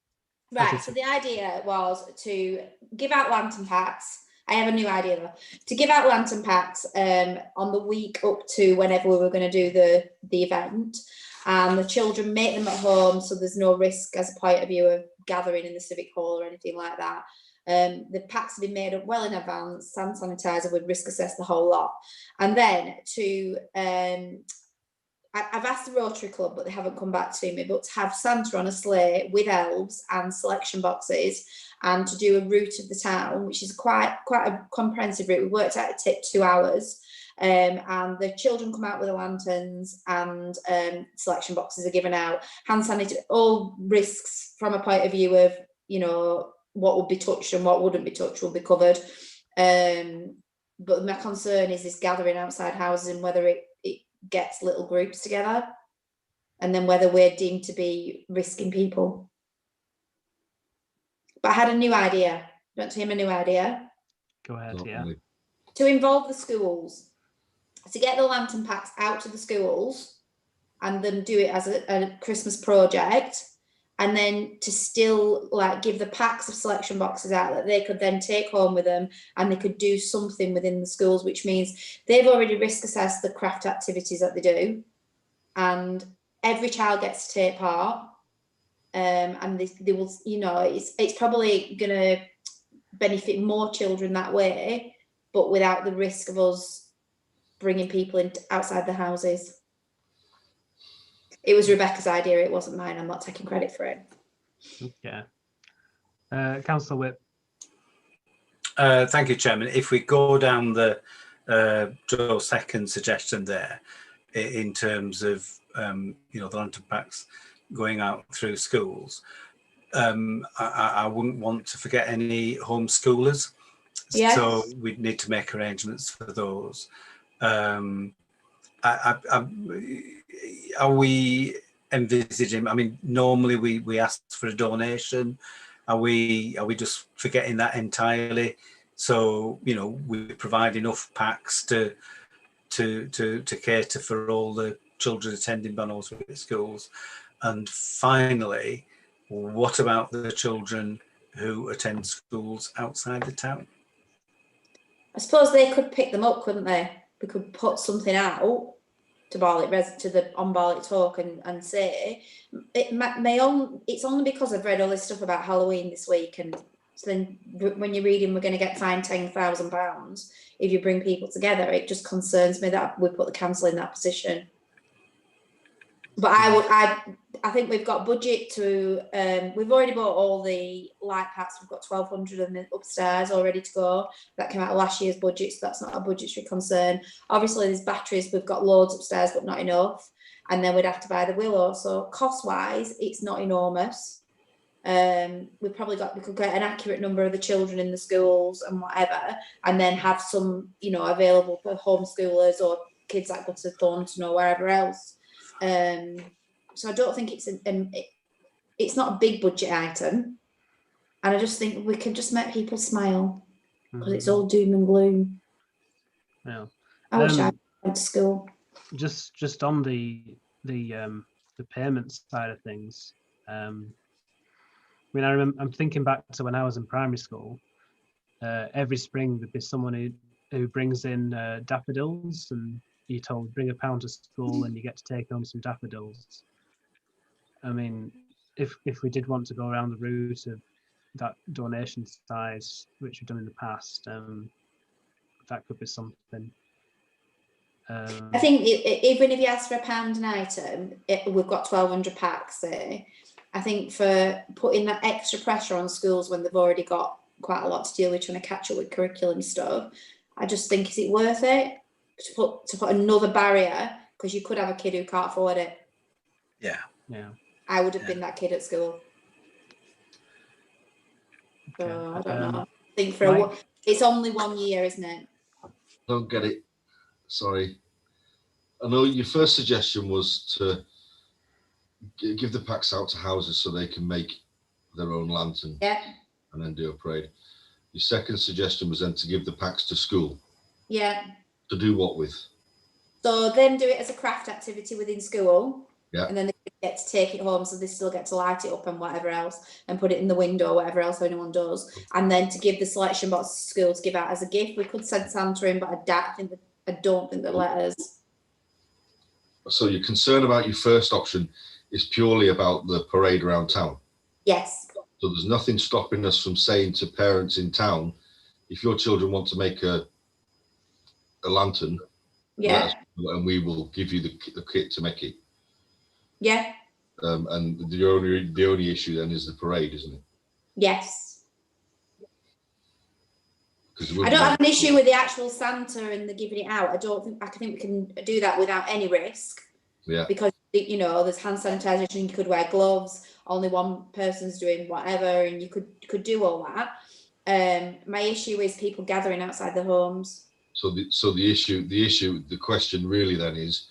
Right, so the idea was to give out lantern packs. I have a new idea though. To give out lantern packs on the week up to whenever we were going to do the event. And the children make them at home, so there's no risk as a point of view of gathering in the civic hall or anything like that. The packs have been made up well in advance. Hand sanitizer would risk assess the whole lot. And then to I've asked the Rotary Club, but they haven't come back to me, but to have Santa on a sleigh with elves and selection boxes and to do a route of the town, which is quite a comprehensive route. We worked out it take 2 hours. And the children come out with the lanterns and selection boxes are given out. Hand sanitizer, all risks from a point of view of, you know, what would be touched and what wouldn't be touched will be covered. But my concern is this gathering outside houses and whether it gets little groups together and then whether we're deemed to be risking people. But I had a new idea. Do you want to hear my new idea? Go ahead, Not yeah. really. To involve the schools, to get the lantern packs out to the schools and then do it as a Christmas project, and then to still like give the packs of selection boxes out that they could then take home with them and they could do something within the schools, which means they've already risk assessed the craft activities that they do and every child gets to take part, and they will, you know, it's probably going to benefit more children that way, but without the risk of us bringing people in outside the houses. It was Rebecca's idea, it wasn't mine. I'm not taking credit for it. Yeah. Councillor Whip. Thank you, Chairman. If we go down the Joe's second suggestion there, in terms of you know, the lantern packs going out through schools, I wouldn't want to forget any homeschoolers. Yes. So we'd need to make arrangements for those. Are we envisaging? I mean, normally we ask for a donation. Are we just forgetting that entirely? So we provide enough packs to cater for all the children attending Barnoldswick schools. And finally, what about the children who attend schools outside the town? I suppose they could pick them up, couldn't they? We could put something out to Barlick to the on Barlick Talk and say it's only because I've read all this stuff about Halloween this week, and so then when you're reading we're going to get fined £10,000 if you bring people together. It just concerns me that we put the council in that position. But I think we've got budget to we've already bought all the light packs. We've got 1,200 of them upstairs all ready to go. That came out of last year's budget, so that's not a budgetary concern. Obviously there's batteries, we've got loads upstairs but not enough, and then we'd have to buy the willow. So cost wise it's not enormous. We could get an accurate number of the children in the schools and whatever, and then have some available for homeschoolers or kids that go to Thornton or wherever else. So I don't think it's not a big budget item, and I just think we can just make people smile because it's all doom and gloom. Yeah. I wish I went to school. Just on the payment side of things. I mean, I'm thinking back to when I was in primary school. Every spring there'd be someone who brings in daffodils, and you're told bring £1 to school and you get to take home some daffodils. I mean, if we did want to go around the route of that donation size, which we've done in the past, that could be something. I think even if you ask for £1 an item, we've got 1,200 packs there. I think for putting that extra pressure on schools when they've already got quite a lot to deal with trying to catch up with curriculum stuff, I just think, is it worth it to put another barrier? Because you could have a kid who can't afford it. Yeah. I would have been that kid at school. So I don't know. I think it's only 1 year, isn't it? Don't get it. Sorry. I know your first suggestion was to give the packs out to houses so they can make their own lantern. Yeah. And then do a parade. Your second suggestion was then to give the packs to school. Yeah. To do what with? So then do it as a craft activity within school. Yeah. And then they get to take it home, so they still get to light it up and whatever else, and put it in the window, whatever else anyone does. And then to give the selection box to school to give out as a gift. We could send Santa in, but I don't think they'll let us. So your concern about your first option is purely about the parade around town? Yes. So there's nothing stopping us from saying to parents in town, if your children want to make a lantern, yeah, and we will give you the kit to make it. Yeah. And the only issue then is the parade, isn't it? Yes. I don't have an issue with the actual Santa and the giving it out. I think we can do that without any risk. Yeah. Because there's hand sanitisation. You could wear gloves. Only one person's doing whatever, and you could do all that. My issue is people gathering outside the homes. So the question really then is,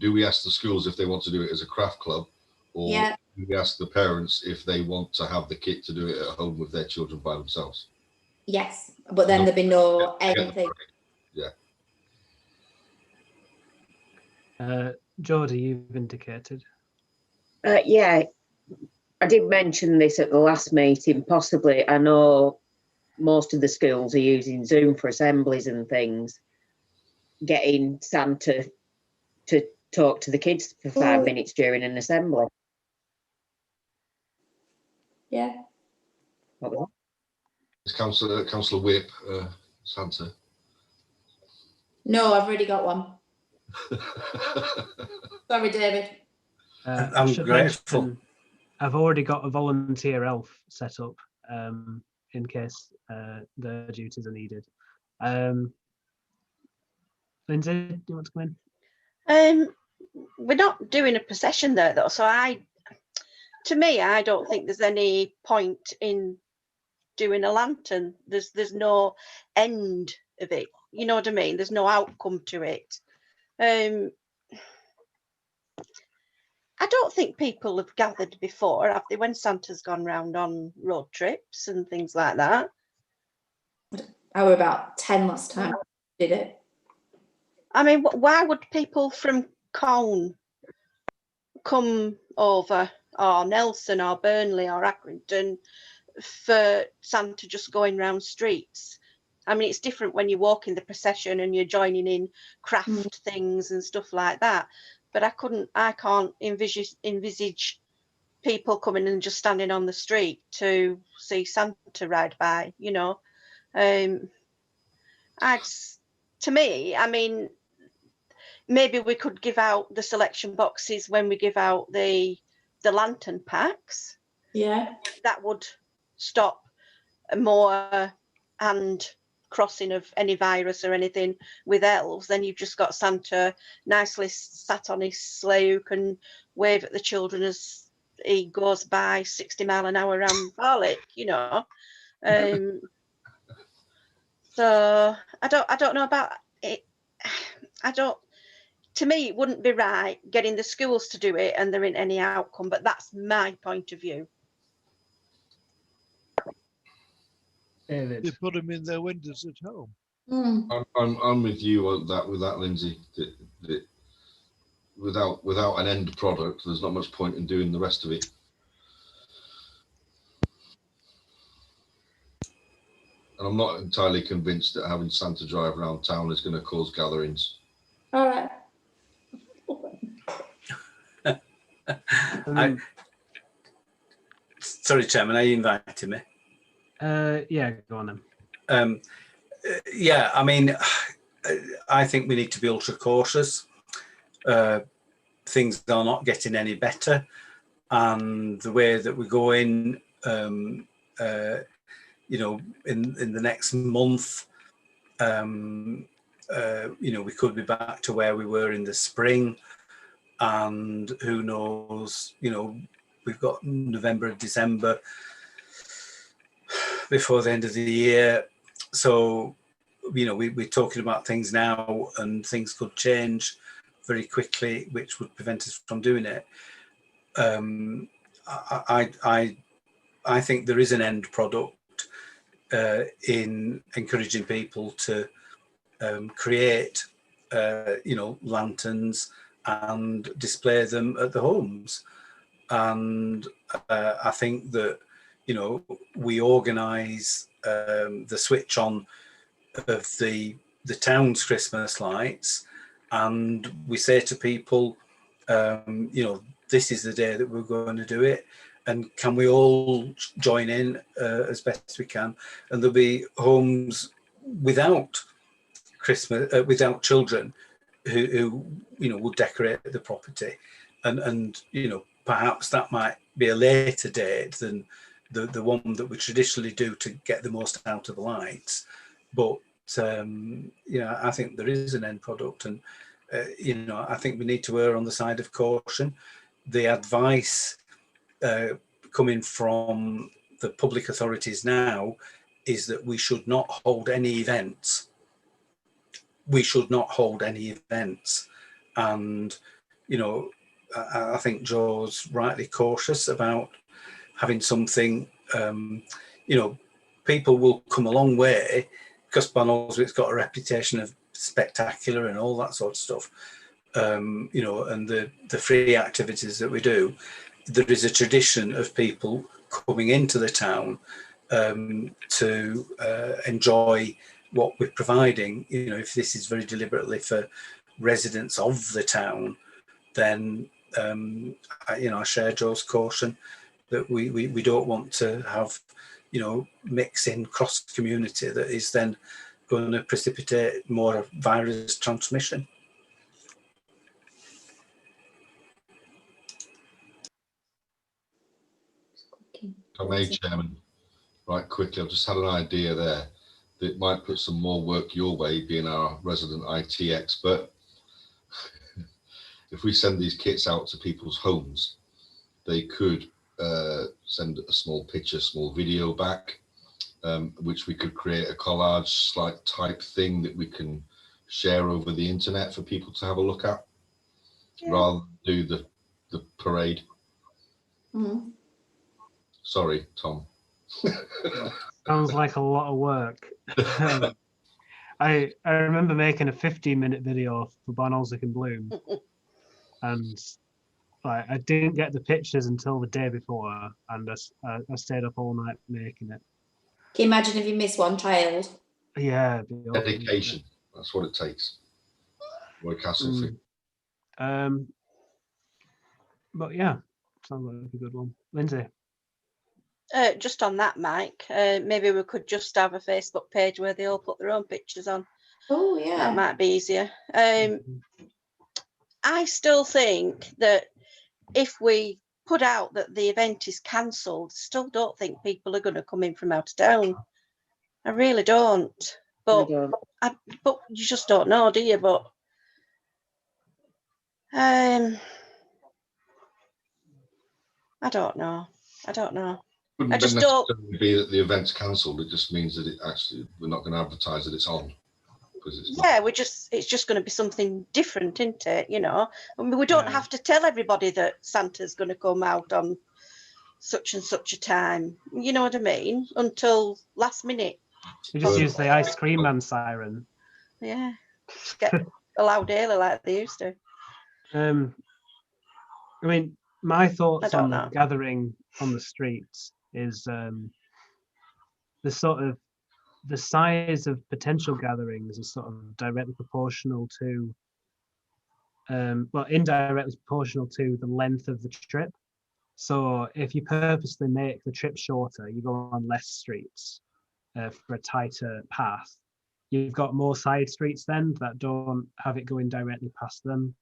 do we ask the schools if they want to do it as a craft club, or do we ask the parents if they want to have the kit to do it at home with their children by themselves? Yes, but then there'd be no anything. Yeah. Jodie, you've indicated. Yeah, I did mention this at the last meeting. Possibly, I know most of the schools are using Zoom for assemblies and things. Getting Santa to talk to the kids for 5 minutes during an assembly. Yeah. Is Councillor Whip Santa? No, I've already got one. Sorry, David. I'm grateful. I've already got a volunteer elf set up in case their duties are needed. Lindsay, do you want to come in? We're not doing a procession there though, so to me, I don't think there's any point in doing a lantern. There's no end of it. You know what I mean? There's no outcome to it. I don't think people have gathered before, have they, when Santa's gone round on road trips and things like that? I were about 10 last time I did it. I mean, why would people from Colne come over, or Nelson or Burnley or Accrington, for Santa just going round streets? I mean, it's different when you walk in the procession and you're joining in craft things and stuff like that. But I can't envisage people coming and just standing on the street to see Santa ride by, you know. To me, I mean, maybe we could give out the selection boxes when we give out the lantern packs. Yeah. That would stop more hand crossing of any virus or anything with elves. Then you've just got Santa nicely sat on his sleigh who can wave at the children as he goes by 60 mile an hour around Barlick, you know. So I don't know about it. To me, it wouldn't be right getting the schools to do it and there ain't any outcome, but that's my point of view. David. They put them in their windows at home. I'm with you on that. With that, Lindsay, that without an end product, there's not much point in doing the rest of it. And I'm not entirely convinced that having Santa drive around town is going to cause gatherings. All right. Sorry, Chairman, are you inviting me? Yeah, go on then. Yeah, I mean, I think we need to be ultra cautious. Things are not getting any better, and the way that we're going, you know, in the next month, you know, we could be back to where we were in the spring, and who knows, you know, we've got November and December before the end of the year. So, you know, we're talking about things now and things could change very quickly, which would prevent us from doing it. I think there is an end product in encouraging people to create, you know, lanterns and display them at the homes. And I think that, you know, we organise the switch on of the town's Christmas lights, and we say to people, you know, this is the day that we're going to do it, and can we all join in as best we can? And there'll be homes without Christmas, without children, who you know, will decorate the property, and you know, perhaps that might be a later date than the one that we traditionally do to get the most out of the lights. But yeah, I think there is an end product, and you know, I think we need to err on the side of caution. The advice coming from the public authorities now is that we should not hold any events. We should not hold any events, and you know, I think Joe's rightly cautious about having something. You know, people will come a long way because Barnoldswick's got a reputation of spectacular and all that sort of stuff. You know, and the free activities that we do, there is a tradition of people coming into the town to enjoy what we're providing. You know, if this is very deliberately for residents of the town, then you know, I share Joe's caution that we don't want to have, you know, mixing cross community that is then going to precipitate more virus transmission. If I may, Chairman, right quickly, I've just had an idea there that might put some more work your way, being our resident IT expert. If we send these kits out to people's homes, they could send a small picture, small video back, which we could create a collage like type thing that we can share over the internet for people to have a look at, rather than do the parade. Mhm. Sorry, Tom. Sounds like a lot of work. I remember making a 15-minute video for Barnoldswick and Bloom, and like I didn't get the pictures until the day before, and I stayed up all night making it. Can you imagine if you miss one child? Yeah, it'd be awful, wouldn't it? Dedication. That's what it takes. We're Castleford. But yeah, sounds like a good one. Lindsay. Just on that, Mike, maybe we could just have a Facebook page where they all put their own pictures on. Oh, That yeah. might be easier. I still think that if we put out that the event is cancelled, still don't think people are going to come in from out of town. I really don't. But but you just don't know, do you? But I don't know. Wouldn't I just necessarily be that the event's cancelled. It just means that we're not going to advertise that it's on. It's not. it's just going to be something different, isn't it? You know, I mean, we don't have to tell everybody that Santa's going to come out on such and such a time. You know what I mean? Until last minute. You just use the ice cream man siren. Yeah, just get a loud hailer like they used to. I mean, my thoughts on the know. gathering on the streets is the size of potential gatherings is sort of directly proportional to, indirectly proportional to the length of the trip. So if you purposely make the trip shorter, you go on less streets for a tighter path. You've got more side streets then that don't have it going directly past them.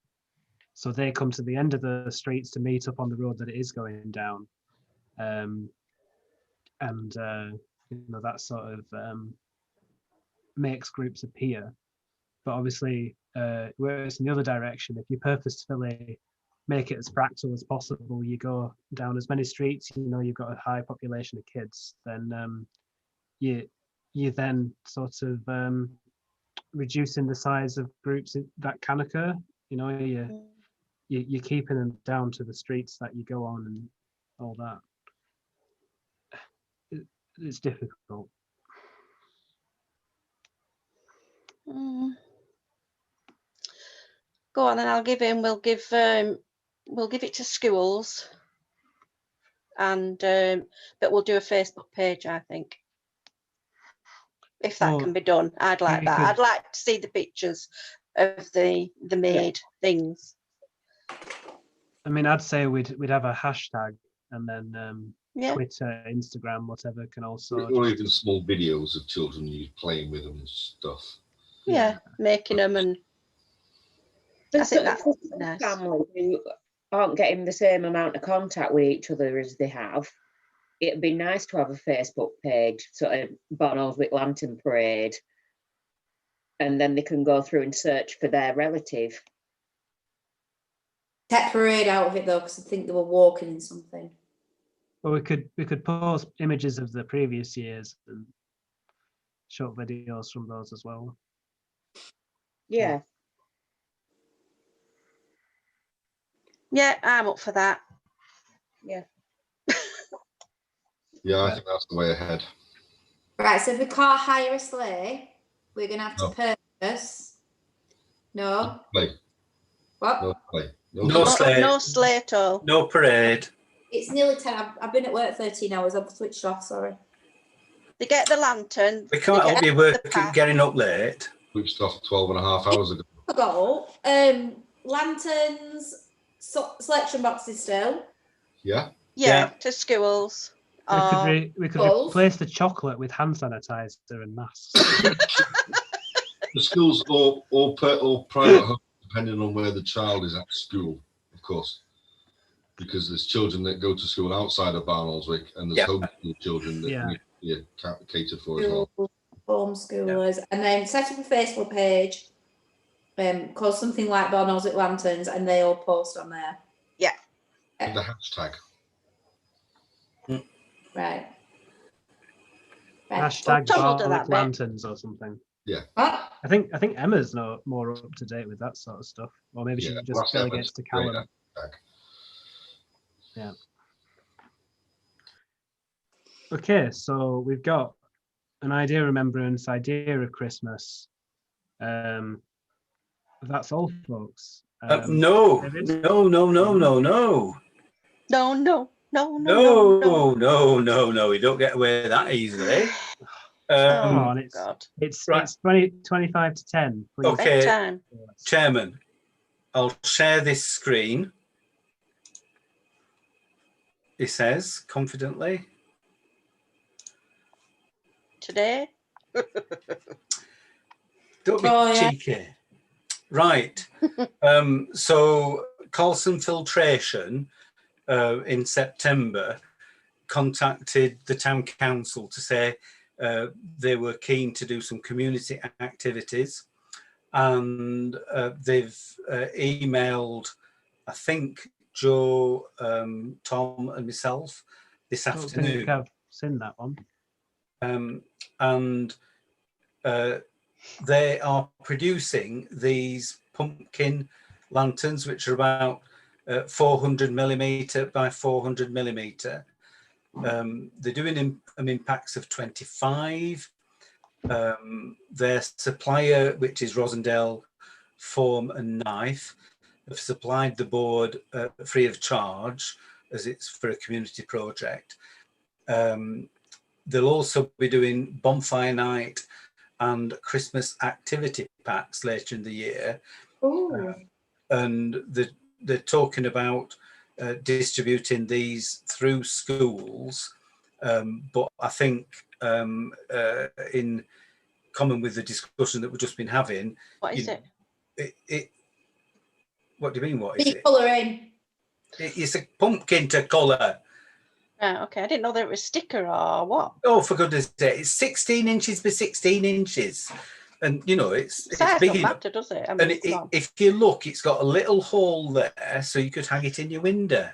So they come to the end of the streets to meet up on the road that it is going down. That sort of makes groups appear. But obviously, whereas in the other direction, if you purposefully make it as fractal as possible, you go down as many streets, you've got a high population of kids, then you then sort of reducing the size of groups that can occur. You're keeping them down to the streets that you go on and all that. It's difficult. Go on, and we'll give it to schools, and but we'll do a Facebook page, I think, if that can be done. I'd like that. I'd like to see the pictures of the made things. I mean, I'd say we'd have a hashtag, and then Twitter, Instagram, whatever can also. Or even small videos of children playing with them and stuff. Yeah, making them, and I think that's nice. Families who aren't getting the same amount of contact with each other as they have, it'd be nice to have a Facebook page, sort of Barnoldswick Lantern Parade, and then they can go through and search for their relative. Take parade out of it though, because I think they were walking in something. Well, we could post images of the previous years and short videos from those as well. Yeah. Yeah, I'm up for that. Yeah. Yeah, I think that's the way ahead. Right, so if we can't hire a sleigh, we're going to have to purchase. No? Play. What? No play. No sleigh. No sleigh at all. No parade. It's nearly 10. I've been at work 13 hours. I've switched off, sorry. They get the lantern. We can't help you working, getting up late. Switched off 12 and a half hours ago. I got lanterns, selection boxes still. Yeah. Yeah, to schools. We could replace the chocolate with hand sanitizer and masks. The schools or private homes, depending on where the child is at school, of course. Because there's children that go to school outside of Barnoldswick, and there's homeschool children that we cater for as well. Homeschoolers. And then set up a Facebook page, called something like Barnoldswick Lanterns, and they all post on there. Yeah. And the hashtag. Right. Right. Hashtag Tom will do that Barwick bit. lanterns or something. What? I think Emma's more up to date with that sort of stuff, or maybe she Yeah, just last Emma delegates to great Callum. hashtag. Okay, so we've got an idea of remembrance, idea of Christmas. That's all, folks. No, David? no, no, no, no, no. No, no, no, no, No, no, no, we don't get away that easily. Come Oh, on, it's God. right. it's 25 to 10. Please. Okay. Bedtime. Chairman, I'll share this screen. He says confidently. Today. Don't be Oh, yeah. cheeky. Right. So Carlson Filtration in September contacted the town council to say they were keen to do some community activities, and they've emailed, I think, Joe, Tom and myself this I don't think afternoon. I've seen that one. And they are producing these pumpkin lanterns, which are about 400 millimeter by 400 millimeter. They're doing them in packs of 25. Their supplier, which is Rosendale Form and Knife, have supplied the board free of charge, as it's for a community project. They'll also be doing bonfire night and Christmas activity packs later in the year. And they're talking about distributing these through schools. But I think in common with the discussion that we've just been having, What is it? What do you mean, what is it? Colouring. It's a pumpkin to colour. Okay, I didn't know there was a sticker or what. Oh, for goodness sake, it's 16 inches by 16 inches. And, you know, it's Size big don't enough. matter, does it? I And mean, come on. if you look, it's got a little hole there, so you could hang it in your window.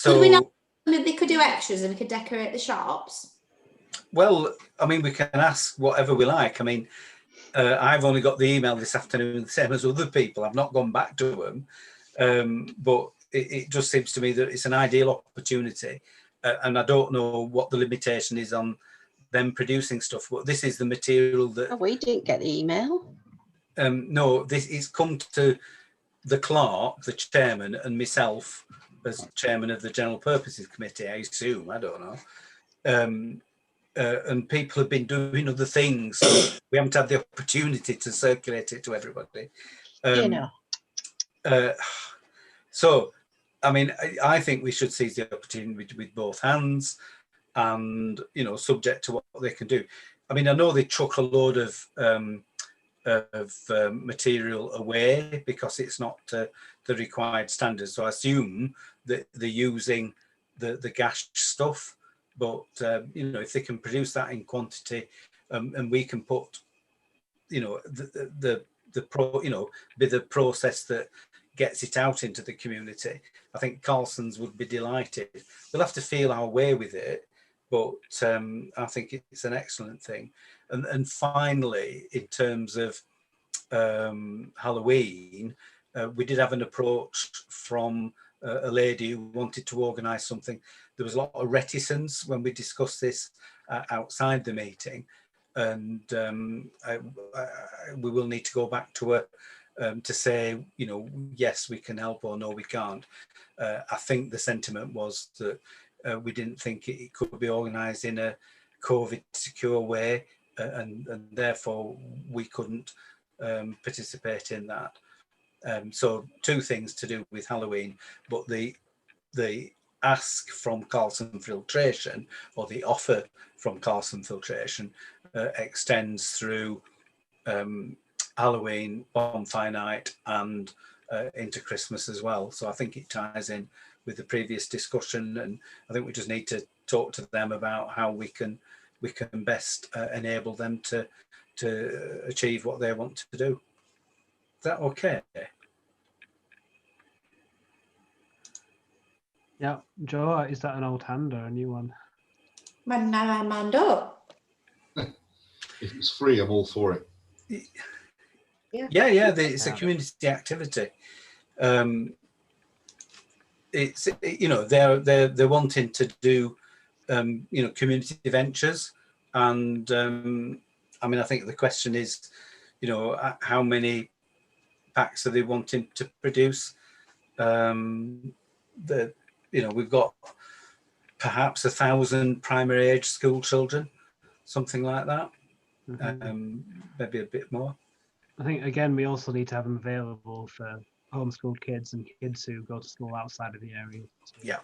Could we So, not? They could do extras and we could decorate the shops. well, I mean, we can ask whatever we like. I mean, I've only got the email this afternoon, the same as other people. I've not gone back to them. But it just seems to me that it's an ideal opportunity. And I don't know what the limitation is on them producing stuff, but this is the material that... Oh, we didn't get the email. No, this is come to the clerk, the chairman, and myself as chairman of the General Purposes Committee, I assume, I don't know. And people have been doing other things, so we haven't had the opportunity to circulate it to everybody. You know. So, I mean, I think we should seize the opportunity with both hands and, you know, subject to what they can do. I mean, I know they chuck a load of material away because it's not the required standards. So I assume that they're using the gas stuff, but, you know, if they can produce that in quantity and we can put, you know, be the process that gets it out into the community, I think Carlson's would be delighted. We'll have to feel our way with it, but I think it's an excellent thing. And finally, in terms of Halloween, we did have an approach from a lady who wanted to organise something. There was a lot of reticence when we discussed this outside the meeting, and we will need to go back to her to say, you know, yes, we can help, or no, we can't. I think the sentiment was that we didn't think it could be organised in a COVID secure way, and therefore we couldn't participate in that. So two things to do with Halloween, but the ask from Carlson Filtration, or the offer from Carlson Filtration, extends through Halloween, bonfire night, and into Christmas as well. So I think it ties in with the previous discussion, and I think we just need to talk to them about how we can best enable them to achieve what they want to do. Is that okay? Yeah, Joe, is that an old hand or a new one? Man, now I'm manned up. If it's free, I'm all for it. Yeah, it's a community activity. It's, you know, they're wanting to do, you know, community ventures, and I mean, I think the question is, you know, how many packs are they wanting to produce? You know, we've got perhaps 1,000 primary age school children, something like that. Maybe a bit more. I think again we also need to have them available for homeschooled kids and kids who go to school outside of the area. Yeah.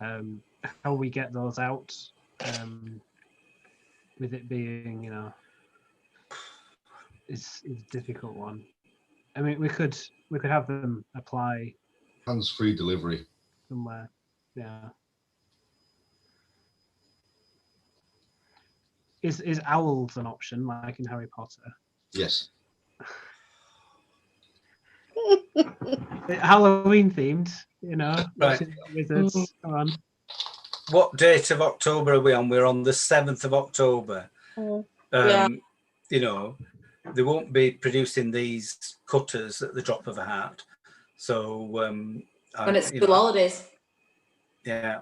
How we get those out, with it being, you know, is a difficult one. I mean, we could have them apply Hands-free delivery. somewhere. Yeah. Is owls an option like in Harry Potter? Yes. Halloween themed, you know. Right. Wizards. Come on. What date of October are we on? We're on the 7th of October. Yeah. You know, they won't be producing these cutters at the drop of a hat. So When it's you school know, holidays. yeah.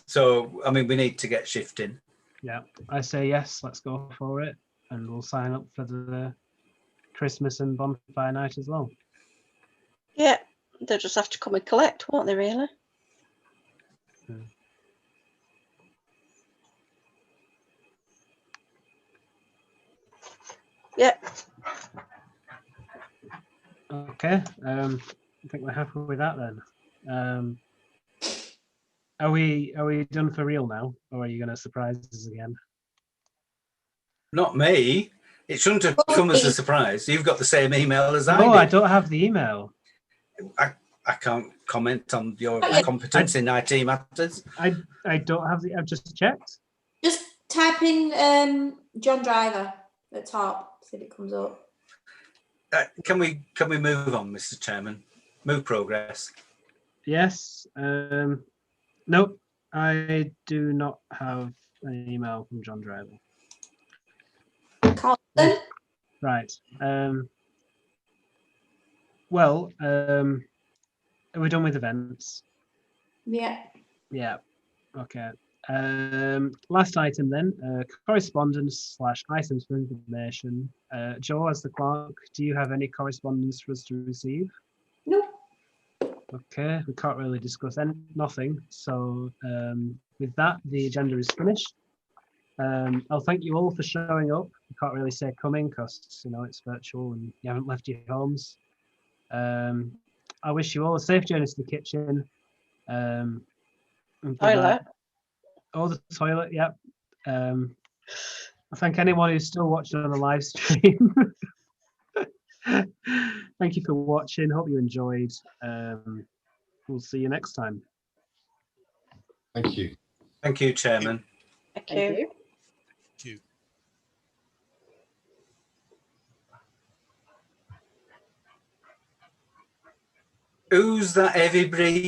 So I mean, we need to get shifting. Yeah, I say yes. Let's go for it, and we'll sign up for the Christmas and bonfire night as well. Yeah, they'll just have to come and collect, won't they, really? Yeah. Okay. I think we're happy with that then. Are we done for real now, or are you going to surprise us again? Not me. It shouldn't have come as a surprise. You've got the same email as I No, did. I don't have the email. I can't comment on your I- competence in IT matters. I don't have the. I've just checked. Just type in John Driver at the top, see if it comes up. Can we move on, Mr. Chairman? Move progress. Yes. Nope. I do not have an email from John Driver. Colin? Right. Well, are we done with events? Yeah. Yeah. Okay. Last item then, correspondence / items for information. Joe, as the clerk, do you have any correspondence for us to receive? Nope. Okay, we can't really discuss nothing. So with that, the agenda is finished. I'll thank you all for showing up. I can't really say coming because, you know, it's virtual and you haven't left your homes. I wish you all a safe journey to the kitchen. And good night. Toilet. Oh, the toilet, yep. I thank anyone who's still watching on the live stream. Thank you for watching. Hope you enjoyed. We'll see you next time. Thank you. Thank you, Chairman. Thank Thank you. you. Thank you. Who's that heavy breathing?